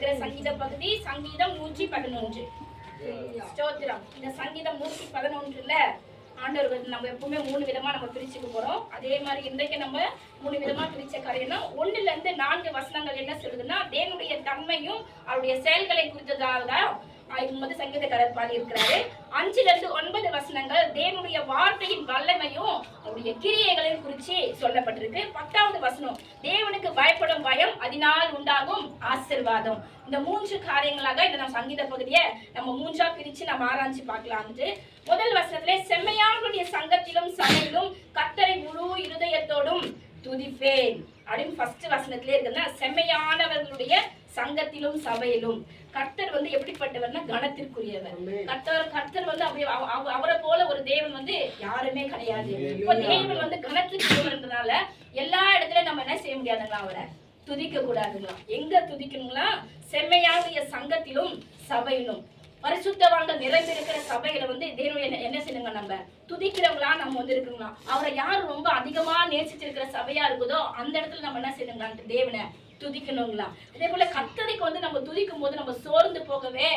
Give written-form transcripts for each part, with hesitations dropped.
இருக்கிற சங்கீத பகுதி சங்கீதம் 111. ஸ்தோத்திரம். இந்த சங்கீதம் 111ல ஆண்டவர் நம்ம எப்பவுமே 3 விதமா நம்ம பிரிச்சுக்க போறோம். அதே மாதிரி இன்றைக்கு நம்ம 3 விதமா பிரிச்ச காரியம்னா 1ல இருந்து 4 வசனங்கள் என்ன சொல்லுதுன்னா தேவனுடைய தன்மையும் அவருடைய செயல்களை குறித்ததாக சங்கீதக்காரர் பாடி இருக்கிறாரு. 5ல இருந்து 9 வசனங்கள் தேவனுடைய வார்த்தையின் வல்லமையும் அவருடைய கிரியைகளையும் குறித்து சொல்லப்பட்டிருக்கு. 10வது வசனம் தேவனுக்கு பயப்படும் பயம் அதனால் உண்டாகும் ஆசீர்வாதம். இந்த 3 காரியங்களாக இந்த நம்ம சங்கீத பகுதியை நம்ம 3ஆ பிரிச்சு நம்ம ஆராய்ச்சி பார்க்கலாம்னு. முதல் வசனத்திலே செம்மையானவருடைய சங்கத்திலும் சபையிலும் கர்த்தரை முழு இருதயத்தோடும் துதிப்பேன் அப்படின்னு ஃபர்ஸ்ட் வசனத்திலே இருக்குன்னா செம்மையானவர்களுடைய சங்கத்திலும் சபையிலும் கர்த்தர் எப்படிப்பட்டவர்னா கனத்திற்குரியவர். கர்த்தர் அப்படியே அவரை போல ஒரு தேவன் யாருமே கிடையாது. இப்போ தேவன் கனத்திற்குரியவர்ன்றனால எல்லா இடத்துலயும் நம்ம என்ன செய்ய முடியாதுங்களா, அவரை துதிக்க கூடாதுங்களா. எங்க துதிக்கணுங்களா? செம்மையான சங்கத்திலும் சபையிலும் பரிசுத்தவான்கள் நிறைந்திருக்கிற சபையில தேவன் என்ன செய்யணுங்க, நம்ம துதிக்கிறவங்களா நம்ம இருக்குங்களா. அவரை யாரு ரொம்ப அதிகமா நேசிச்சிருக்கிற சபையா இருக்குதோ அந்த இடத்துல நம்ம என்ன செய்யணுங்களா, தேவனை துதிக்கணுங்களா. அதே போல கர்த்தருக்கு நம்ம துதிக்கும் போது நம்ம சோர்ந்து போகவே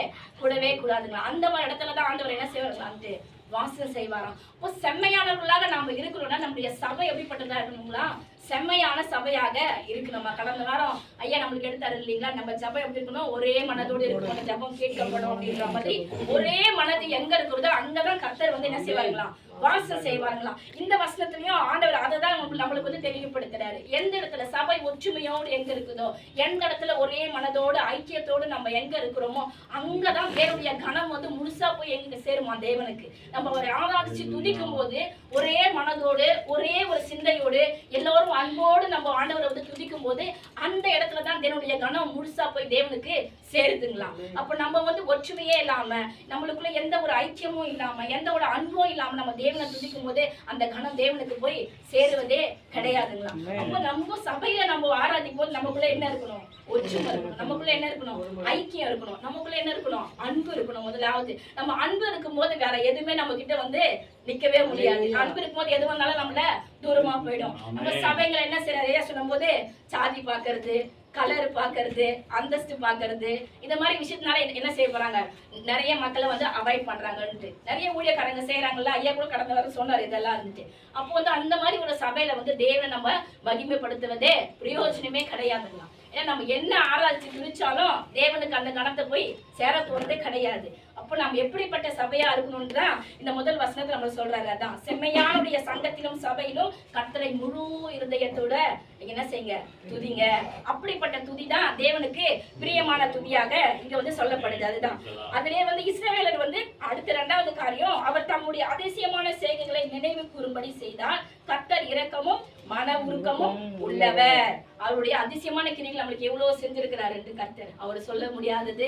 கூடாதுங்களா. அந்த மாதிரி இடத்துலதான் ஆண்டவர் என்ன செய்வாங்களான்ட்டு வாசம் செய்வாராம். இப்போ செம்மையானவர்களாக நாம இருக்கிறோம்னா நம்முடைய சபை எப்படிப்பட்டதா இருக்கணுங்களா, செம்மையான சபையாக இருக்கணுமா. கடந்த வாரம் ஐயா நம்மளுக்கு எடுத்தாரு இல்லைங்களா, நம்ம சபை எப்படி இருக்கணும், ஒரே மனதோடு இருக்கணும், ஜபம் கேட்கப்படும் அப்படின்ற மாதிரி ஒரே மனது எங்க இருக்கிறதோ அங்கதான் கர்த்தர் என்ன செய்வாங்களாம், வாசம் செய்வாங்களாம். இந்த வசனத்திலையும் ஆண்டவர் அதை தான் நம்மளுக்கு தெளிவுபடுத்துறாரு. எந்த இடத்துல சபை ஒற்றுமையோடு எங்க இருக்குதோ, எந்த இடத்துல ஒரே மனதோடு ஐக்கியத்தோடு நம்ம எங்க இருக்கிறோமோ அங்கதான் தேவனுடைய கனம் முழுசா போய் எங்க சேருமா தேவனுக்கு. நம்ம அவரை ஆராதிச்சு துதிக்கும் போது ஒரே மனதோடு ஒரே ஒரு சிந்தையோடு எல்லோரும் அன்போடு நம்ம ஆண்டவரை துதிக்கும் போது அந்த இடத்துலதான் தேவனுடைய கனம் முழுசா போய் தேவனுக்கு சேருதுங்களா. அப்ப நம்ம ஒற்றுமையே இல்லாம நம்மளுக்குள்ள எந்த ஒரு ஐக்கியமும் இல்லாம எந்த ஒரு அன்பும் இல்லாம நம்ம தேவனை துதிக்கும் போது அந்த கணம் தேவனுக்கு போய் சேருவதே கிடையாதுங்களா. அப்ப நம்ம சபையில நம்ம ஆராதிக்கும் போது நமக்குள்ள என்ன இருக்கணும், ஒற்றுமை இருக்கணும். நமக்குள்ள என்ன இருக்கணும், ஐக்கியம் இருக்கணும். நமக்குள்ள என்ன இருக்கணும், அன்பு இருக்கணும். முதலாவது நம்ம அன்பு இருக்கும் போது வேற எதுவுமே நம்ம கிட்ட நிக்கவே முடியாது. அன்பு இருக்கும் போது எது வந்தாலும் நம்மள தூரமா போயிடும். நம்ம சபைகளை என்ன செய்யற சொல்லும் போது சாதி பாக்குறது, கலர் பாக்குறது, அந்தஸ்து பாக்குறது, இந்த மாதிரி விஷயத்தினால என்ன செய்ய போறாங்க, நிறைய மக்களை அவாய்ட் பண்றாங்கன்ட்டு நிறைய ஊழியக்காரங்க செய்யறாங்கல்ல. ஐயா கூட கடந்த வாரம் சொன்னார் இதெல்லாம் இருந்துட்டு. அப்போ அந்த மாதிரி ஒரு சபையில தேவனை நம்ம மகிமைப்படுத்துவதே பிரயோஜனமே கிடையாதுங்களா. ஏன்னா நம்ம என்ன ஆராய்ச்சி குறிச்சாலும் தேவனுக்கு அந்த கணத்தை போய் சேர போறதே கிடையாது. அப்போ நம்ம எப்படிப்பட்ட சபையா இருக்கணும்ன்றதான் இந்த முதல் வசனத்தை நம்ம சொல்றாரு. அதான் செம்மையானுடைய சங்கத்திலும் சபையிலும் கர்த்தரை முழு இருதயத்தோட என்ன செய்யுங்க, துதிங்க. அப்படிப்பட்ட துதி தான் தேவனுக்கு பிரியமான துதியாக இங்க சொல்லப்படுது. அதுதான் அதுலயே இஸ்ரவேலர் அடுத்த 2வது காரியம், அவர் தம்முடைய அதிசயமான செய்கைகளை நினைவு கூறும்படி செய்தார். கர்த்தர் இரக்கமும் மன உருக்கமும் உள்ளவர். அவருடைய அதிசயமான கிரிகள் நம்மளுக்கு எவ்வளவு செஞ்சிருக்கிறாரு என்று கர்த்தர் அவர் சொல்ல முடியாதது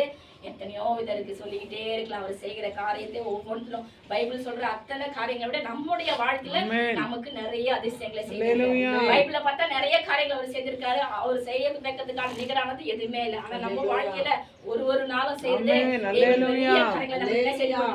எத்தனையோ இதற்கு சொல்லிக்கிட்டே இருக்கலாம். அவர் செய்கிற காரியத்தை ஒவ்வொன்றும் பைபிள் சொல்ற அத்தனை காரியங்களை விட நம்முடைய வாழ்க்கையில நமக்கு நிறைய அதிசயங்களை செய்திருக்காரு. பைபிள பார்த்தா நிறைய காரியங்கள் அவர் செய்திருக்காரு. அவர் செய்ய வைக்கிறதுக்கான நிகரானது எதுவுமே இல்லை. ஆனா நம்ம வாழ்க்கையில ஒரு நாளும் செய்து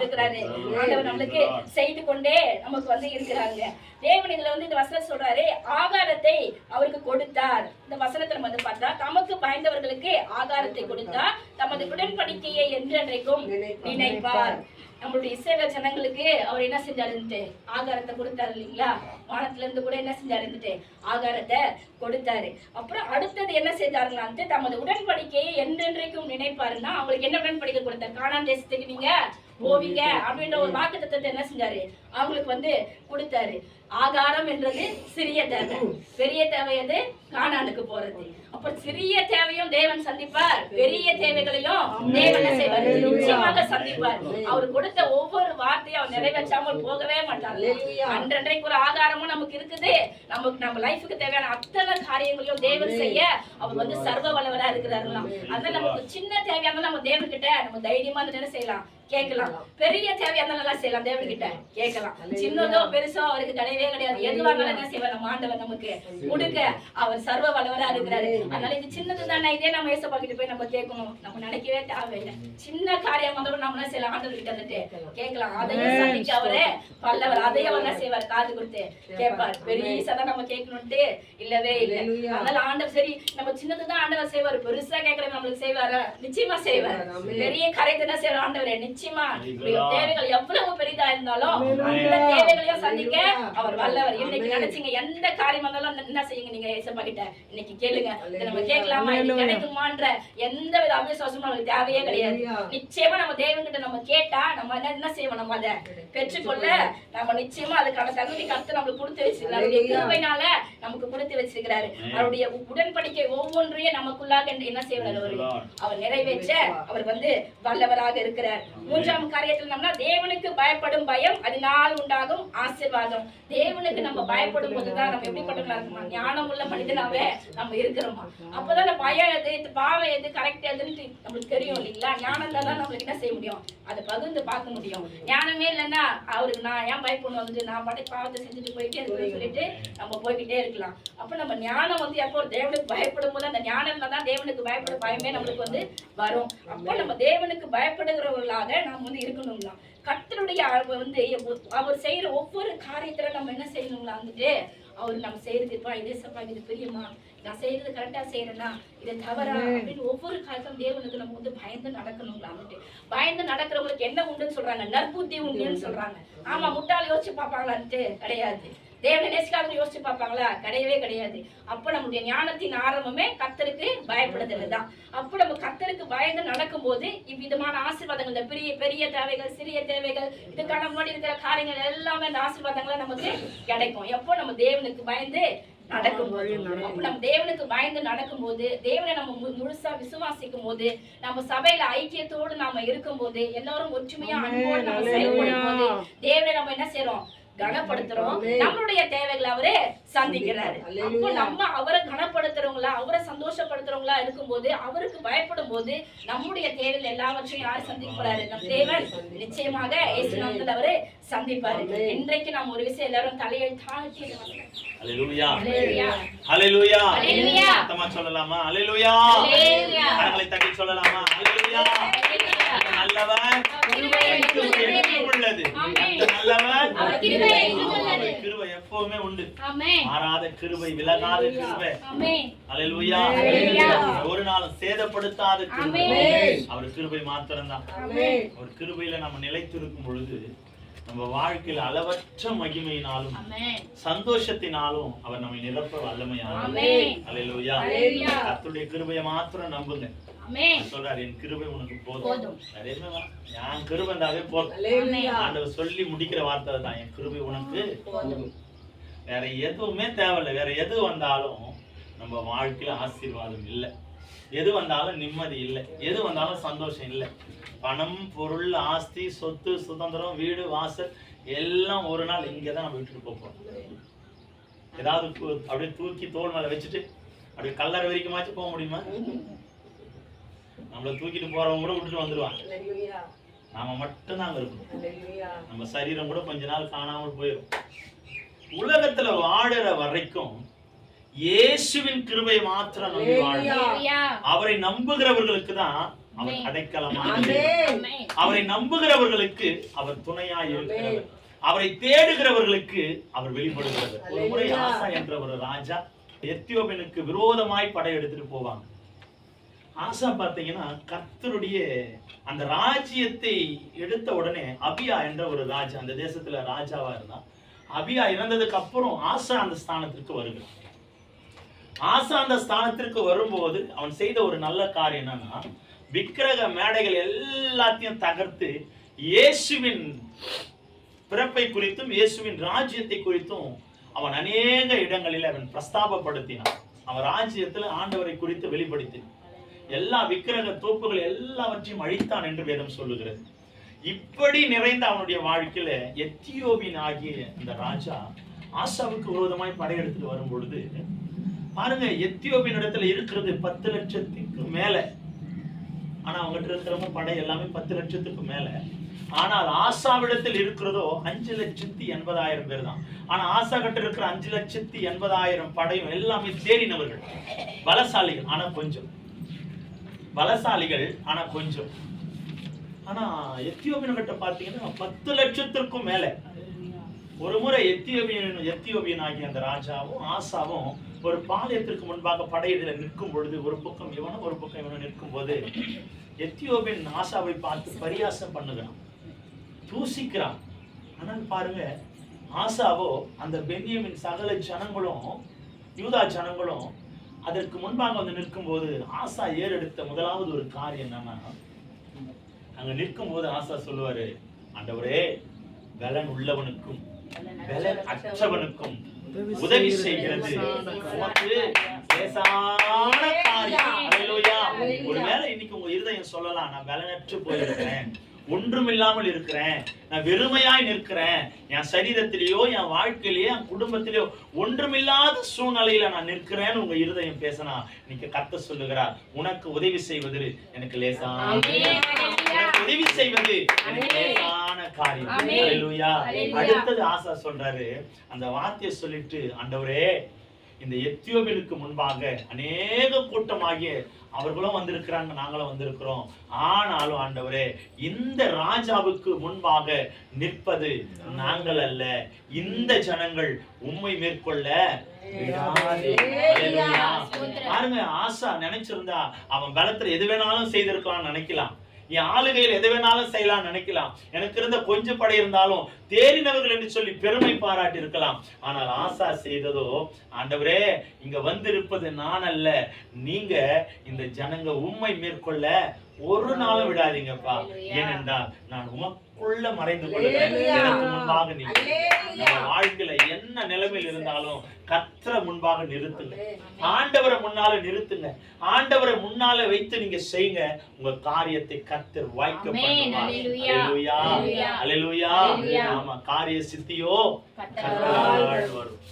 இருக்கிறாரு. ஆண்டவர் நம்மளுக்கு செய்து கொண்டே நமக்கு இருக்கிறாங்க. தேவன் இதுல இந்த வசனம் சொல்றாரு, ஆகாரத்தை அவருக்கு கொடுத்தார். இந்த வசனத்தை நம்ம பார்த்தா தமக்கு பயந்தவர்களுக்கு ஆகாரத்தை கொடுத்தார், தமது உடன்படிக்கையை என்றென்றைக்கும் நினைப்பார். நம்மளுடைய இஸ்ரவேல் ஜனங்களுக்கு அவர் என்ன செஞ்சாருன்ட்டு ஆகாரத்தை கொடுத்தாரு இல்லைங்களா. வானத்துல இருந்து கூட என்ன செஞ்சாருன்ட்டு ஆகாரத்தை கொடுத்தாரு. அப்புறம் அடுத்தது என்ன செய்தாருங்களான்ட்டு தமது உடன்படிக்கையை என்றென்றைக்கும் நினைப்பாருன்னா அவங்களுக்கு என்ன உடன்படிக்கை கொடுத்தாரு, கானான் தேசத்துக்கு நீங்க போவீங்க அப்படின்ற ஒரு வாக்குத்தத்தத்தை என்ன செஞ்சாரு அவங்களுக்கு கொடுத்தாரு. ஆகாரம் என்றது சிறிய தேவை, பெரிய தேவை எது, கானானுக்கு போறது. அப்ப சிறிய தேவையும் தேவன் சந்திப்பார், பெரிய தேவைகளையும் தேவன் செய்வார், நிச்சயமாக சந்திப்பார். அவர் கொடுத்த ஒவ்வொரு வார்த்தையும் அவர் நிறைவேற்றாமல் போகவே மாட்டார். அன்றன்றைக்கு ஒரு ஆகாரமும் நமக்கு இருக்குது. நமக்கு நம்ம லைஃபுக்கு தேவையான அத்தனை காரியங்களையும் தேவன் செய்ய அவர் சர்வ வல்லவரா இருக்கிறார்களாம். அதனால நமக்கு சின்ன தேவையான நம்ம தேவன் கிட்ட நம்ம தைரியமா என்ன செய்யலாம், கேட்கலாம். பெரிய தேவையா இருந்தாலும் செய்யலாம், தேவன் கிட்ட கேட்கலாம். சின்னதோ பெருசோ அவருக்கு கிடையவே கிடையவே கிடையாது. எதுவானாலும் என்ன செய்வார் நம்ம ஆண்டவர் நமக்கு கொடுக்க அவர் சர்வ வல்லவரா இருக்கிறாரு. அதனால இது சின்னது தானே, இதே நம்ம ஏசப்பா கிட்ட போய் நம்ம கேட்கணும், நம்ம நினைக்கவே தேவையில்லை. சின்ன காரியம் வந்தோம் நம்ம என்ன செய்யலாம், ஆண்டவர் கிட்ட வந்துட்டு கேட்கலாம். அதையும் சந்திக்க அவரே வல்லவர், அதையும் அவர் என்ன செய்வார், காது கொடுத்து கேட்பார். பெருசா தான் நம்ம கேட்கணும்ட்டு இல்லவே இல்லை. அதனால ஆண்டவர் சரி நம்ம சின்னதுதான் ஆண்டவர் செய்வார், பெருசா கேட்கறது நம்மளுக்கு செய்வாரு, நிச்சயமா செய்வார். பெரிய காரியத்தை என்ன செய்வார் ஆண்டவரே, நிச்சயமா தேவைகள் எவ்வளவு பெரிதா இருந்தாலும் அந்த தேவைகளையும் சந்திக்க அவர் வல்லவர். இன்னைக்கு நினைச்சீங்க எந்த காரியம் வந்தாலும் என்ன செய்யுங்க, நீங்க ஏசப்பா கிட்ட இன்னைக்கு கேளுங்க. இதை நம்ம கேட்கலாமா, இது கிடைக்குமான்ற எந்த வித அவிசுவாசமும் நமக்கு தேவையே கிடையாது. நிச்சயமா நம்ம தேவன் கிட்ட நம்ம கேட்டா நம்ம என்ன செய்வோம், நம்ம அதை பெற்றுக்கொள்ள நம்ம நிச்சயமா அதுக்கான தகுதி கருத்து நம்மளுக்கு கொடுத்து வச்சிருக்காரு. அவருடைய கிருபையினால நமக்கு கொடுத்து வச்சிருக்கிறாரு. அவருடைய உடன்படிக்கை ஒவ்வொன்றையும் நமக்குள்ளாக என்ன செய்வார், அவர் நிறைவேற்ற அவர் வல்லவராக இருக்கிறார். மூன்றாம் காரியத்தில் நம்ம தேவனுக்கு பயப்படும் பயம் அதனால் உண்டாகும் ஆசீர்வாதம். தேவனுக்கு நம்ம பயப்படும் போதுதான் நம்ம எப்படிப்பட்டவங்களா இருக்குமா, ஞானம் உள்ள மனிதனாவே நம்ம இருக்கிறோமா. அப்பதான் பயம் எது, பாவம் எது, கரெக்ட் எதுன்னு நம்மளுக்கு தெரியும் இல்லைங்களா. ஞானம் தான் நம்மளுக்கு என்ன செய்ய முடியும், அதை பகிர்ந்து பார்க்க முடியும். ஞானமே இல்லைன்னா அவருக்கு நான் ஏன் பயப்படணும், நான் பாட்டு பாவத்தை செஞ்சுட்டு போயிட்டே இருக்குன்னு சொல்லிட்டு நம்ம போய்கிட்டே இருக்கலாம். அப்ப நம்ம ஞானம் எப்போ தேவனுக்கு பயப்படும் போது அந்த ஞானம் தான் தேவனுக்கு பயப்படும் பயமே நம்மளுக்கு வரும். அப்போ நம்ம தேவனுக்கு பயப்படுகிறவர்களாக நாம் இருக்கணுங்களா. கர்த்தருடைய அவர் செய்யற ஒவ்வொரு காரியத்துல நம்ம என்ன செய்யணுங்களா, அவர் நம்ம செய்யறது இருப்பா, இதே சப்பா இது பிரியமா, நான் செய்யறது கரெக்டா செய்யறேன்னா இதை தவறா அப்படின்னு ஒவ்வொரு காலத்திலும் தேவனுக்கு நம்ம பயந்து நடக்கணுங்களா. பயந்து நடக்கிறவங்களுக்கு என்ன உண்டுன்னு சொல்றாங்க, நற்புத்தி உண்டுன்னு சொல்றாங்க. ஆமா, முட்டாள் யோசிச்சு பார்ப்பாங்களான்ட்டு கிடையாது. தேவனை நேசிக்காத யோசிச்சு பார்ப்பாங்களா, கிடையவே கிடையாது. அப்ப நம்முடைய ஞானத்தின் ஆரம்பமே கர்த்தருக்கு பயப்படுதல் தான். அப்ப நம்ம கர்த்தருக்கு பயந்து நடக்கும் போது இவ்விதமான ஆசீர்வாதங்கள், பெரிய பெரிய தேவைகள், சிறிய தேவைகள், இதுக்கான முன்னாடி இருக்கிற காரியங்கள் எல்லாமே அந்த ஆசீர்வாதங்களை நமக்கு கிடைக்கும். எப்போ நம்ம தேவனுக்கு பயந்து நடக்கும்போது. அப்ப நம்ம தேவனுக்கு பயந்து நடக்கும்போது, தேவனை நம்ம முழுசா விசுவாசிக்கும் போது, நம்ம சபையில ஐக்கியத்தோடு நாம இருக்கும் போது, எல்லாரும் ஒற்றுமையா அன்போடு நம்ம செயல்படும் போது தேவனை நம்ம என்ன செய்யறோம், கனப்படுத்துறோம். நம்மளுடைய தேவைகளை அவரே சந்திக்கிறாரு. அப்போ நம்ம அவரை கனப்படுத்துறவங்களா, அவரை சந்தோஷப்படுத்துறவங்களா இருக்கும்போது, அவருக்கு பயப்படும் போது நம்முடைய தேவைகள் எல்லாவற்றையும் யார் சந்திக்க போறாரு, நம் தேவன் நிச்சயமாக இயேசு நாமத்தில் அவரே சந்திப்பாரு. இன்றைக்கு நாம் ஒரு விஷயம் எல்லாரும் தலையை தாழ்த்தி ஹல்லேலூயா ஹல்லேலூயா ஹல்லேலூயா சத்தமா சொல்லலாமா, ஹல்லேலூயா ஹல்லேலூயா கரங்களை தட்டி சொல்லலாமா, ஹல்லேலூயா. நல்லவன் கிருபை உள்ளது, நல்லவன் கிருபை எப்பவுமே உண்டு. மாறாத கிருபை, விலகாத கிருபை. ஹல்லேலூயா. ஒரு நாளும் சேதப்படுத்தாத கிருபை அவர் கிருபை மாத்திரம்தான். அவர் கிருபையில நம்ம நிலைத்திருக்கும் பொழுது நம்ம வாழ்க்கையில் அளவற்ற மகிமையினாலும் சந்தோஷத்தினாலும் அவர் நம்மை நிரப்ப வல்லமையானவர். ஹல்லேலூயா. கர்த்தருடைய கிருபையை மாத்திரம் நம்புங்க. சொல்றாரு, என் கிருபை உனக்கு போதும். என் கிருபைந்தாவே போதும். ஆண்டவர் சொல்லி முடிக்கிற வார்த்தை தான், என் கிருபை உனக்கு போதும். வேற எதுவுமே தேவையில்லை. வேற எது வந்தாலும் நம்ம வாழ்க்கையில ஆசீர்வாதம் இல்லை, எது வந்தாலும் நிம்மதி இல்லை, எது வந்தாலும் சந்தோஷம் இல்லை. பணம், பொருள், ஆஸ்தி, சொத்து, சுதந்திரம், வீடு, வாசல் எல்லாம் ஒரு நாள் இங்கதான் நம்ம விட்டுட்டு போறோம். ஏதாவது அப்படியே தூக்கி தோல் மேல வச்சுட்டு அப்படியே கல்லறை வரைக்குமாச்சும் போக முடியுமா? நம்மளை தூக்கிட்டு போறவங்க கூட விட்டுட்டு வந்துருவாங்க. நாம மட்டும்தான் அங்க இருக்கணும். நம்ம சரீரம் கூட கொஞ்ச நாள் காணாமல் போயிடும். உலகத்துல வாடுற வரைக்கும் இயேசுவின் கிருபை மாத்திரம் நம்பி வாழணும். அவரை நம்புகிறவர்களுக்கு தான் அவர் அடைக்கலமானது. அவரை நம்புகிறவர்களுக்கு அவர் துணையாய் இருக்கிறவர். அவரை தேடுகிறவர்களுக்கு அவர் வெளிப்படுகிறவர். ஒரு முறை ஆசா என்ற ஒரு ராஜா எத்தியோப்பியனுக்கு விரோதமாய் படையெடுத்துட்டு போவாங்க. ஆசா பாத்தீங்கன்னா கர்த்தருடைய அந்த ராஜ்யத்தை எடுத்த உடனே அபியா என்ற ஒரு ராஜா அந்த தேசத்துல ராஜாவா இருந்தான். அபியா இறந்ததுக்கு அப்புறம் ஆசா அந்த ஸ்தானத்திற்கு வருகிறான். ஆசா அந்த ஸ்தானத்திற்கு வரும்போது அவன் செய்த ஒரு நல்ல காரியம் என்னன்னா, விக்கிரக மேடைகள் எல்லாத்தையும் தகர்த்து இயேசுவின் பிறப்பை குறித்தும் இயேசுவின் ராஜ்யத்தை குறித்தும் அவன் அநேக இடங்களில் அவன் பிரஸ்தாபப்படுத்தினான். அவன் ராஜ்யத்துல ஆண்டவரை குறித்து வெளிப்படுத்தினான். எல்லா விக்கிரக தோப்புகள் எல்லாவற்றையும் அழித்தான் என்று வேதம் சொல்லுகிறது. இப்படி நிறைந்த அவனுடைய வாழ்க்கையில எத்தியோப்பியன் ஆகிய இந்த ராஜா ஆசாவுக்கு விரோதமாய் படையெடுத்துட்டு வரும் பொழுது பாருங்க, எத்தியோப்பியன் இடத்துல இருக்கிறது 10 லட்சத்துக்கு மேல. ஆனா அவங்ககிட்ட இருக்கிறவங்க படை எல்லாமே 10 லட்சத்துக்கு மேல. ஆனால் ஆசாவிடத்தில் இருக்கிறதோ 5,80,000 பேர் தான். ஆனா ஆசா கிட்ட இருக்கிற 5,80,000 படையும் எல்லாமே தேறினவர்கள், பலசாலிகள் ஆனா கொஞ்சம், பலசாலிகள் ஆனா கொஞ்சம். ஆனா எத்தியோப்பியன் கிட்ட பாத்தீங்கன்னா 10 லட்சத்திற்கும் மேல. ஒரு முறை எத்தியோப்பியன் ஆகிய அந்த ராஜாவும் ஆசாவும் ஒரு பாளையத்திற்கு முன்பாக படையில நிற்கும் பொழுது, ஒரு பக்கம் இவனும் ஒரு பக்கம் இவனும் நிற்கும் போது, எத்தியோப்பியன் ஆசாவை பார்த்து பரியாசம் பண்ணுகிறான், தூசிக்கிறான். ஆனால் பாருங்க, ஆசாவோ அந்த பென்யமீன் சகல ஜனங்களும், யூதா ஜனங்களும் அதற்கு முன்பாக வந்து நிற்கும் போது ஆசா ஏறெடுத்த முதலாவது ஒரு காரியம் என்னன்னா, அங்க நிற்கும் போது ஆசா சொல்லுவாரு, ஆண்டவரே, பலன் உள்ளவனுக்கும் பலன் அற்றவனுக்கும் உதவி செய்கிறது உமக்கு லேசான காரியம். அல்லேலூயா. ஒருவேளை இன்னைக்கு உங்க இருதயம் சொல்லலாம், நான் பலனற்று போயிருக்கிறேன், ஒன்றுமில்லாமல் இருக்கிறேன், நான் வெறுமையாய் நிற்கிறேன், என் சரீரத்திலேயோ என் வாழ்க்கையிலேயோ என் குடும்பத்திலேயோ ஒன்றுமில்லாத சூழ்நிலையில நான் நிற்கிறேன்னு உங்க இருதயம் பேசினா, இன்னைக்கு கர்த்தர் சொல்லுகிறார், உனக்கு உதவி செய்வது எனக்கு லேசான, உதவி செய்வது எனக்கு லேசான காரியம். அல்லேலூயா. அடுத்தது ஆசா சொல்றாரு, அந்த வார்த்தையை சொல்லிட்டு, ஆண்டவரே, இந்த எத்தியோப்பியனுக்கு முன்பாக அநேக கூட்டமாகிய அவர்களும் வந்திருக்கிறாங்க, நாங்களும் வந்திருக்கிறோம், ஆனாலும் ஆண்டவரே, இந்த ராஜாவுக்கு முன்பாக நிற்பது நாங்கள் அல்ல, இந்த ஜனங்கள் உம்மை மேற்கொள்ள பாருங்க. ஆசா நினைச்சிருந்தா அவன் பலத்துல எது வேணாலும் செய்திருக்கலாம் நினைக்கலாம், என் ஆளுகையில் எது வேணாலும் செய்யலாம் நினைக்கலாம், எனக்கு இருந்த கொஞ்சம் படை இருந்தாலும் தேறினவர்கள் என்று சொல்லி பெருமை பாராட்டி இருக்கலாம். ஆனால் ஆசா செய்ததோ, ஆண்டவரே, இங்க வந்திருப்பது நான் அல்ல, நீங்க இந்த ஜனங்க உம்மை மேற்கொள்ள ஒரு நாளும் விடாதீங்கப்பா, ஏனென்றால் நான் உமக்குள்ள மறைந்து கொள்கிறேன், எனக்கு முன்பாக நீங்க. நம்ம வாழ்க்கையில என்ன நிலைமையில் இருந்தாலும் கர்த்தரை முன்பாக நிறுத்துங்க, ஆண்டவரை முன்னால நிறுத்துங்க, ஆண்டவரை முன்னால வைத்து நீங்க செய்யுங்க, உங்க காரியத்தை கர்த்தர் வாய்க்க பண்ணுவார். அல்லேலூயா. அல்லேலூயா. ஆமா, காரிய சித்தியோ கர்த்தரால் வரும்.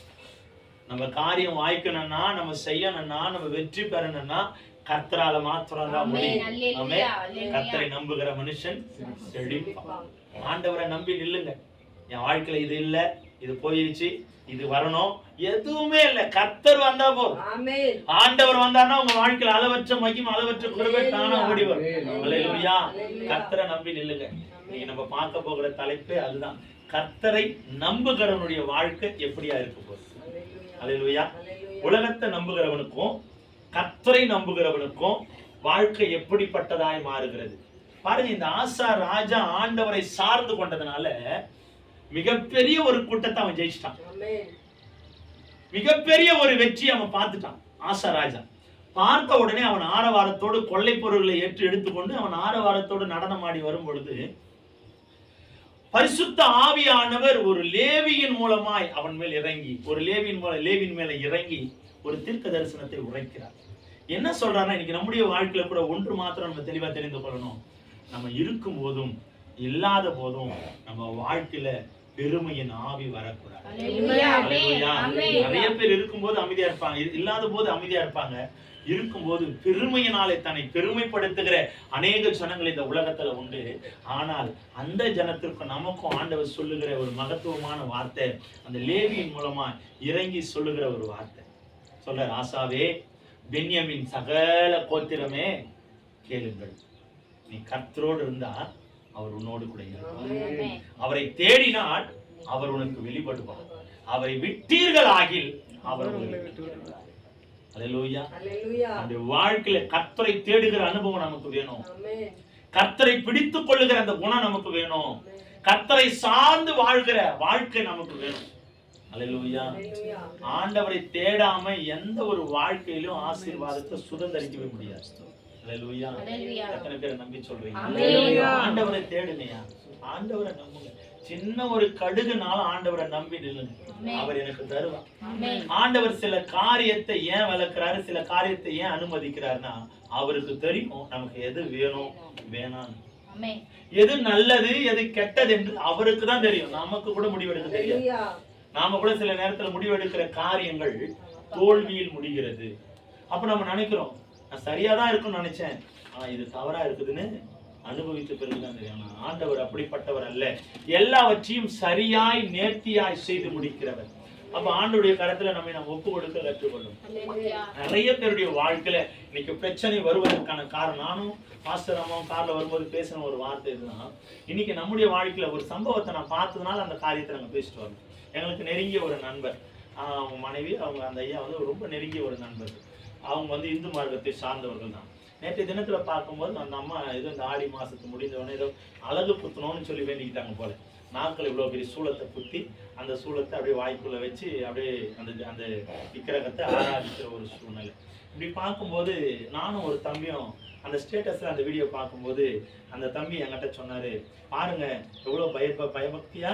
நம்ம காரியம் வாய்க்கணும்னா, நம்ம செய்யணும்னா, நம்ம வெற்றி பெறணும்னா கர்த்தரால மாத்திரம் தான் முடியும். கர்த்தரை நம்புகிற மனுஷன் செழிப்பான். ஆண்டவரை நம்பி நில்லுங்க. என் வாழ்க்கையில இது இல்ல, இது போயிருச்சு, இது வரணும், எதுவுமே இல்ல, கர்த்தர் வந்தா போதும். ஆண்டவர் வந்தார்னா உங்க வாழ்க்கையில அளவற்ற மகிமை, அளவற்ற கிருபை தானா ஓடி வரும். அல்லேலூயா. கர்த்தரை நம்பி நில்லுங்க. நீ நம்ம பார்க்க போகிற தலைப்பே அதுதான், கர்த்தரை நம்புகிறவனுடைய வாழ்க்கை எப்படியா இருக்க போகுது. அல்லேலூயா. உலகத்தை நம்புகிறவனுக்கும் கர்த்தரை நம்புகிறவனுக்கும் வாழ்க்கை எப்படிப்பட்டதாய் மாறுகிறது பாருங்க. இந்த ஆசா ராஜா ஆண்டவரை சார்ந்து கொண்டதுனால மிகப்பெரிய ஒரு கூட்டத்தை அவன் ஜெயிச்சிட்டான், மிகப்பெரிய ஒரு வெற்றி அவன் பார்த்துட்டான். ஆசா ராஜா பார்த்த உடனே அவன் ஆரவாரத்தோடு கொள்ளை பொருள்களை ஏற்று எடுத்துக்கொண்டு அவன் ஆரவாரத்தோடு நடனமாடி வரும் பொழுது, பரிசுத்த ஆவியானவர் ஒரு லேவியின் மூலமாய் அவன் மேல் இறங்கி, ஒரு லேவியின் மேல இறங்கி ஒரு தீர்க்க தரிசனத்தை உரைக்கிறார். என்ன சொல்றாருன்னா, இன்னைக்கு நம்முடைய வாழ்க்கையில கூட ஒன்று மாத்திரம் நம்ம தெளிவா தெரிந்து கொள்ளணும், நம்ம இருக்கும் போதும் இல்லாத போதும் நம்ம வாழ்க்கையில பெருமையின் ஆவி வரக்கூடாது. நிறைய பேர் இருக்கும்போது அமைதியா இருப்பாங்க, இல்லாத போது அமைதியா இருப்பாங்க. இருக்கும்போது பெருமையினாலே தன்னை பெருமைப்படுத்துகிற அநேக ஜனங்கள் இந்த உலகத்துல உண்டு. ஆனால் அந்த ஜனத்திற்கு நமக்கும் ஆண்டவர் சொல்லுகிற ஒரு மகத்துவமான வார்த்தை, அந்த லேவியின் மூலமா இறங்கி சொல்லுகிற ஒரு வார்த்தை. சொல்ற, ஆசாவே, பென்யமீன் சகல கோத்திரமே கேளுங்கள், நீ கர்த்தரோடு இருந்தா அவர் உன்னோடு கூட இருப்பார், அவரை தேடினால் அவர் உனக்கு வெளிப்படுவார், அவரை விட்டீர்கள் ஆகில் அவர் உங்களுக்கு. அல்லேலூயா. நம்முடைய வாழ்க்கையில கர்த்தரை தேடுகிற அனுபவம் நமக்கு வேணும், கர்த்தரை பிடித்துக் கொள்ளுகிற அந்த குணம் நமக்கு வேணும், கர்த்தரை சார்ந்து வாழ்கிற வாழ்க்கை நமக்கு வேணும். அல்லேலூயா. ஆண்டவரை தேடாம எந்த ஒரு வாழ்க்கையிலும் ஆசீர்வாதத்தை சுதந்திரிக்கவே முடியாது. அல்லேலூயா. எத்தனை பேர் நம்பி சொல்றீங்க? ஆண்டவரை தேடுங்கயா, ஆண்டவரை நம்புங்க. சின்ன ஒரு கடுகுனால ஆண்டவரை நம்பி நில்லுங்க, அவர் எனக்கு தருவார். ஆண்டவர் சில காரியத்தை ஏன் வளர்க்கிறாரு, சில காரியத்தை ஏன் அனுமதிக்கிறாருன்னா அவருக்கு தெரியும் நமக்கு எது வேணும் வேணாம், எது நல்லது எது கெட்டது என்று அவருக்கு தான் தெரியும். நமக்கு கூட முடிவெடுக்க தெரியாது. நாம கூட சில நேரத்துல முடிவெடுக்கிற காரியங்கள் தோல்வியில் முடிகிறது. அப்ப நம்ம நினைக்கிறோம், நான் சரியாதான் இருக்குன்னு நினைச்சேன், ஆனா இது தவறா இருக்குதுன்னு அனுபவித்த பிறகுதான் தெரியும். ஆண்டவர் அப்படிப்பட்டவர் அல்ல, எல்லாவற்றையும் சரியாய் நேர்த்தியாய் செய்து முடிக்கிறவர். அப்ப ஆண்டவருடைய கரத்துல நம்ம ஒப்பு கொடுக்க கற்றுக்கொள்ளும். நிறைய பேருடைய வாழ்க்கையில இன்னைக்கு பிரச்சனை வருவதற்கான காரணம், நானும் மாஸ்டர் அம்மாவும் கார்ல வரும்போது பேசின ஒரு வார்த்தை இதுதான். இன்னைக்கு நம்முடைய வாழ்க்கையில ஒரு சம்பவத்தை நான் பார்த்ததுனால அந்த காரியத்தை நாங்க பேசிட்டு வரணும். எங்களுக்கு நெருங்கிய ஒரு நண்பர், அவங்க மனைவி, அவங்க அந்த ஐயா வந்து ரொம்ப நெருங்கிய ஒரு நண்பர். அவங்க வந்து இந்து மார்க்கத்தை சார்ந்தவர்கள் தான். நேற்றைய தினத்துல பார்க்கும்போது அந்த அம்மா ஏதோ இந்த ஆடி மாசத்து முடிந்தவொடனே ஏதோ அழகு குத்தணும்னு சொல்லி வேண்டிக்கிட்டாங்க போல. நாட்கள் இவ்வளவு பெரிய சூளத்தை குத்தி அந்த சூளத்தை அப்படியே வாய்க்குள்ள வச்சு அப்படியே அந்த விக்கிரகத்தை ஆராதிக்கிற ஒரு சூழ்நிலை. இப்படி பார்க்கும்போது நானும் ஒரு தம்பியும் அந்த ஸ்டேட்டஸ்ல அந்த வீடியோ பார்க்கும்போது அந்த தம்பி என்கிட்ட சொன்னாரு, பாருங்க எவ்வளவு பயபக்தியா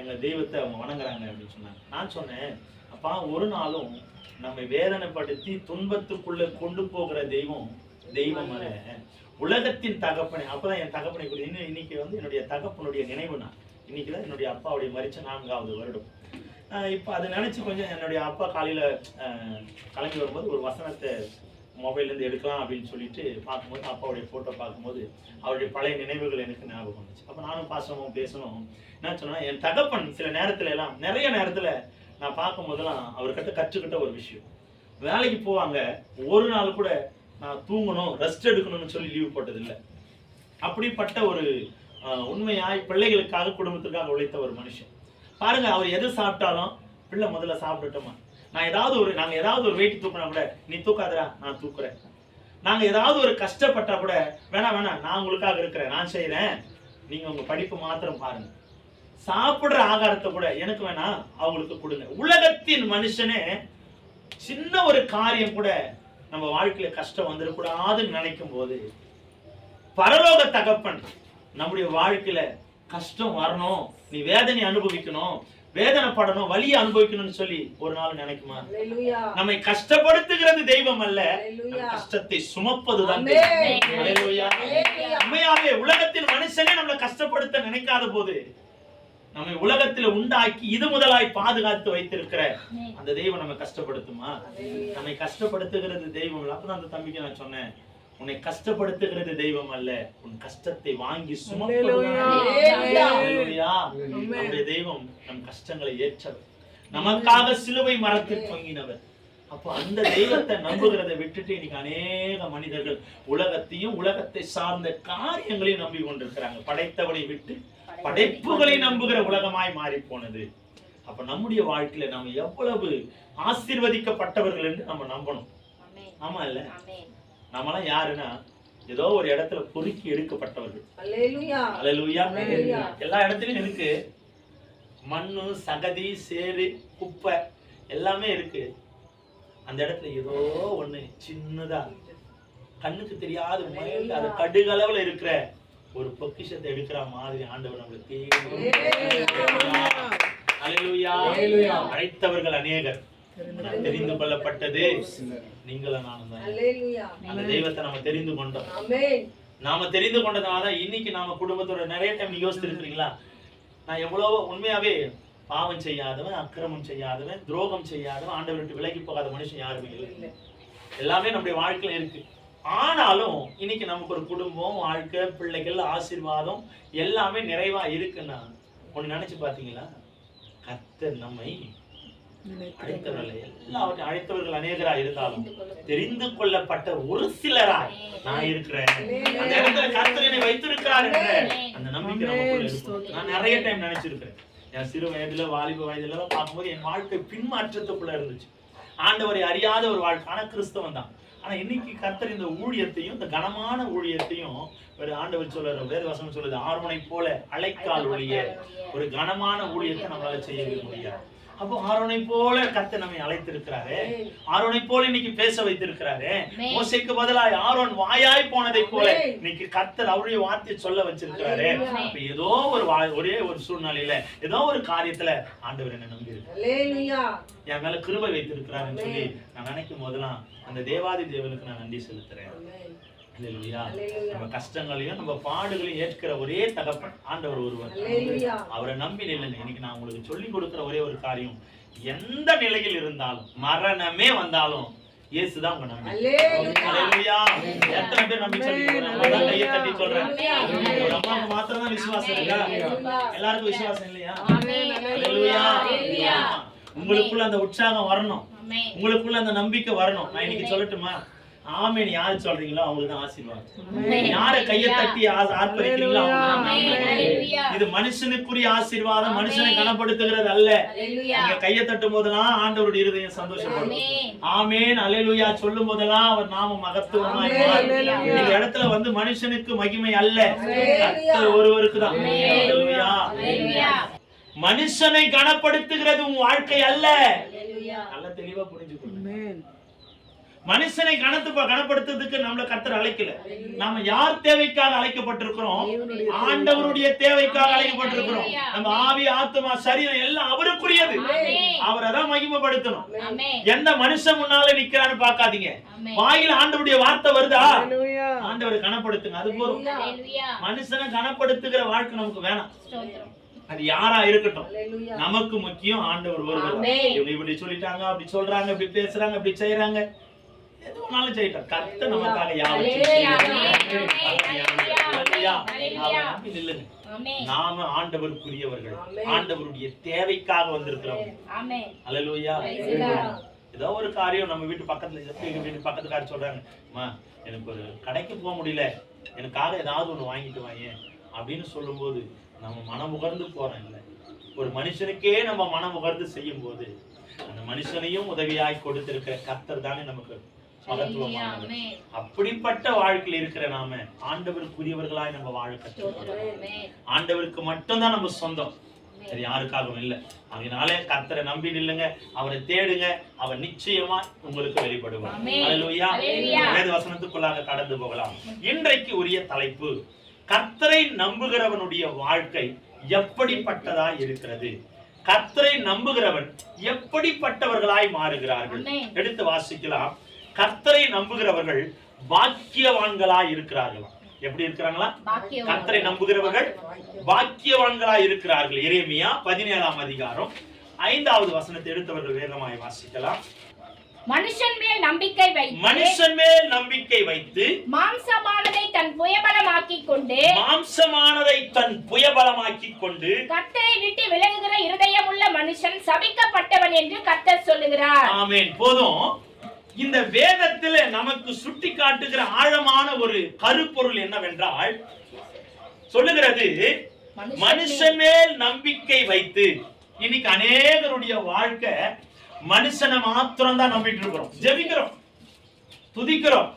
எங்க தெய்வத்தை அவங்க வணங்குறாங்க அப்படின்னு சொன்னாங்க. நான் சொன்னேன், அப்பா ஒரு நாளும் நம்மை வேதனைப்படுத்தி துன்பத்துக்குள்ள கொண்டு போகிற தெய்வம் அல்ல, உலகத்தின் தகப்பனை. அப்பதான் என் தகப்பனை குறித்து இன்னைக்கு வந்து என்னுடைய தகப்பனுடைய நினைவு நாள். இன்னைக்குதான் என்னுடைய அப்பாவுடைய மரிச்ச 4வது வருடம். இப்போ அதை நினைச்சு கொஞ்சம் என்னுடைய அப்பா காலையில கிளம்பி வரும்போது ஒரு வசனத்தை மொபைல்ல இருந்து எடுக்கலாம் அப்படின்னு சொல்லிட்டு பார்க்கும்போது அப்பாவுடைய போட்டோ பார்க்கும்போது அவருடைய பழைய நினைவுகள் எனக்கு ஞாபகம் வந்துச்சு. அப்ப நானும் பாசமும் பேசணும். என்ன சொன்னா, என் தகப்பன் சில நேரத்துல எல்லாம் நிறைய நேரத்துல நான் பார்க்கும் போதெல்லாம் அவர்கிட்ட கற்றுக்கிட்ட ஒரு விஷயம், வேலைக்கு போவாங்க, ஒரு நாள் கூட நான் தூங்கணும் ரெஸ்ட் எடுக்கணும்னு சொல்லி லீவ் போட்டது இல்லை. அப்படிப்பட்ட ஒரு உண்மையாய் பிள்ளைகளுக்காக குடும்பத்துக்காக உழைத்த ஒரு மனுஷன். பாருங்க, அவர் எது சாப்பிட்டாலும் பிள்ளை முதல்ல சாப்பிட்டுட்டோமா, நாங்க ஏதாவது ஒரு வெயிட் தூக்கினா கூட நீ தூக்காதரா நான் தூக்குறேன், நாங்க ஏதாவது ஒரு கஷ்டப்பட்டா கூட வேணாம் நான் உங்களுக்காக இருக்கிறேன், நான் செய்யறேன், நீங்க உங்க படிப்பு மாத்திரம் பாருங்க, சாப்பிடுற ஆகாரத்தை கூட எனக்கு வேணாம் அவங்களுக்கு கொடுங்க. உலகத்தின் மனுஷனே சின்ன ஒரு காரியம் கூட நம்ம வாழ்க்கையில கஷ்டம் வந்துடக்கூடாதுன்னு நினைக்கும் போது பரலோக தகப்பன் நம்முடைய வாழ்க்கையில கஷ்டம் வரணும், நீ வேதனை அனுபவிக்கணும், வேதனைப்படணும், வலியை அனுபவிக்கணும்னு சொல்லி ஒரு நாள் நினைக்குமா? நம்மை கஷ்டப்படுத்துகிறது தெய்வம் அல்ல, கஷ்டத்தை சுமப்பதுதான். உண்மையாவே உலகத்தின் மனுஷனே நம்மளை கஷ்டப்படுத்த நினைக்காத போது நம்மை உலகத்துல உண்டாக்கி இது முதலாய் பாதுகாத்து வைத்திருக்கிற அந்த தெய்வம் நம்ம கஷ்டப்படுத்துமா? நம்மை கஷ்டப்படுத்துகிறது தெய்வம். அப்பதான் அந்த தம்பிக்கு நான் சொன்னேன், உன்னை கஷ்டப்படுத்துகிறது தெய்வம் அல்ல, உன் கஷ்டத்தை வாங்கி நம்முடைய தெய்வம் நம் கஷ்டங்களை ஏற்றவர், நமக்காக சிலுவை மரத்தில் தொங்கினவர். அப்போ அந்த தெய்வத்தை நம்புகிறதை விட்டுட்டு இன்னைக்கு அநேக மனிதர்கள் உலகத்தையும் உலகத்தை சார்ந்த காரியங்களையும் நம்பி கொண்டிருக்கிறாங்க. படைத்தவனை விட்டு படைப்புகளை நம்புகிற உலகமாய் மாறி போனது. அப்ப நம்முடைய வாழ்க்கையில நம்ம எவ்வளவு ஆசீர்வதிக்கப்பட்டவர்கள் என்று நம்ம நம்பணும். ஆமா இல்ல, நம்மளாம் யாருன்னா ஏதோ ஒரு இடத்துல பொறுக்கி எடுக்கப்பட்டவர்கள். எல்லா இடத்துலயும் இருக்கு, மண்ணு, சகதி, சேரு, குப்பை எல்லாமே இருக்கு. அந்த இடத்துல ஏதோ ஒண்ணு சின்னதா கண்ணுக்கு தெரியாத முறையில் அது கடுகளவுல இருக்கிற ஒரு பொக்கிஷத்தை எடுக்கிற மாதிரி ஆண்டவர் நம்மளுக்கு அழைத்தவர்கள் அநேகர், தெரிந்து கொள்ளப்பட்டது நீங்களும் நானும் தான். அந்த தெய்வத்தை நம்ம தெரிந்து கொண்டோம். நாம தெரிந்து கொண்டதுனாலதான் இன்னைக்கு நாம குடும்பத்தோட நிறைய டைம் யோசித்து இருக்கிறீங்களா, நான் எவ்வளவோ உண்மையாவே பாவம் செய்யாதவன், அக்கிரமம் செய்யாதவன், துரோகம் செய்யாதவன், ஆண்டவர் விட்டு விலகி போகாத மனுஷன் யாருமே இல்லை. எல்லாமே நம்முடைய வாழ்க்கையில இருக்கு. ஆனாலும் இன்னைக்கு நமக்கு ஒரு குடும்பம், வாழ்க்கை, பிள்ளைகள், ஆசீர்வாதம் எல்லாமே நிறைவா இருக்குன்னா ஒண்ணு நினைச்சு பாத்தீங்களா, கர்த்தர் நம்மை அழைத்தவர்கள், எல்லாவற்றையும் அழைத்தவர்கள் அநேகரா இருந்தாலும் தெரிந்து கொள்ளப்பட்ட ஒரு சிலராய் நான் இருக்கிறேன், அந்த இடத்துல கர்த்தர் என்னை வைத்திருக்கிறார் என்ற அந்த நம்பிக்கை நமக்குள்ள இருக்கும். நான் நிறைய டைம் நினைச்சிருக்கிறேன், என் சிறு வயதுல வாலிப வயதுல எல்லாம் பார்க்கும்போது என் வாழ்க்கை பின்மாற்றத்துக்குள்ள இருந்துச்சு. ஆண்டவரை அறியாத ஒரு வாழ்க்கை, ஆனா கிறிஸ்தவன் தான். ஆனா இன்னைக்கு கர்த்தர் இந்த ஊழியத்தையும், இந்த கனமான ஊழியத்தையும் ஒரு ஆண்டவர் சொல்ற வேத வசனம் சொல்லுது, ஆரோனை போல அழைக்கால் ஒழிய ஒரு கனமான ஊழியத்தை நம்மளால செய்யவே முடியாது. அப்போ ஆரோனை போல கர்த்தர் நம்மை அழைத்திருக்கிறாரு, ஆரோனை போல இன்னைக்கு பேச வைத்திருக்கிறாரு. மோசேக்கு பதிலாய் ஆரோன் வாயாய் போனதை போல இன்னைக்கு கர்த்தர் அவருடைய வார்த்தையை சொல்ல வச்சிருக்கிறாரு. அப்ப ஏதோ ஒரே ஒரு சூழ்நிலையில ஏதோ ஒரு காரியத்துல ஆண்டவர் என்ன நம்பி இருக்கு, என் மேல கிருபை வைத்திருக்கிறாருன்னு சொல்லி நான் நினைக்கும் போதெல்லாம் அந்த தேவாதி தேவனுக்கு நான் நன்றி செலுத்துறேன். நம்ம கஷ்டங்களையும் நம்ம பாடுகளையும் ஏற்கிற ஒரே தகப்பன் ஆண்டவர் ஒருவர். அவரை நம்பி நில்லுங்க. இன்னைக்கு நான் உங்களுக்கு சொல்லி கொடுக்கிற ஒரே ஒரு காரியம், எந்த நிலையில் இருந்தாலும், மரணமே வந்தாலும் இயேசுதான் உங்க நம்பிக்கை. அல்லேலூயா. எத்தனை பேர் நம்பிக்கை சொல்றீங்க? அதான் கையை தட்டி சொல்றேன். ஒரு அம்மாவுக்கு மாத்திரம் தான் விசுவாசம் இருக்கா? எல்லாருக்கும் விசுவாசம் இல்லையா? அல்லேலூயா. உங்களுக்குள்ள அந்த உற்சாகம் வரணும், உங்களுக்குள்ள அந்த நம்பிக்கை வரணும். நான் இன்னைக்கு சொல்லட்டுமா? ஆமென் யாரு சொல்றீங்களோ அவங்களுக்கு தான் ஆசீர்வாதம். யாரை கையை தட்டி ஆர்ப்பரிக்கிறீங்களோ அவங்க. இது மனுஷனுக்குரிய ஆசீர்வாதம், மனுஷனை கனப்படுத்துகிறது அல்ல. நீங்க கையை தட்டும் போதெல்லாம் ஆண்டவருடைய இருதயம் சந்தோஷப்படும். ஆமென் அல்லேலூயா சொல்லும் போதெல்லாம் அவர் நாம மகத்துவமாய் மாறும். இந்த இடத்துல வந்து மனுஷனுக்கு மகிமை அல்ல, கர்த்தர் ஒருவருக்கு தான். அல்லேலூயா. மனுஷனை கனப்படுத்துகிறது உன் வாழ்க்கை அல்ல. நல்ல தெளிவா புரிஞ்சுக்கணும். மனுஷனை கனப்படுத்துறதுக்கு நம்மள கர்த்தர் அழைக்கல. நாம யார் தேவைக்காக அழைக்கப்பட்டிருக்கிறோம்? ஆண்டவருடைய தேவைக்காக அழைக்கப்பட்டிருக்கிறோம். நம்ம ஆவி, ஆத்மா, சரீரம் எல்லாம் அவருக்குரியது. அவரை தான் மகிமைப்படுத்தணும். எந்த மனுஷன் முன்னால நிக்கிறான்னு பாக்காதீங்க. வாயில ஆண்டவருடைய வார்த்தை வருதா, ஆண்டவரை கனப்படுத்துங்க, அது போதும். மனுஷனை கனப்படுத்துகிற வாழ்க்கை நமக்கு வேணாம். அது யாரா இருக்கட்டும், நமக்கு முக்கியம் ஆண்டவர் ஒருவர். இவங்க இப்படி சொல்லிட்டாங்க, அப்படி சொல்றாங்க, இப்படி பேசுறாங்க, இப்படி செய்யறாங்க, எதுனாலும் செய்யட்டும். கர்த்தர் நமக்காக நாம ஆண்டவருக்குரியவர்கள், ஆண்டவருடைய தேவைக்காக வந்திருக்கிறோம். அல்லேலூயா. ஏதோ ஒரு காரியம் நம்ம வீட்டு பக்கத்துக்காரர் சொல்றாங்க, எனக்கு ஒரு கடைக்கு போக முடியல, எனக்காக ஏதாவது ஒண்ணு வாங்கிட்டு வாங்க அப்படின்னு சொல்லும் போது நம்ம மனம் உகர்ந்து போறோம். இல்ல, ஒரு மனுஷனுக்கே நம்ம மனம் உகர்ந்து செய்யும் போது அந்த மனுஷனையும் உதவியாய் கொடுத்திருக்கிற கர்த்தர் தானே நமக்கு மகத்துவமானவர். அப்படிப்பட்ட வாழ்க்கையில் இருக்கிற நாம ஆண்டவருக்குரியவர்களாய் நம்ம வாழ கற்றுக்கொள்ளணும். ஆண்டவருக்கு மட்டும்தான் நம்ம சொந்தம், அது யாருக்காகவும் இல்லை. அதனால கர்த்தரை நம்பி நில்லுங்க, அவரை தேடுங்க, அவர் நிச்சயமா உங்களுக்கு வெளிப்படுவார். அல்லேலூயா. வேத வசனத்துக்குள்ளாக கடந்து போகலாம். இன்றைக்கு உரிய தலைப்பு, கர்த்தரை நம்புகிறவனுடைய வாழ்க்கை எப்படிப்பட்டதா இருக்கிறது? கர்த்தரை நம்புகிறவன் எப்படிப்பட்டவர்களாய் மாறுகிறார்கள்? எடுத்து வாசிக்கலாம். கர்த்தரை நம்புகிறவர்கள் பாக்கியவான்களாய் இருக்கிறார்களா? எப்படி இருக்கிறாங்களா? கர்த்தரை நம்புகிறவர்கள் பாக்கியவான்களாய் இருக்கிறார்கள். எரேமியா 17ஆம் அதிகாரம் 5வது வசனத்தை எடுத்தவர்கள் வேகமாய் வாசிக்கலாம். மனுஷன் மேல் நம்பிக்கை வைத்து, மனுஷன் மேல் நம்பிக்கை வைத்து மாம்சமானதை தன் புயபலமாக்கிக் கொண்டு கர்த்தரை விட்டு விலகுகிற இருதயமுள்ள மனுஷன் சபிக்கப்பட்டவன் என்று கர்த்தர் சொல்லுகிறார். ஆமென். போதும். இந்த வேதத்திலே நமக்கு சுட்டி காட்டுகிற ஆழமான ஒரு கருப்பொருள் என்னவென்றால், சொல்லுகிறது மனுஷன் மேல் நம்பிக்கை வைத்து. இன்னைக்கு அநேகருடைய வாழ்க்கை மனுஷனை மாத்திரம் தான் நம்பிட்டு இருக்கிறோம். ஜெபிக்கிறோம், துதிக்கிறோம்,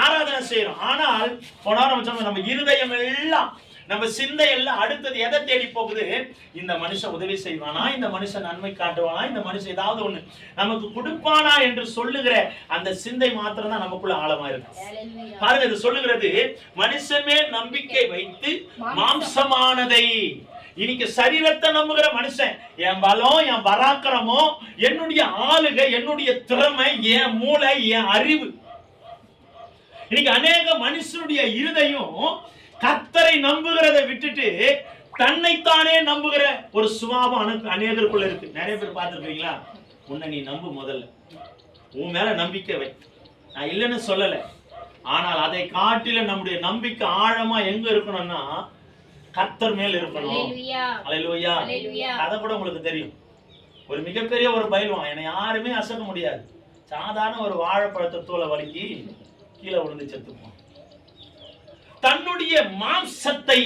ஆராதனை செய்யறோம். ஆனால் நம்ம இருதயம் எல்லாம், நம்ம சிந்தை எல்லாம் அடுத்தது எதை தேடி போகுது? இந்த மனுஷன் உதவி செய்வானா, இந்த மனுஷன் நன்மை காட்டுவானா, இந்த மனுஷன் ஏதாவது ஒண்ணு நமக்கு கொடுப்பானா என்று சொல்லுகிற அந்த சிந்தை மாத்திரம் தான் நமக்குள்ள ஆழமா இருக்கு. பாருங்க, இது சொல்லுகிறது மனுஷன் மேல் நம்பிக்கை வைத்து மாம்சமானதை. இன்னைக்கு சரீரத்தை நம்புகிற மனுஷன், என் பலம், என் பராக்கிரமோ, என்னுடைய ஆளுகை, என்னுடைய திறமை, என் மூளை, என் அறிவு. இன்னைக்கு அநேக மனுஷனுடைய இருதயம் கர்த்தரை நம்புகிறதை விட்டுட்டு தன்னைத்தானே நம்புகிற ஒரு சுபாவம் அநேகருக்குள்ள இருக்கு. நிறைய பேர் பார்த்துருக்கீங்களா? உன்னை நீ நம்பு, முதல்ல உன் மேல நம்பிக்கை வை. நான் இல்லைன்னு சொல்லல, ஆனால் அதை காட்டில நம்முடைய நம்பிக்கை ஆழமா எங்க இருக்கணும்னா கர்த்தர் மேல் இருக்கணும். அல்லேலூயா. கதை கூட உங்களுக்கு தெரியும். ஒரு மிகப்பெரிய ஒரு பயில்வான், என்னை யாருமே அசக்க முடியாது, சாதாரண ஒரு வாழைப்பழத்தை தோலை வலிக்கி கீழே விழுந்து செத்துப்பான். தன்னுடைய மாம்சத்தை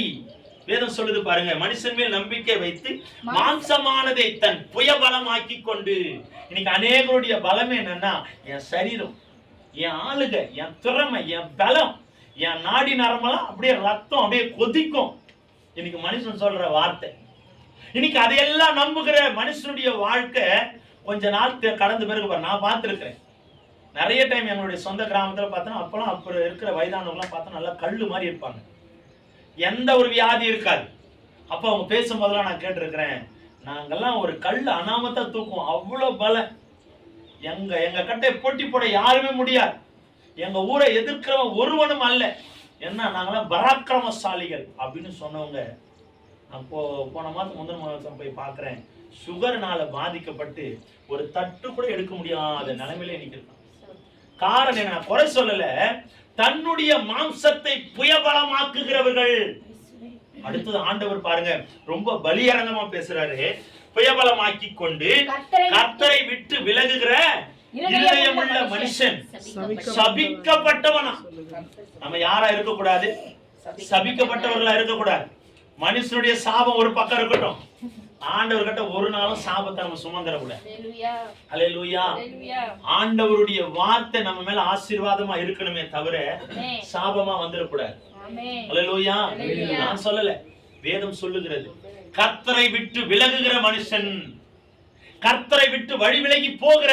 வேதம் சொல்லுது பாருங்க, மனுஷன் மேல் நம்பிக்கை வைத்து மாம்சமானதை தன் புயபலமாக்கி கொண்டு. இன்னைக்கு அநேகருடைய பலமே என்னன்னா, என் சரீரம், என் ஆளுகை, என் திறமை, என் பலம், என் நாடி நரம்பெல்லாம் அப்படியே ரத்தம் அப்படியே கொதிக்கும். இன்னைக்கு மனுஷன் சொல்ற வார்த்தை. இன்னைக்கு அதையெல்லாம் நம்புகிற மனுஷனுடைய வாழ்க்கை கொஞ்ச நாள் கடந்த பிறகு பாரு, நான் பார்த்துருக்கிறேன் நிறைய டைம். எங்களுடைய சொந்த கிராமத்துல பார்த்தோன்னா, அப்பெல்லாம் அப்புறம் இருக்கிற வயதானவங்களாம் பார்த்தா நல்லா கல்லு மாதிரி இருப்பாங்க, எந்த ஒரு வியாதி இருக்காது. அப்ப அவங்க பேசும்போதெல்லாம் நான் கேட்டிருக்கிறேன், நாங்கெல்லாம் ஒரு கல் அனாமத்தா தூக்குவோம், அவ்வளவு பலம். எங்க கட்டை போட்டி போட யாருமே முடியாது, எங்க ஊரை எதிர்க்கிறவன் ஒருவனும் அல்ல. என்ன, நாங்களாம் பராக்கிரமசாலிகள் அப்படின்னு சொன்னவங்க. அப்போ போன மாதம் முந்தின மாதம் போய் பார்க்கிறேன், சுகர்னால பாதிக்கப்பட்டு ஒரு தட்டு கூட எடுக்க முடியாத நிலைமையில நிற்கிறான். காரணம் என்ன, குறை சொல்லல, தன்னுடைய மாம்சத்தை புயபலமாக்குகிறவர்கள். அடுத்தது ஆண்டவர் பாருங்க ரொம்ப பலியரங்கமா பேசுறாரு. புயபலமாக்கி கொண்டு கர்த்தரை விட்டு விலகுகிற இருதயமுள்ள மனுஷன் சபிக்கப்பட்டவனா. நம்ம யாரா இருக்க கூடாது? சபிக்கப்பட்டவர்களா இருக்க கூடாது. மனுஷனுடைய சாபம் ஒரு பக்கம் இருக்கட்டும், ஆண்டவர்கிட்ட ஒரு நாளும் சாபத்தை நம்ம சுமந்துடக்கூடாது. அல்லேலூயா. ஆண்டவருடைய வார்த்தை நம்ம மேல ஆசீர்வாதமா இருக்கணுமே தவிர சாபமா வந்துடக்கூடாது. அல்லேலூயா. நான் சொல்லல, வேதம் சொல்லுகிறது. கர்த்தரை விட்டு விலகுகிற மனுஷன், கர்த்தரை விட்டு வழி விலகி போகிற,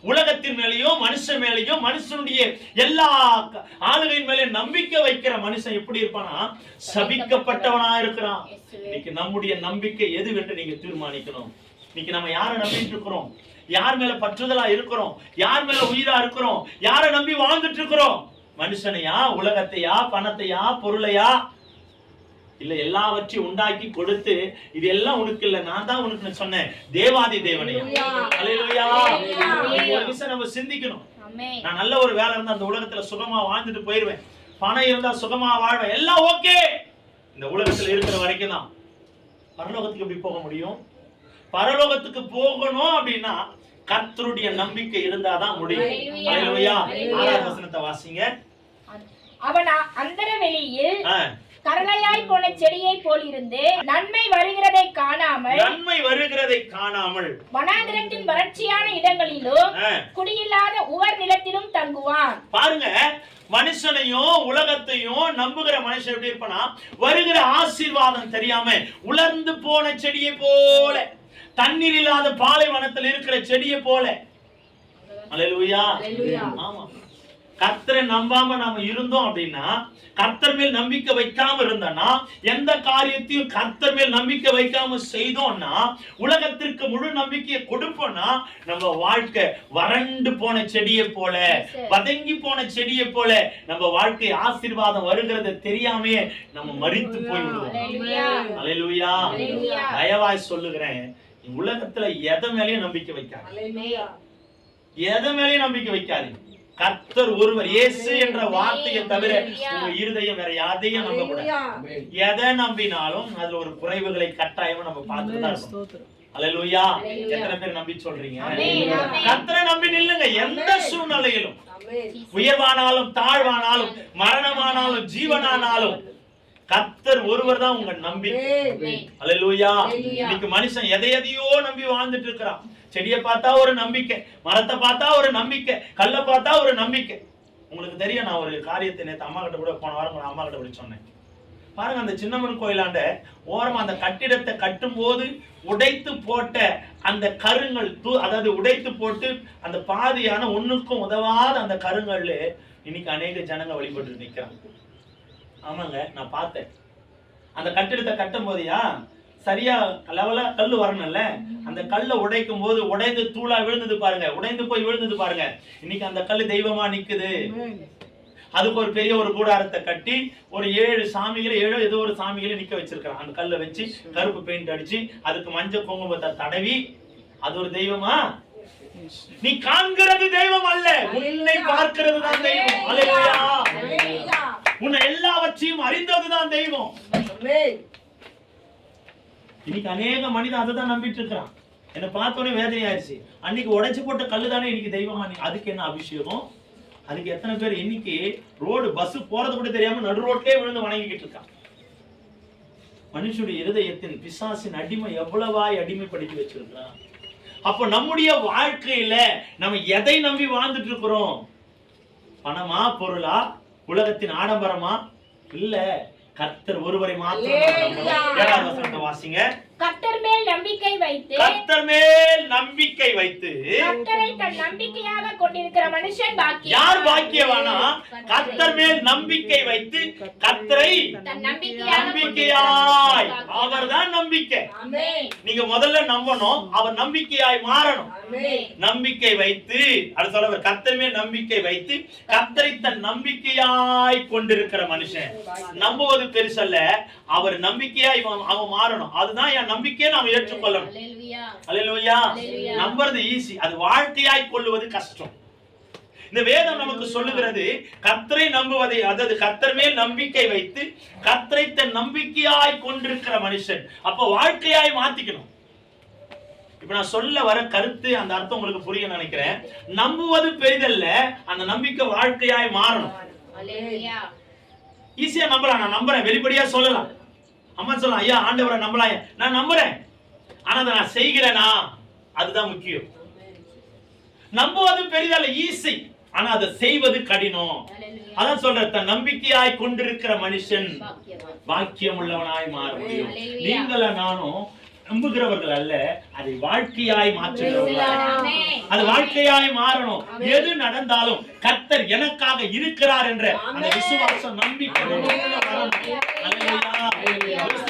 உலகத்தின் மேலேயும் மனுஷன் மேலேயும் மனுஷனுடைய எல்லா ஆளுகையின் மேலே நம்பிக்கை வைக்கிற மனுஷன் எப்படி இருப்பானா? சபிக்கப்பட்டவனா இருக்கிறான். இன்னைக்கு நம்முடைய நம்பிக்கை எதுவென்று நீங்க தீர்மானிக்கணும். இன்னைக்கு நம்ம யாரை நம்பிட்டு இருக்கிறோம்? யார் மேல பற்றுதலா இருக்கிறோம்? யார் மேல உயிரா இருக்கிறோம்? யாரை நம்பி வாழ்ந்துட்டு இருக்கிறோம்? மனுஷனையா, உலகத்தையா, பணத்தையா, பொருளையா? இல்ல எல்லாவற்றையும் உண்டாக்கி கொடுத்து இது எல்லாம் உனக்கு இல்ல, நான் தான் உனக்கு சொன்னேன், தேவாதி தேவனையா? அல்லேலூயா. ஒரு விஷயம் நம்ம சிந்திக்கணும். நான் நல்ல ஒரு வேலை இருந்தா அந்த உலகத்துல சுகமா வாழ்ந்துட்டு போயிருவேன், பணம் இருந்தா சுகமா வாழ்வேன், எல்லாம் ஓகே. இந்த உலகத்துல இருக்கிற வரைக்கும் தான். பரலோகத்துக்கு எப்படி போக முடியும்? பரலோகத்துக்கு போகணும் அப்படின்னா கர்த்தருடைய நம்பிக்கை இருந்தாதான் முடியும். அல்லேலூயா. 6வது வசனத்தை வாசிங்க. அவன் அந்தரவெளியில் கரளையாய் போன செடியை போல் இருந்து நன்மை வருகிறதை காணாமல் வனாந்திரத்தின் வறட்சியான இடங்களிலும் குடியில்லாத உவர் நிலத்திலும் தங்குவான். பாருங்க, மனுஷனையும் உலகத்தையும் நம்புகிற மனுஷன் எப்படி இருப்பானா? வருகிற ஆசீர்வாதம் தெரியாம உலர்ந்து போன செடியை போல, தண்ணீர் இல்லாத பாலைவனத்தில் இருக்கிற செடியை போல. அல்லேலூயா. ஆமா, கர்த்தரை நம்பாம நாம இருந்தோம் அப்படின்னா, கர்த்தர் மேல் நம்பிக்கை வைக்காம இருந்தோம்னா, எந்த காரியத்தையும் கர்த்தர் மேல் நம்பிக்கை வைக்காம செய்தோம்னா, உலகத்திற்கு முழு நம்பிக்கையை கொடுப்போம்னா, நம்ம வாழ்க்கை வறண்டு போன செடியை போல, வதங்கி போன செடியை போல, நம்ம வாழ்க்கை ஆசீர்வாதம் வருகிறது தெரியாமே நம்ம மரித்து போய்விடுவோம். அல்லேலூயா. தயவாய் சொல்லுகிறேன், உலகத்துல எதை மேலேயும் நம்பிக்கை வைக்காது, எதை மேலேயும் நம்பிக்கை வைக்காது. கர்த்தர் ஒருவர், இயேசு என்ற வார்த்தையை தவிர உங்க இருதயம் வேற யாரையும் நம்ப கூடாது. எதை நம்பினாலும் அதுல ஒரு குறைவுகளை கட்டாயமா நம்ம பார்த்துட்டு தான் இருக்கோம். அல்லேலூயா. எத்தனை பேர் நம்பி சொல்றீங்க? கர்த்தரை நம்பி நில்லுங்க. எந்த சூழ்நிலையிலும், உயர்வானாலும் தாழ்வானாலும் மரணமானாலும் ஜீவனானாலும் கர்த்தர் ஒருவர் தான் உங்க நம்பிக்கை. அல்லேலூயா. இன்னைக்கு மனுஷன் எதையோ நம்பி வாழ்ந்துட்டு இருக்கிறான். செடியை பார்த்தா ஒரு நம்பிக்கை, மரத்தை பார்த்தா ஒரு நம்பிக்கை, கல்லை பார்த்தா ஒரு நம்பிக்கை. உங்களுக்கு தெரியும், நான் ஒரு காரியத்தை நேற்று அம்மா கிட்ட கூட போன வாரம் அம்மா கிட்ட கூட சொன்னேன். பாருங்க, அந்த சின்னம்மன் கோயிலாண்ட ஓரமா அந்த கட்டிடத்தை கட்டும் போது உடைத்து போட்ட அந்த கருங்கள், அதாவது உடைத்து போட்டு அந்த பாதியான ஒண்ணுக்கும் உதவாத அந்த கருங்கல்ல இன்னைக்கு அநேக ஜனங்க வழிபட்டு நிக்கிறாங்க. ஆமாங்க, நான் பார்த்தேன். அந்த கட்டிடத்தை கட்டும் போதியா சரியா லெவலா கல்லு வரணும்ல, அந்த கல்லை உடைக்கும் போது உடைந்து தூளா விழுந்தது பாருங்க, உடைந்து போய் விழுந்தது பாருங்க. இன்னைக்கு அந்த கல்லு தெய்வமா நிக்குது. அதுக்கு ஒரு பெரிய ஒரு கூடாரத்தை கட்டி ஒரு 7 சாமிகளை, 7 ஏதோ ஒரு சாமிகளை நிக்க வச்சிருக்காங்க. அந்த கல்லை வச்சு கருப்பு பெயிண்ட் அடிச்சு அதுக்கு மஞ்சள் குங்குமத்தை தடவி, அது ஒரு தெய்வமா? நீ காண்கிறது தெய்வம் அல்ல, உன்னை பார்க்கிறது தான் தெய்வம். அல்லேலூயா. உன்னை எல்லாவற்றையும் அறிந்ததுதான் தெய்வம். இன்னைக்கு அநேக மனிதன் அதை தான் நம்பிட்டு இருக்கிறான். என்ன பார்த்தோன்னே வேதனை ஆயிடுச்சு. அன்னைக்கு உடைச்சு போட்ட கல்லு தானே இன்னைக்கு தெய்வமா? அதுக்கு என்ன அபிஷேகம்? அதுக்கு எத்தனை பேர் இன்னைக்கு ரோடு பஸ் போறது கூட தெரியாம நடு ரோட்லயே விழுந்து வணங்கிக்கிட்டு இருக்கான். மனுஷனுடைய இருதயத்தின் பிசாசின் அடிமை எவ்வளவாய் அடிமைப்படுத்தி வச்சிருக்கிறான். அப்ப நம்முடைய வாழ்க்கையில நம்ம எதை நம்பி வாழ்ந்துட்டு இருக்கிறோம்? பணமா, பொருளா, உலகத்தின் ஆடம்பரமா? இல்ல, கர்த்தர் ஒருவரை மாத்திரம். 7வது வசனத்தை வாசிங்க. கர்த்தர் மேல் நம்பிக்கை வைத்து, கர்த்தர் மேல் நம்பிக்கை வைத்து கர்த்தரை தன் நம்பிக்கையாக கொண்டிருக்கிற மனுஷன் பாக்கியவான். யார் பாக்கியவானா? கர்த்தர் மேல் நம்பிக்கை வைத்து கர்த்தரை தன் நம்பிக்கையாய், அவர்தான் நம்பிக்கை. நீங்க முதல்ல நம்பணும், அவர் நம்பிக்கையாய் மாறணும். நம்பிக்கை வைத்து, அது சொல்ல, கர்த்தர் மேல் நம்பிக்கை வைத்து கர்த்தரை தன் நம்பிக்கையாய் கொண்டிருக்கிற மனுஷன். நம்புவது பெருசல்ல, அவர் நம்பிக்கையாய் அவன் மாறணும். அதுதான் என் நம்பிக்கையை நாம் இந்த வேதம் நமக்கு சொல்லுகிறது கர்த்தரை நம்புவதை, அதாவது கர்த்தர் மேல் நம்பிக்கை வைத்து கர்த்தரை தன் நம்பிக்கையாய் கொண்டிருக்கிற மனுஷன். அப்ப வாழ்க்கையாய் மாத்திக்கணும். இப்ப நான் சொல்ல வர கருத்து அந்த அர்த்தம் உங்களுக்கு புரிய நினைக்கிறேன். நம்புவது பெரிதல்ல, அந்த நம்பிக்கை வாழ்க்கையாய் மாறணும். ஈஸியா நம்பலாம், நான் நம்புறேன், வெளிப்படையா சொல்லலாம். அம்மா சொல்லலாம், ஐயா ஆண்டவரை நம்பலாம், நான் நம்புறேன், ஆனா அதை நான் செய்கிறேனா, அதுதான் முக்கியம். நம்புவது பெரிதல்ல, ஈஸி, ஆனா அதை செய்வது கடினம். அதான் சொல்ற, தன் நம்பிக்கையாய் கொண்டிருக்கிற மனுஷன் பாக்கியம் உள்ளவனாய் மாற முடியும். நீங்கள நானும் நம்புகிறவர்கள் அல்ல, அதை வாழ்க்கையாய் மாற்றுகிறவர்கள். அது வாழ்க்கையாய் மாறணும். எது நடந்தாலும் கர்த்தர் எனக்காக இருக்கிறார் என்ற அந்த விசுவாசம், நம்பிக்கை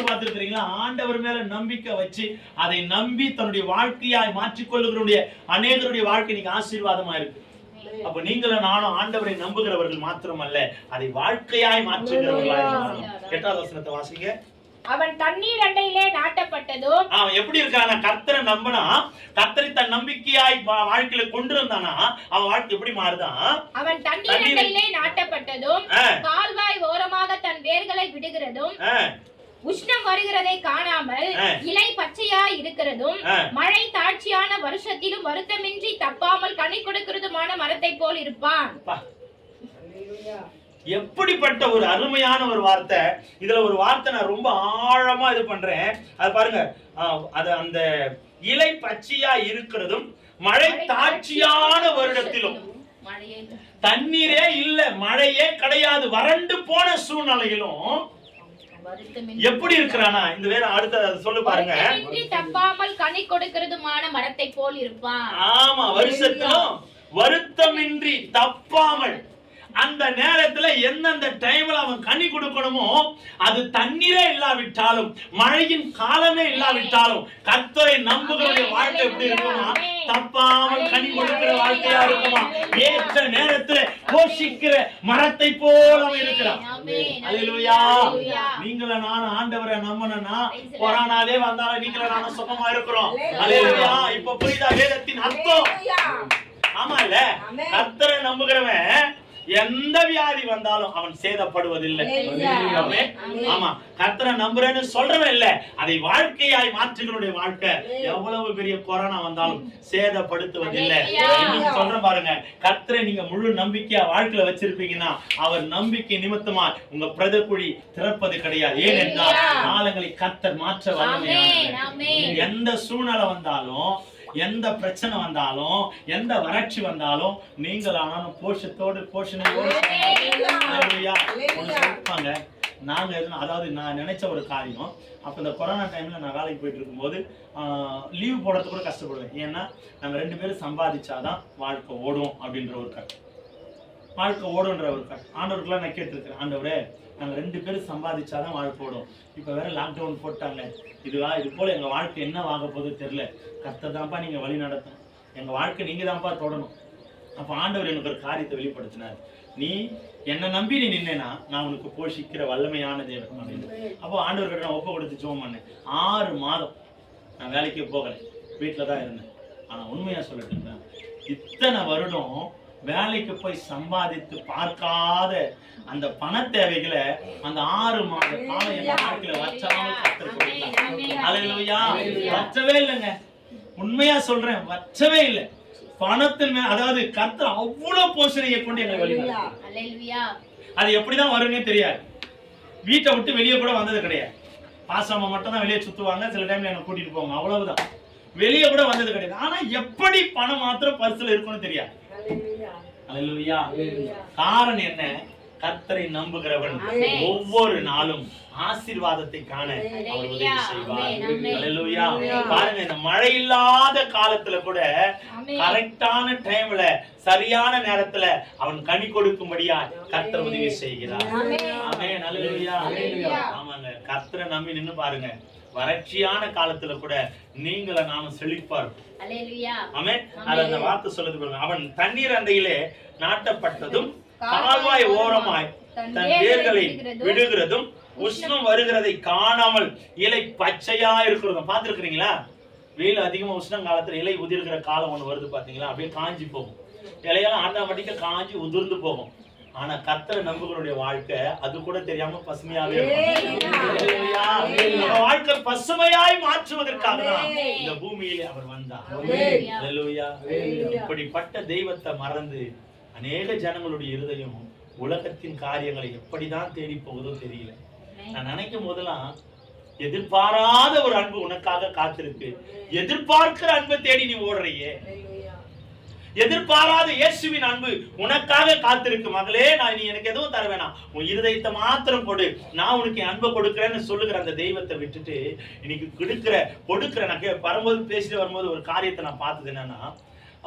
பார்த்திருக்கிறீங்களா? ஆண்டவர் மேல நம்பிக்கை வச்சு அதை நம்பி தன்னுடைய வாழ்க்கையாய் மாற்றிக்கொள்ளுகிறவருடைய அநேகருடைய வாழ்க்கை நீங்க ஆசீர்வாதமா இருக்கு. அப்ப நீங்களும் நானும் ஆண்டவரை நம்புகிறவர்கள் மாத்திரமல்ல, அதை வாழ்க்கையாய் மாற்றுகிறவர்களாய் மாறணும். 8வது வசனத்தை வாசிங்க. அவன் தண்ணீர் அண்டையிலே நாட்டப்பட்டதும், அவன் எப்படி இருக்கான? கர்த்தரை நம்பினா, கர்த்தரை தன் நம்பிக்கையாய் வாழ்க்கையில கொண்டு இருந்தானா அவன் வாழ்க்கை எப்படி மாறுதான்? அவன் தண்ணீர் அண்டையிலே நாட்டப்பட்டதும், கால்வாய் ஓரமாக தன் வேர்களை விடுகிறதும், உஷ்ணம் வருகிறதை காணாமல் இலை பச்சையாய் இருக்கிறதும், மழை தாட்சியான வருஷத்திலும் வருத்தமின்றி தப்பாமல் கனி கொடுக்கிறதுமான மரத்தை போல் இருப்பான். எப்படிப்பட்ட ஒரு அருமையான ஒரு வார்த்தை. இதுல ஒரு வார்த்தை நான் ரொம்ப ஆழமா இது பண்றேன். அது பாருங்க, அது அந்த இலை பச்சையா இருக்கிறதும் மழை தாட்சியான வருடத்திலும், தண்ணீரே இல்ல, மழையே கிடையாது, வறண்டு போன சூழ்நிலையிலும் எப்படி இருக்கிறானா? இந்த வேற அடுத்த சொல்லு பாருங்க. தப்பாமல் கனி கொடுக்கிறதுமான மரத்தை போல் இருப்பான். ஆமா, வருஷத்திலும் வருத்தமின்றி தப்பாமல், அந்த நேரத்துல எந்தெந்த டைம்ல அவன் கனி கொடுக்கணுமோ, அது தண்ணீரே இல்லாவிட்டாலும் மழையின் காலமே இல்லாவிட்டாலும் கர்த்தரை நம்புகிற வாழ்க்கை எப்படி இருக்குமா? தப்பாமல் கனி கொடுக்கிற வாழ்க்கையா இருக்குமா? ஏற்ற நேரத்துல போஷிக்கிற மரத்தை போல அவன் இருக்கிறான். அல்லேலூயா. நீங்கள நானும் ஆண்டவரை நம்பணும்னா கொரோனாவே வந்தாலும் நீங்கள நானும் சுகமா இருக்கிறோம். அல்லேலூயா. இப்ப புரியுதா வேதத்தின் அர்த்தம்? ஆமா இல்ல? கர்த்தரை நம்புகிறவன் எந்த வியாதி வந்தாலும் அவன் சேதப்படுவதில்லை. ஆமா, கர்த்தரை நம்புறேன்னு சொல்றவன் இல்ல, அதை வாழ்க்கையாய் மாற்றுகளுடைய வாழ்க்கை. எவ்வளவு பெரிய கொரோனா வந்தாலும் சேதப்படுத்துவதில்லை. சொல்ற பாருங்க, கர்த்தரை நீங்க முழு நம்பிக்கையா வாழ்க்கையில வச்சிருப்பீங்கன்னா அவர் நம்பிக்கை நிமித்தமா உங்க பிரதக்குழி திறப்பது கிடையாது. ஏனென்றால் காலங்களை கர்த்தர் மாற்ற வல்லமையானவர். எந்த சூழ்நிலை வந்தாலும், எந்த பிரச்சனை வந்தாலும், எந்த வறட்சி வந்தாலும், நீங்கள் ஆனாலும் போஷத்தோடு போஷணையோடு இருப்பாங்க. நாங்க அதாவது நான் நினைச்ச ஒரு காரியம், அப்ப இந்த கொரோனா டைம்ல நான் வேலைக்கு போயிட்டு இருக்கும்போது லீவ் போடுறது கூட கஷ்டப்படுவேன். ஏன்னா நாங்க 2 பேரும் சம்பாதிச்சாதான் வாழ்க்கை ஓடும் அப்படின்ற ஒரு கட்டம், வாழ்க்கை ஓடுன்ற ஒரு கட்டம். ஆண்டவருக்குலாம் நான் கேட்டிருக்கிறேன், ஆண்டவரே நாங்க 2 பேரும் சம்பாதிச்சாதான் வாழ்க்கை ஓடும். இப்ப வேற லாக்டவுன் போட்டாங்க, இது போல எங்க வாழ்க்கை என்ன ஆக போகுது தெரியல. கர்த்தர் தான்ப்பா நீங்க வழி நடத்தும், எங்க வாழ்க்கை நீங்க தான்ப்பா தொடணும். அப்ப ஆண்டவர் எனக்கு ஒரு காரியத்தை வெளிப்படுத்தினார். நீ என்ன நம்பி நீ நின்னா நான் உனக்கு போஷிக்கிற வல்லமையான தேவன் அப்படின்னு. அப்போ ஆண்டவர்கிட்ட நான் ஒப்பு கொடுத்து ஜெபம் பண்ணேன். 6 மாதம் நான் வேலைக்கே போகலை, வீட்டுல தான் இருந்தேன். ஆனா உண்மையா சொல்லிட்டு இத்தனை வருடம் வேலைக்கு போய் சம்பாதித்து பார்க்காத அந்த பண தேவைகளை அந்த 6 மாத காலம் என் வாழ்க்கையில வச்சாமல் வச்சவே இல்லைங்க. உண்மையா சொல்றேன், வச்சவே இல்லை. பணத்தின் மேல, அதாவது கர்த்தர் அவ்வளவு போஷணையை கொண்டு எங்களை வழி நடத்துவார். அது எப்படிதான் வரும்னே தெரியாது. வீட்டை விட்டு வெளியே கூட வந்தது கிடையாது. பாசமா மட்டும் தான் வெளியே சுத்துவாங்க, சில டைம்ல என்ன கூட்டிட்டு போவாங்க, அவ்வளவுதான். வெளியே கூட வந்தது கிடையாது. ஆனா எப்படி பணம் மாத்திரம் பர்சுல இருக்குன்னு தெரியாது. அல்லேலூயா. காரணம் என்ன? கர்த்தரை நம்புகிறவன் ஒவ்வொரு நாளும் ஆசீர்வாதத்தை காண அவர் உதவி செய்வார். அல்லேலூயா. பாருங்க, இந்த மழை இல்லாத காலத்துல கூட கரெக்டான டைம்ல சரியான நேரத்துல அவன் கனி கொடுக்கும்படியா கர்த்தர் உதவி செய்கிறார். ஆமென். அல்லேலூயா. ஆமாங்க, கர்த்தரை நம்பி நின்னு பாருங்க, வறட்சியான காலத்துல கூட நீங்கள நானும் செழிப்பார். ஆமென். அந்த வார்த்தை சொல்லுது பாருங்க, அவன் தண்ணீர் அண்டையிலே நாட்டப்பட்டதும் கால்வாய் ஓரமாய் தன் வேர்களை விடுகிறதும் உஷ்ணம் வருகிறதை காணாமல் இலை பச்சையா இருக்கிறதும். பார்த்திருக்கிறீங்களா? வெயில் அதிகமா உஷ்ணம் காலத்துல இலை உதிர்கிற காலம் ஒண்ணு வருது பாத்தீங்களா? அப்படியே காஞ்சி போகும். இலையெல்லாம் ஆட்டோமேட்டிக்கா காஞ்சி உதிர்ந்து போகும். ஆனா கர்த்தரை நம்புகிறவருடைய வாழ்க்கை அது கூட தெரியாம பசுமையாவே இருக்கும். நம்ம வாழ்க்கை பசுமையாய் மாற்றுவதற்காக தான் இந்த பூமியிலே அவர் வந்தார். அல்லேலூயா. இப்படிப்பட்ட தெய்வத்தை மறந்து அநேக ஜனங்களுடைய இருதயம் உலகத்தின் காரியங்களை எப்படிதான் தேடி போகுதோ தெரியல. நான் நினைக்கும் போதெல்லாம் எதிர்பாராத ஒரு அன்பு உனக்காக காத்திருக்கு. எதிர்பார்க்கிற அன்பை தேடி நீ ஓடுறியே. எதிர்பாராத இயேசுவின் அன்பு உனக்காக காத்திருக்கு. மகளே, நான் நீ எனக்கு எதுவும் தர வேணாம், உன் இருதயத்தை மாத்திரம் கொடு, நான் உனக்கு என் அன்பை கொடுக்கிறேன்னு சொல்லுகிற அந்த தெய்வத்தை விட்டுட்டு இன்னைக்கு கொடுக்கிற நான் வரும்போது பேசிட்டு வரும்போது ஒரு காரியத்தை நான் பார்த்தது என்னன்னா,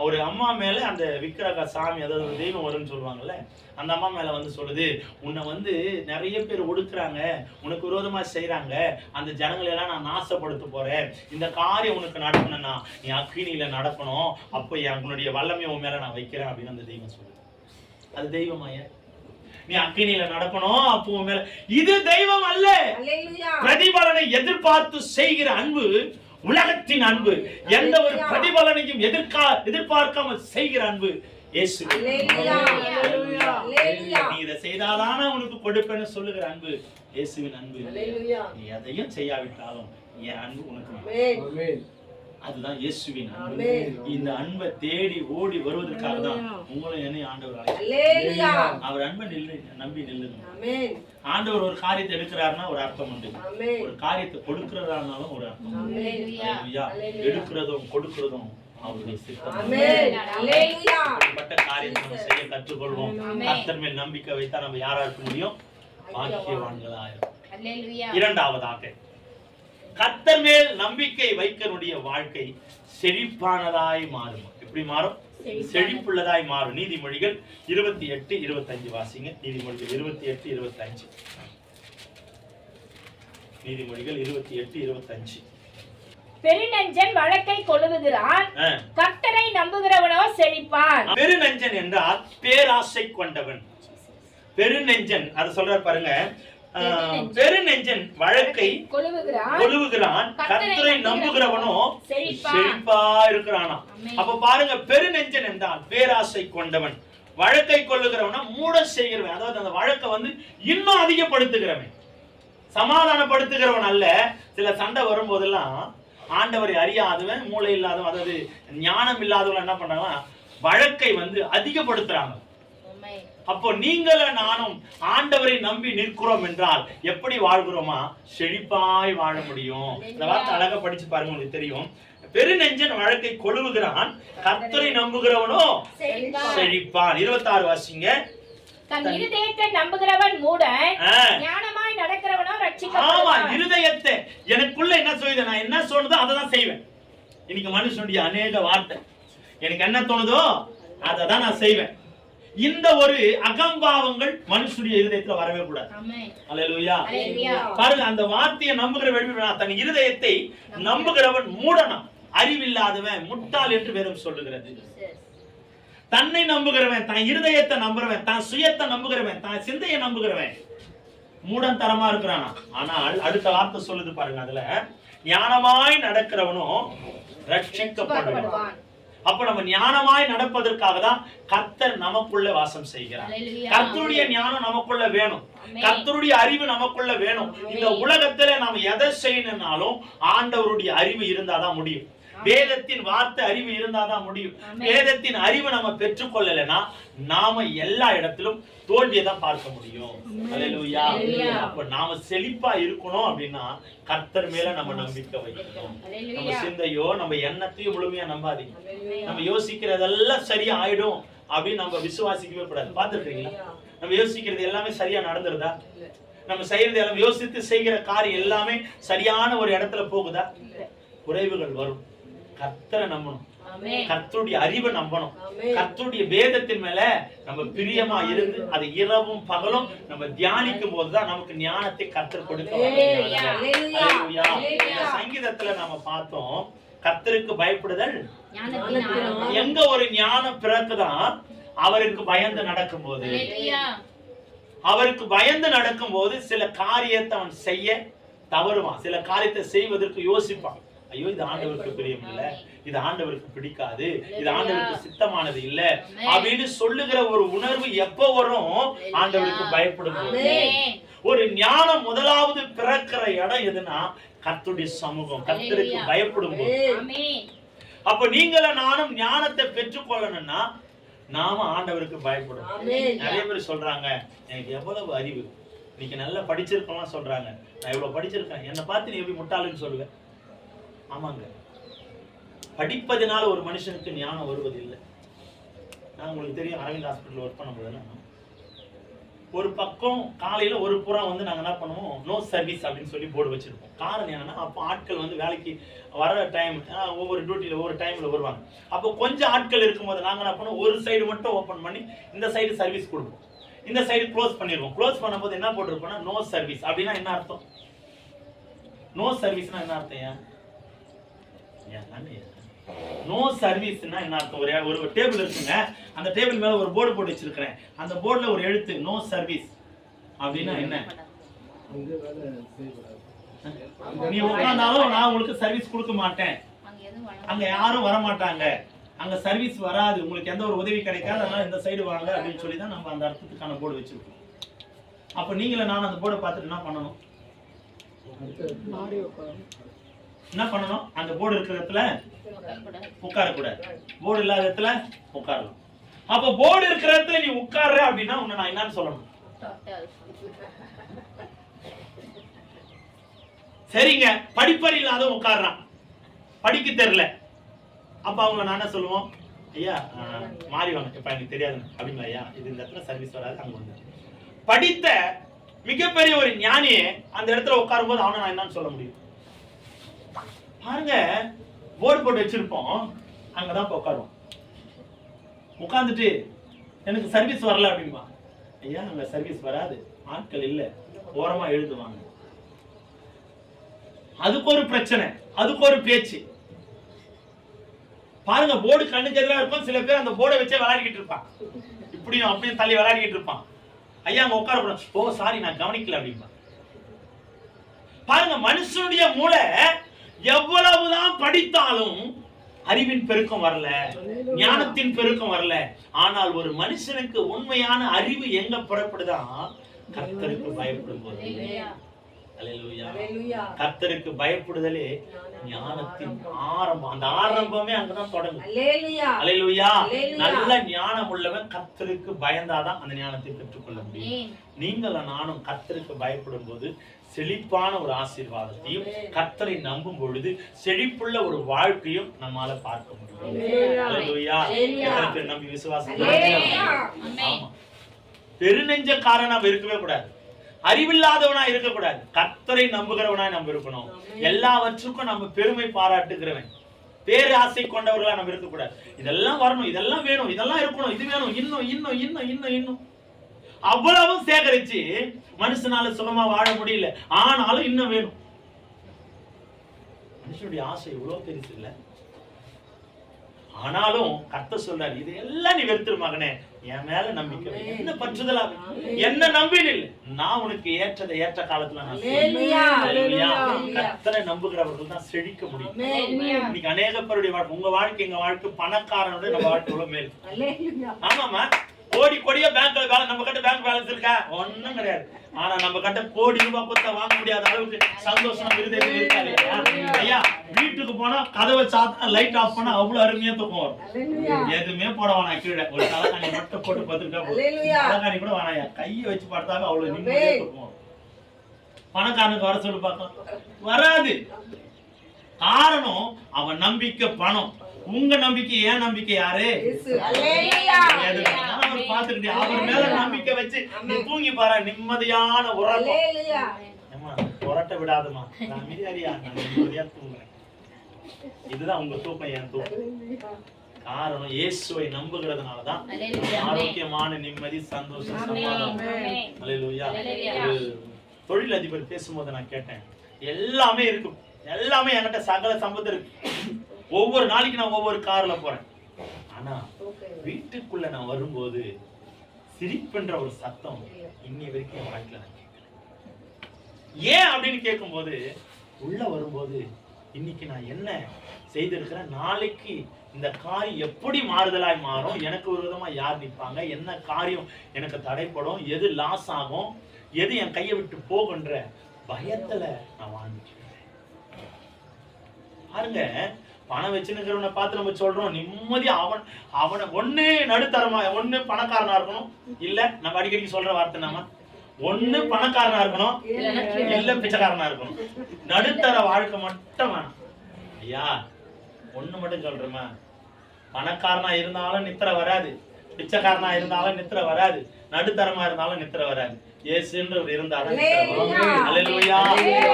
ஒரு அம்மா மேல அந்த விக்கிரக சாமி, அதாவது ஒரு தெய்வம் வரும்னு சொல்லுவாங்கல்ல, அந்த அம்மா மேல வந்து சொல்லுது, உன்னை நிறைய பேர் ஒடுக்குறாங்க, உனக்கு விரோதமா செய்யறாங்க, அந்த ஜனங்களை எல்லாம் நான் நாசப்படுத்த போறேன், இந்த காரியம் உனக்கு நடக்கணும்னா நீ அக்கினியில நடக்கணும், அப்ப உன்னுடைய வல்லமையை உன் மேல நான் வைக்கிறேன் அப்படின்னு அந்த தெய்வம் சொல்லுது. அது தெய்வமாய? நீ அக்கினியில நடக்கணும், அப்போ உன் மேல. இது தெய்வம் அல்ல. பிரதிபலனை எதிர்பார்த்து செய்கிற அன்பு உலகத்தின் அன்பு. எந்த ஒரு பிரதிபலனையும் எதிர்பார்க்காமல் செய்கிற அன்பு இயேசு. நீ இதை செய்தாதான உனக்கு கொடுப்பேன்னு சொல்லுகிற அன்பு இயேசுவின் அன்பு. நீ எதையும் செய்யாவிட்டாலும் என் அன்பு உனக்கு. அதுதான் இயேசுவின் அன்பு. இந்த அன்பை தேடி ஓடி வருவதற்காக தான் உங்களை என்னை ஆண்டவர் அழைக்கிறார். அவர் அன்பை நம்பி நில்லுங்க. ஆண்டவர் ஒரு காரியத்தை எடுக்கிறாருன்னா ஒரு அர்த்தம் உண்டு, ஒரு காரியத்தை கொடுக்கிறதானாலும் ஒரு அர்த்தம். எடுக்கிறதும் கொடுக்கிறதும் அவருடைய சித்தம். காரியத்தை நம்ம செய்ய கற்றுக்கொள்வோம். கர்த்தர் மேல் நம்பிக்கை வைத்தா நம்ம யாரா இருக்க முடியும்? பாக்கியவான்களாயிரும். இரண்டாவதாக, கர்த்தர் மேல் நம்பிக்கை வைக்கனுடைய வாழ்க்கை செழிப்பானதாய் மாறும். எப்படி மாறும்? செழிப்புள்ளதாய் மாறும். நீதிமொழிகள் 28:25 வாசிங்க. நீதிமொழிகள் 28:25. நீதிமொழிகள் 28:25. பெருநெஞ்சன் வழக்கை கொள்ளுகிறான், கர்த்தரை நம்புகிறவனோ செழிப்பான். பெருநெஞ்சன் என்றால் பேராசை கொண்டவன். பெருநெஞ்சன் அது சொல்றார் பாருங்க. பெருநெஞ்சன் வழக்கை கொள்ளுகிறான், கர்த்தரை நம்புகிறவனோ செழிப்பா இருக்கிறானா. அப்ப பாருங்க, பெருநெஞ்சன் என்றால் பேராசை கொண்டவன், வழக்கை கொள்ளுகிறவனா மூட செய்கிறவன். அதாவது அந்த வழக்கை இன்னும் அதிகப்படுத்துகிறவன், சமாதானப்படுத்துகிறவன் அல்ல. சில சண்டை வரும்போதெல்லாம் ஆண்டவரை அறியாதவன், மூளை இல்லாதவன், அதாவது ஞானம் இல்லாதவன் என்ன பண்றாங்கன்னா வழக்கை அதிகப்படுத்துறாங்க. அப்போ நீங்களும் நானும் ஆண்டவரை நம்பி நிற்கிறோம் என்றால் எப்படி வாழ்கிறோமா? செழிப்பாய் வாழ முடியும். இந்த வார்த்தை அழகா படிச்சு பாருங்க, உங்களுக்கு தெரியும். பெருநெஞ்சன் வழக்கை கொள்ளுகிறான், கர்த்தரை நம்புகிறவனோ செழிப்பான். 26 வாசிங்க. தன் இருதயத்தை நம்புகிறவன் மூடன், ஞானமாய் நடக்கிறவனோ ரட்சிக்கப்படுவான். ஆமா, இருதயத்தை எனக்குள்ள என்ன சொல்லுது, நான் என்ன சொல்றதோ அதை தான் செய்வேன். இன்னைக்கு மனுஷனுடைய அநேக வார்த்தை, எனக்கு என்ன தோணுதோ அதை தான் நான் செய்வேன். இந்த ஒரு அகம்பாவங்கள் மனுஷனுடைய இருதயத்துல வரவே கூடாது. அல்லேலூயா. பாருங்க, அந்த வார்த்தையை நம்புகிறவன் தன் இருதயத்தை நம்புகிறவன் மூடனா, அறிவில்லாதவன், முட்டாள் என்று வேறும் சொல்லுகிறது. தன்னை நம்புகிறவன், தன் இருதயத்தை நம்புறவன், தான் சுயத்தை நம்புகிறவன், தான் சிந்தையை நம்புகிறவன் மூடன் தரமா இருக்கிறானா. ஆனால் அடுத்த வார்த்தை சொல்லுது பாருங்க, அதுல ஞானமாய் நடக்கிறவனும் ரட்சிக்கப்படுவான். அப்ப நம்ம ஞானமாய் நடப்பதற்காக தான் கர்த்தர் நமக்குள்ள வாசம் செய்கிறார். கர்த்தருடைய ஞானம் நமக்குள்ள வேணும், கர்த்தருடைய அறிவு நமக்குள்ள வேணும். இந்த உலகத்துல நாம எதை செய்யணும்னாலும் ஆண்டவருடைய அறிவு இருந்தாதான் முடியும். வேதத்தின் வார்த்தை அறிவு இருந்தாதான் முடியும். வேதத்தின் அறிவு நம்ம பெற்றுக்கொள்ளலைன்னா நாம எல்லா இடத்திலும் தோல்வியை தான் பார்க்க முடியும். அல்லேலூயா. அப்ப நாம செழிப்பா இருக்கணும் அப்படின்னா கர்த்தர் மேல நம்ம நம்பிக்கை வைக்கணும். நம்ம சிந்தையோ நம்ம எண்ணத்தையும் முழுமையா நம்பாதீங்க. நம்ம யோசிக்கிறதெல்லாம் சரியா ஆயிடும் அப்படின்னு நம்ம விசுவாசிக்கவே கூடாது. பார்த்துருக்கீங்களா? நம்ம யோசிக்கிறது எல்லாமே சரியா நடந்துருதா? நம்ம செய்யறது எல்லாம் யோசித்து செய்கிற காரியம் எல்லாமே சரியான ஒரு இடத்துல போகுதா? குறைவுகள் வரும். கர்த்தரை நம்பணும், கர்த்தருடைய அறிவை நம்பணும், கர்த்தருடைய வேதத்தின் மேல நம்ம பிரியமா இருந்து அதை இரவும் பகலும் நம்ம தியானிக்கும் போதுதான் நமக்கு ஞானத்தை கர்த்தர் கொடுக்க. சங்கீதத்துல நாம பார்த்தோம், கர்த்தருக்கு பயப்படுதல் எங்க ஒரு ஞானம் பிறக்குதான் அவருக்கு பயந்து நடக்கும் போது. அவருக்கு பயந்து நடக்கும் போது சில காரியத்தை அவன் செய்ய தவறுவான், சில காரியத்தை செய்வதற்கு யோசிப்பான். ஐயோ இது ஆண்டவருக்கு பிரியம் இல்ல, இது ஆண்டவருக்கு பிடிக்காது, இது ஆண்டவருக்கு சித்தமானது இல்ல அப்படின்னு சொல்லுகிற ஒரு உணர்வு எப்ப வரும்? ஆண்டவருக்கு பயப்படும் போது. ஒரு ஞானம் முதலாவது பிறக்கிற இடம் எதுனா கர்த்தருடைய சமூகம், கர்த்தருக்கு பயப்படும் போது. அப்ப நீங்கள நானும் ஞானத்தை பெற்றுக்கொள்ளணும்னா நாம ஆண்டவருக்கு பயப்படும். நிறைய பேர் சொல்றாங்க எனக்கு எவ்வளவு அறிவு, இன்னைக்கு நல்லா படிச்சிருக்கலாம் சொல்றாங்க, நான் எவ்வளவு படிச்சிருக்கேன், என்னை பார்த்து நீ எப்படி முட்டாளுன்னு சொல்லுவேன்? ஆமாங்க, படிப்பதனால ஒரு மனுஷனுக்கு ஞானம் வருவது இல்லை. நான் உங்களுக்கு தெரியும், அரவிந்த் ஹாஸ்பிட்டல் ஒர்க் பண்ணும்போது ஒரு பக்கம் காலையில ஒரு புறம் வந்து நாங்க என்ன பண்ணுவோம், நோ சர்வீஸ் அப்படின்னு சொல்லி போர்டு வச்சிருப்போம். காரணம் என்னன்னா அப்போ ஆட்கள் வந்து வேலைக்கு வர டைம் ஒவ்வொரு டியூட்டியில ஒவ்வொரு டைம்ல வருவாங்க. அப்போ கொஞ்சம் ஆட்கள் இருக்கும்போது நாங்க என்ன பண்ணுவோம், ஒரு சைடு மட்டும் ஓபன் பண்ணி இந்த சைடு சர்வீஸ் கொடுப்போம், இந்த சைடு க்ளோஸ் பண்ணிடுவோம். க்ளோஸ் பண்ணும்போது என்ன போட்டிருப்போம்னா நோ சர்வீஸ். அப்படின்னா என்ன அர்த்தம்? நோ சர்வீஸ்னா என்ன அர்த்தம்? நோ சர்வீஸ்னா என்ன அர்த்தம்? ஒரு டேபிள் இருக்குங்க, அந்த டேபிள் மேல ஒரு போர்டு போட்டு வச்சிருக்கிறேன், அந்த போர்டுல ஒரு எழுத்து நோ சர்வீஸ். அப்படின்னா என்ன? நீ உட்கார்ந்தாலும் நான் உங்களுக்கு சர்வீஸ் கொடுக்க மாட்டேன், அங்க யாரும் வர மாட்டாங்க, அங்க சர்வீஸ் வராது, உங்களுக்கு எந்த ஒரு உதவி கிடைக்காது, அதனால இந்த சைடு வாங்க அப்படின்னு சொல்லி தான் நம்ம அந்த அர்த்தத்துக்கான போர்டு வச்சிருக்கோம். அப்ப நீங்கள நான் அந்த போர்டை பார்த்துட்டு என்ன பண்ணணும்? என்ன பண்ணணும்? அந்த போர்டு இருக்கிற இடத்துல உட்காரக்கூடாது, போர்டு இல்லாத இடத்துல உட்காரலாம். அப்ப போர்டு இருக்கிற இடத்துல நீ உட்கார்ற அப்படின்னா உன்னை நான் என்னன்னு சொல்லணும்? சரிங்க, படிப்பறி இல்லாத உட்கார்றான், படிக்க தெரியல, அப்ப அவங்க நான் என்ன சொல்லுவோம்? ஐயா மாறி வாங்க, இப்ப எனக்கு தெரியாது அப்படிங்களா? ஐயா இது இந்த இடத்துல சர்வீஸ் வராது, அங்க வந்து. படித்த மிகப்பெரிய ஒரு ஞானியே அந்த இடத்துல உட்காரும் போது அவனை நான் என்னன்னு சொல்ல முடியும்? பாருங்க, போர்டு போட்டு வச்சிருப்போம், அங்கதான் இப்ப உட்காருவோம். உட்கார்ந்துட்டு எனக்கு சர்வீஸ் வரல அப்படின்பா. ஐயா அங்க சர்வீஸ் வராது, ஆட்கள் இல்ல, ஓரமா எழுதுவாங்க. அதுக்கு ஒரு பிரச்சனை, அதுக்கு ஒரு பேச்சு. பாருங்க, போர்டு கண்ணுக்கு எதிராக இருக்கும், சில பேர் அந்த போர்டை வச்சே விளையாடிக்கிட்டு இருப்பான், இப்படியும் அப்படியும் தள்ளி விளையாடிக்கிட்டு இருப்பான். ஐயா அங்க உட்காரக்கூடாது, ஓ சாரி நான் கவனிக்கல அப்படின்பா. பாருங்க, மனுஷனுடைய மூளை எவ்வளவுதான் படித்தாலும் அறிவின் பெருக்கம் வரல, ஞானத்தின் பெருக்கம் வரல. ஆனால் ஒரு மனுஷனுக்கு உண்மையான அறிவு எங்க புறப்படுதா? கர்த்தருக்கு பயப்படும் போது. கர்த்தருக்கு பயப்படுதலே ஞானத்தின் ஆரம்பம். அந்த ஆரம்பமே அங்கதான் தொடங்கும். அல்லேலூயா. நல்ல ஞானம் உள்ளவன் கர்த்தருக்கு பயந்தாதான் அந்த ஞானத்தை பெற்றுக்கொள்ள முடியும். நீங்களும் நானும் கர்த்தருக்கு பயப்படும் போது செழிப்பான ஒரு ஆசீர்வாதத்தையும், கர்த்தரை நம்பும் பொழுது செழிப்புள்ள ஒரு வாழ்க்கையும் நம்மால பார்க்க முடியும். அல்லேலூயா. நம்பி விசுவாசம். பெருநெஞ்சக்காரன் நம்ம இருக்கவே கூடாது, அறிவில்லாதவனா இருக்கக்கூடாது, கர்த்தரை நம்புகிறவனா நம்ம இருக்கணும். எல்லாவற்றுக்கும் நம்ம பெருமை பாராட்டுகிறவன், பேராசை கொண்டவர்களா நம்ம இருக்கக்கூடாது. இதெல்லாம் வரணும், இதெல்லாம் வேணும், இதெல்லாம் இருக்கணும், இது வேணும், இன்னும் இன்னும் இன்னும் இன்னும் இன்னும் அவ்வளவும் சேகரிச்சு மனுஷனால சுகமா வாழ முடியல, ஆனாலும் இன்னும் வேணும். மனுஷனுடைய ஆசை இவ்வளவு பெருசு இல்ல, ஆனாலும் கர்த்தர் சொல்றாரு, இது எல்லாம் நீ வெறுத்துரு மகனே, என் மேல நம்பிக்கை, என்ன பற்றுதலா, என்ன நம்பினு நான் உனக்கு ஏற்றதை ஏற்ற காலத்துல நான் கர்த்தரை நம்புகிறவர்கள் தான் செழிக்க முடியும். இன்னைக்கு அநேக பேருடைய வாழ்க்கை, உங்க வாழ்க்கை எங்க வாழ்க்கை பணக்காரனுடைய நம்ம வாழ்க்கை மேல். ஆமாமா, கோடி கோடியா பேங்க்ல வேலை, நம்ம கிட்ட பேங்க் பேலன்ஸ் இருக்கா? ஒண்ணும் கிடையாது. ஆனா நம்ம கிட்ட கோடி ரூபாய் கொடுத்தா வாங்க முடியாத அளவுக்கு சந்தோஷம் இருக்காது. ஐயா வீட்டுக்கு போனா கதவை சாத்தா லைட் ஆஃப் பண்ணா அவ்வளவு அருமையா தூக்கம் வரும். எதுவுமே போட வேணாம், கீழே ஒரு தலைக்காணி மட்டும் போட்டு பத்துக்கிட்டா போதும். தலைக்காணி கூட வேணாம், கையை வச்சு படுத்தாலும் அவ்வளவு நிம்மதியா தூக்கம் வரும். பணக்காரனுக்கு வர சொல்லி பார்க்கலாம், வராது. காரணம் அவன் நம்பிக்கை பணம். உங்க நம்பிக்கை, ஏன் நம்பிக்கை யாரு? பாத்துக்கிட்டே அவர் மேல நம்பிக்கை வச்சு நீ தூங்கி பாரு, நிம்மதியான உரட்ட விடாதுமா, நான் நிம்மதியா தூங்குறேன். இதுதான் உங்க தூக்கம், என் தூக்கம். காரணம் இயேசுவை நம்புகிறதுனாலதான் ஆரோக்கியமான நிம்மதி, சந்தோஷம், சமாதானம். அல்லேலூயா. தொழில் அதிபர் பேசும்போது நான் கேட்டேன், எல்லாமே இருக்கும், எல்லாமே என்கிட்ட சகல சம்பந்தம் இருக்கு, ஒவ்வொரு நாளைக்கு நான் ஒவ்வொரு கார்ல போறேன், ஆனா வீட்டுக்குள்ள நான் வரும்போது சிரிப்புன்ற ஒரு சத்தம் இன்னி வரைக்கும் என் வாழ்க்கையில நான் கேட்கல. ஏன் அப்படின்னு கேட்கும்போது, உள்ள வரும்போது இன்னைக்கு நான் என்ன செய்திருக்கிறேன், நாளைக்கு இந்த காரியம் எப்படி மாறுதலாய் மாறும், எனக்கு ஒரு விதமா யார் நிற்பாங்க, என்ன காரியம் எனக்கு தடைப்படும், எது லாஸ் ஆகும், எது என் கையை விட்டு போகுன்ற பயத்துல நான் வாழ்ந்துட்டேன். பாருங்க, பணம் வச்சுருக்கிறவனை பார்த்து நம்ம சொல்றோம் நிம்மதியா அவனை ஒண்ணு நடுத்தரமா, ஒண்ணு பணக்காரனா இருக்கணும், இல்ல நம்ம அடிக்கடி சொல்ற வார்த்தை நம்ம ஒண்ணு பணக்காரனா இருக்கணும், இல்ல பிச்சைக்காரனா இருக்கணும். நடுத்தர வாழ்க்கை மட்டும் வேணும். ஐயா ஒண்ணு மட்டும் சொல்றேமா, பணக்காரனா இருந்தாலும் நித்திர வராது, பிச்சைக்காரனா இருந்தாலும் நித்திர வராது, நடுத்தரமா இருந்தாலும் நித்திர வராது. இயேசுன்றவர் இருந்தாலும் அல்லேலூயா,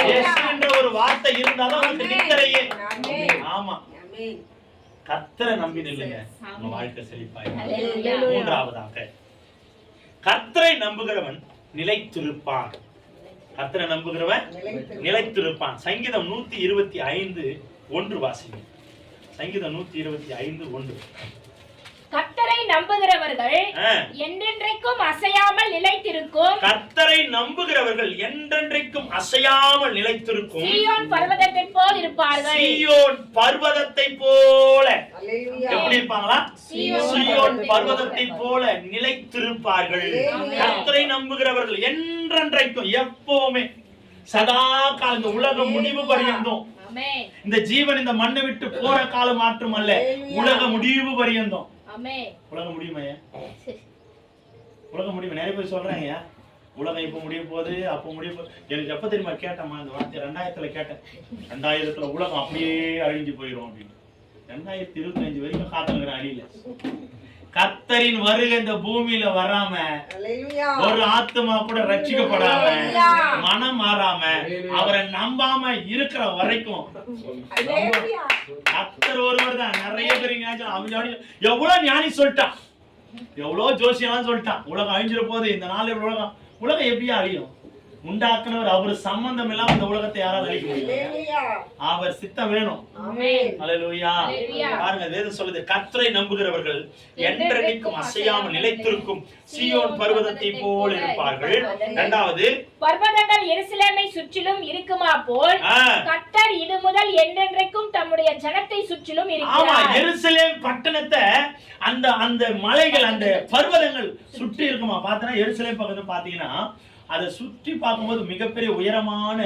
இயேசுன்ற ஒரு வார்த்தை இருந்தாலும் நமக்கு நித்திரையே. ஆமா, கர்த்தரை நம்பி நில்லுங்க, உங்க வாழ்க்கை செழிப்பாய். மூன்றாவதாக, கர்த்தரை நம்புகிறவன் நிலைத்திருப்பான். கர்த்தரை நம்புகிறவன் நிலைத்திருப்பான். சங்கீதம் 125:1 வாசிங்க. சங்கீதம் 125:1. கர்த்தரை நம்புகிறவர்கள் என்றென்றைக்கும் அசையாமல் நிலைத்திருக்கும். கர்த்தரை நம்புகிறவர்கள் என்றென்றைக்கும் அசையாமல் நிலைத்திருக்கும். சீயோன் பர்வதத்தை போல் இருப்பார்கள். சீயோன் பர்வதத்தை போல எப்படி இருப்பாங்களா? சீயோன் பர்வதத்தை போல நிலைத்திருப்பார்கள். கர்த்தரை நம்புகிறவர்கள் என்றென்றைக்கும், எப்பவுமே, சதா காலம், இந்த உலகம் முடிவு பரியந்தம், இந்த ஜீவன் இந்த மண்ணை விட்டு போற காலம் மாற்றம் அல்ல, உலக முடிவு பரியந்தம். உலகம் முடியுமா? உலகம் முடியும். நிறைய பேர் சொல்றாங்க உலகம் இப்ப முடிய போகுது, அப்ப முடிய போகுது. எனக்கு எப்ப தெரியுமா கேட்டேமா இந்த வார்த்தை? 2000 கேட்டேன். 2000 உலகம் அப்படியே அழிஞ்சு போயிடும் அப்படின்னு. 2025 வரைக்கும் காத்துக்கிறேன் அழியில. கர்த்தரின் வருகை இந்த பூமியில வராம, ஒரு ஆத்மா கூட ரட்சிக்கப்படாம, மனம் மாறாம, அவரை நம்பாம இருக்கிற வரைக்கும் கர்த்தர் ஒருவர் தான். நிறைய பேர் எவ்வளவு ஞானி சொல்லிட்டான், எவ்வளவு ஜோசியெல்லாம் சொல்லிட்டான், உலகம் அழிஞ்சிட போது, இந்த நாள் உலகம் எப்படியா அழியும்? உண்டாக்குனவர் அவர் சம்பந்தம் இல்லாம இந்த உலகத்தை யாரால் அழிக்க முடியும்? அவர் சித்தம் வேணும். அல்லேலூயா. பாருங்க, வேதம் சொல்லுது, கர்த்தரை நம்புகிறவர்கள் என்றென்றைக்கும் அசையாமல் நிலைத்திருக்கும், சீயோன் பர்வதத்தை போல் இருப்பார்கள். இரண்டாவது, பர்வதங்கள் எருசலேமை சுற்றிலும் இருக்குமா போல் கர்த்தர் இது முதல் என்றென்றைக்கும் தம்முடைய ஜனத்தை சுற்றிலும் இருக்கிறார். ஆமா, எருசலேம் பட்டணத்தை அந்த அந்த மலைகள், அந்த பர்வதங்கள் சுற்றி இருக்குமா? பார்த்தீங்கன்னா எருசலேம் பக்கத்துல பாத்தீங்கன்னா அதை சுற்றி பார்க்கும்போது மிகப்பெரிய உயரமான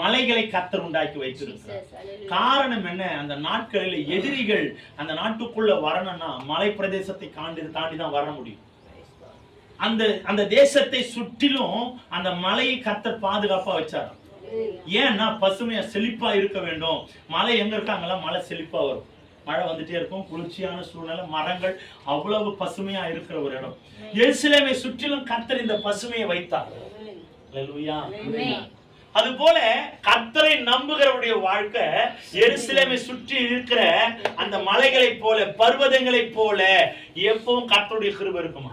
மலைகளை கர்த்தர் உண்டாக்கி வைத்திருக்கிறார். காரணம் என்ன? அந்த நாட்களில் எதிரிகள் அந்த நாட்டுக்குள்ள வரணும்னா மலை பிரதேசத்தை தாண்டி தான் வர முடியும். அந்த தேசத்தை சுற்றிலும் அந்த மலையை கர்த்தர் பாதுகாப்பா வச்சார். ஏன்னா பசுமையா செழிப்பா இருக்க வேண்டும். மலை எங்க இருக்காங்களா, மலை செழிப்பா வரும், மழை வந்துட்டே இருக்கும், குளிர்ச்சியான சூழ்நிலை, மரங்கள் அவ்வளவு பசுமையா இருக்கிற ஒரு இடம். எருசலேமை சுற்றிலும் கர்த்தர் இந்த பசுமையை வைத்தார். அல்லேலூயா. அது போல கர்த்தரை நம்புகிறவருடைய வாழ்க்கை எருசலேமை சுற்றி இருக்கிற அந்த மலைகளை போல, பர்வதங்களை போல எப்பவும் கர்த்தருடைய கிருபை இருக்குமா?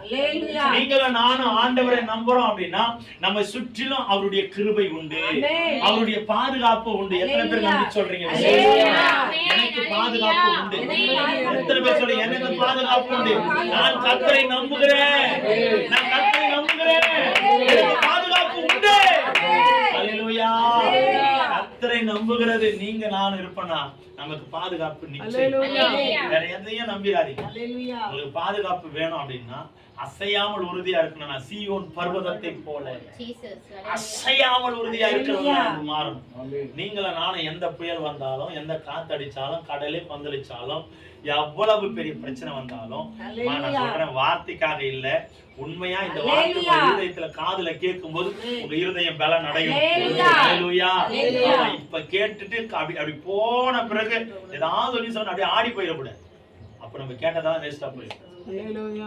நீங்களும் நானும் ஆண்டவரை நம்புறோம் அப்படின்னா நம்ம சுற்றிலும் அவருடைய கிருபை உண்டு, அவருடைய பாதுகாப்பு உண்டு. எத்தனை பேர் நம்பி சொல்றீங்க? எனக்கு பாதுகாப்பு உண்டு. எத்தனை பேர் சொல்றீங்க எனக்கு பாதுகாப்பு உண்டு? நான் கர்த்தரை நம்புகிறேன், நான் கர்த்தரை நம்புகிறேன், எனக்கு பாதுகாப்பு உண்டு. அல்லேலூயா. கர்த்தரை நம்புகிறது நீங்க நானும் இருப்பனா நமக்கு பாதுகாப்பு நிச்சயம். வேற எதையும் நம்பிடாதீங்க. உங்களுக்கு பாதுகாப்பு வேணும் அப்படின்னா அசையாமல் உறுதியா இருக்கணும். சீயோன் பர்வதத்தை போல அசையாமல் உறுதியா இருக்கிறவங்க மாறணும். நீங்களும் நானும் எந்த புயல் வந்தாலும், எந்த காத்தடிச்சாலும், கடலே பந்தளிச்சாலும், எவ்வளவு பெரிய பிரச்சனை வந்தாலும், நான் சொல்றேன் வார்த்தைக்காக இல்ல, உண்மையா இந்த வார்த்தை இருதயத்துல காதுல கேட்கும் போது உங்க இருதயம் பலன் அடையும். அல்லேலூயா. இப்ப கேட்டுட்டு அப்படி போன பிறகு ஏதாவது சொல்லி சொன்ன அப்படியே ஆடி போயிடக்கூடாது. அப்ப நம்ம கேட்டதான் வேஸ்டா போயிடும்.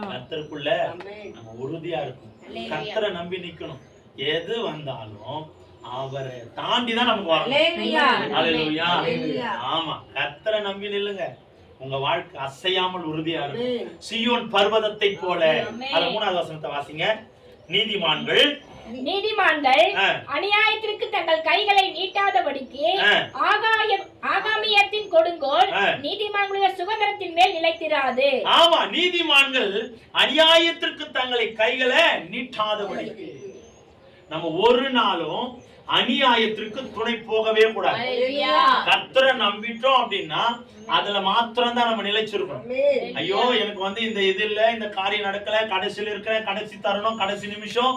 கர்த்தருக்குள்ள நம்ம உறுதியா இருக்கணும், கர்த்தரை நம்பி நிக்கணும். எது வந்தாலும் அவரை தாண்டிதான் நமக்கு வரணும். அல்லேலூயா. ஆமா, கர்த்தரை நம்பி நில்லுங்க, உங்க வாழ்க்கை அசையாமல் உறுதியா இருக்கும். சீயோன் பர்வதத்தை போல. அது 3வது வசனத்தை வாசிங்க. நீதிமான்கள் அநியாயத்திற்கு தங்கள் கைகளை நீட்டாதபடிக்கு ஆகாமியத்தின் கொடுங்கோல் நீதிமான்களுடைய சுதந்திரத்தின் மேல் நிலைத்திராது. ஆமா, நீதிமான்கள் அநியாயத்திற்கு தங்களை கைகளை நீட்டாதபடிக்கு. நம்ம ஒரு நாளும் அநியாயத்திற்கு துணை போகவே கூடாது. கர்த்தரை நம்பிட்டோம் அப்படின்னா அதுல மாத்திரம் தான் நம்ம நிலைச்சிருக்கோம். ஐயோ எனக்கு வந்து இந்த இது இல்ல, இந்த காரியம் நடக்கல, கடைசியில் இருக்கிற கடைசி தருணம், கடைசி நிமிஷம்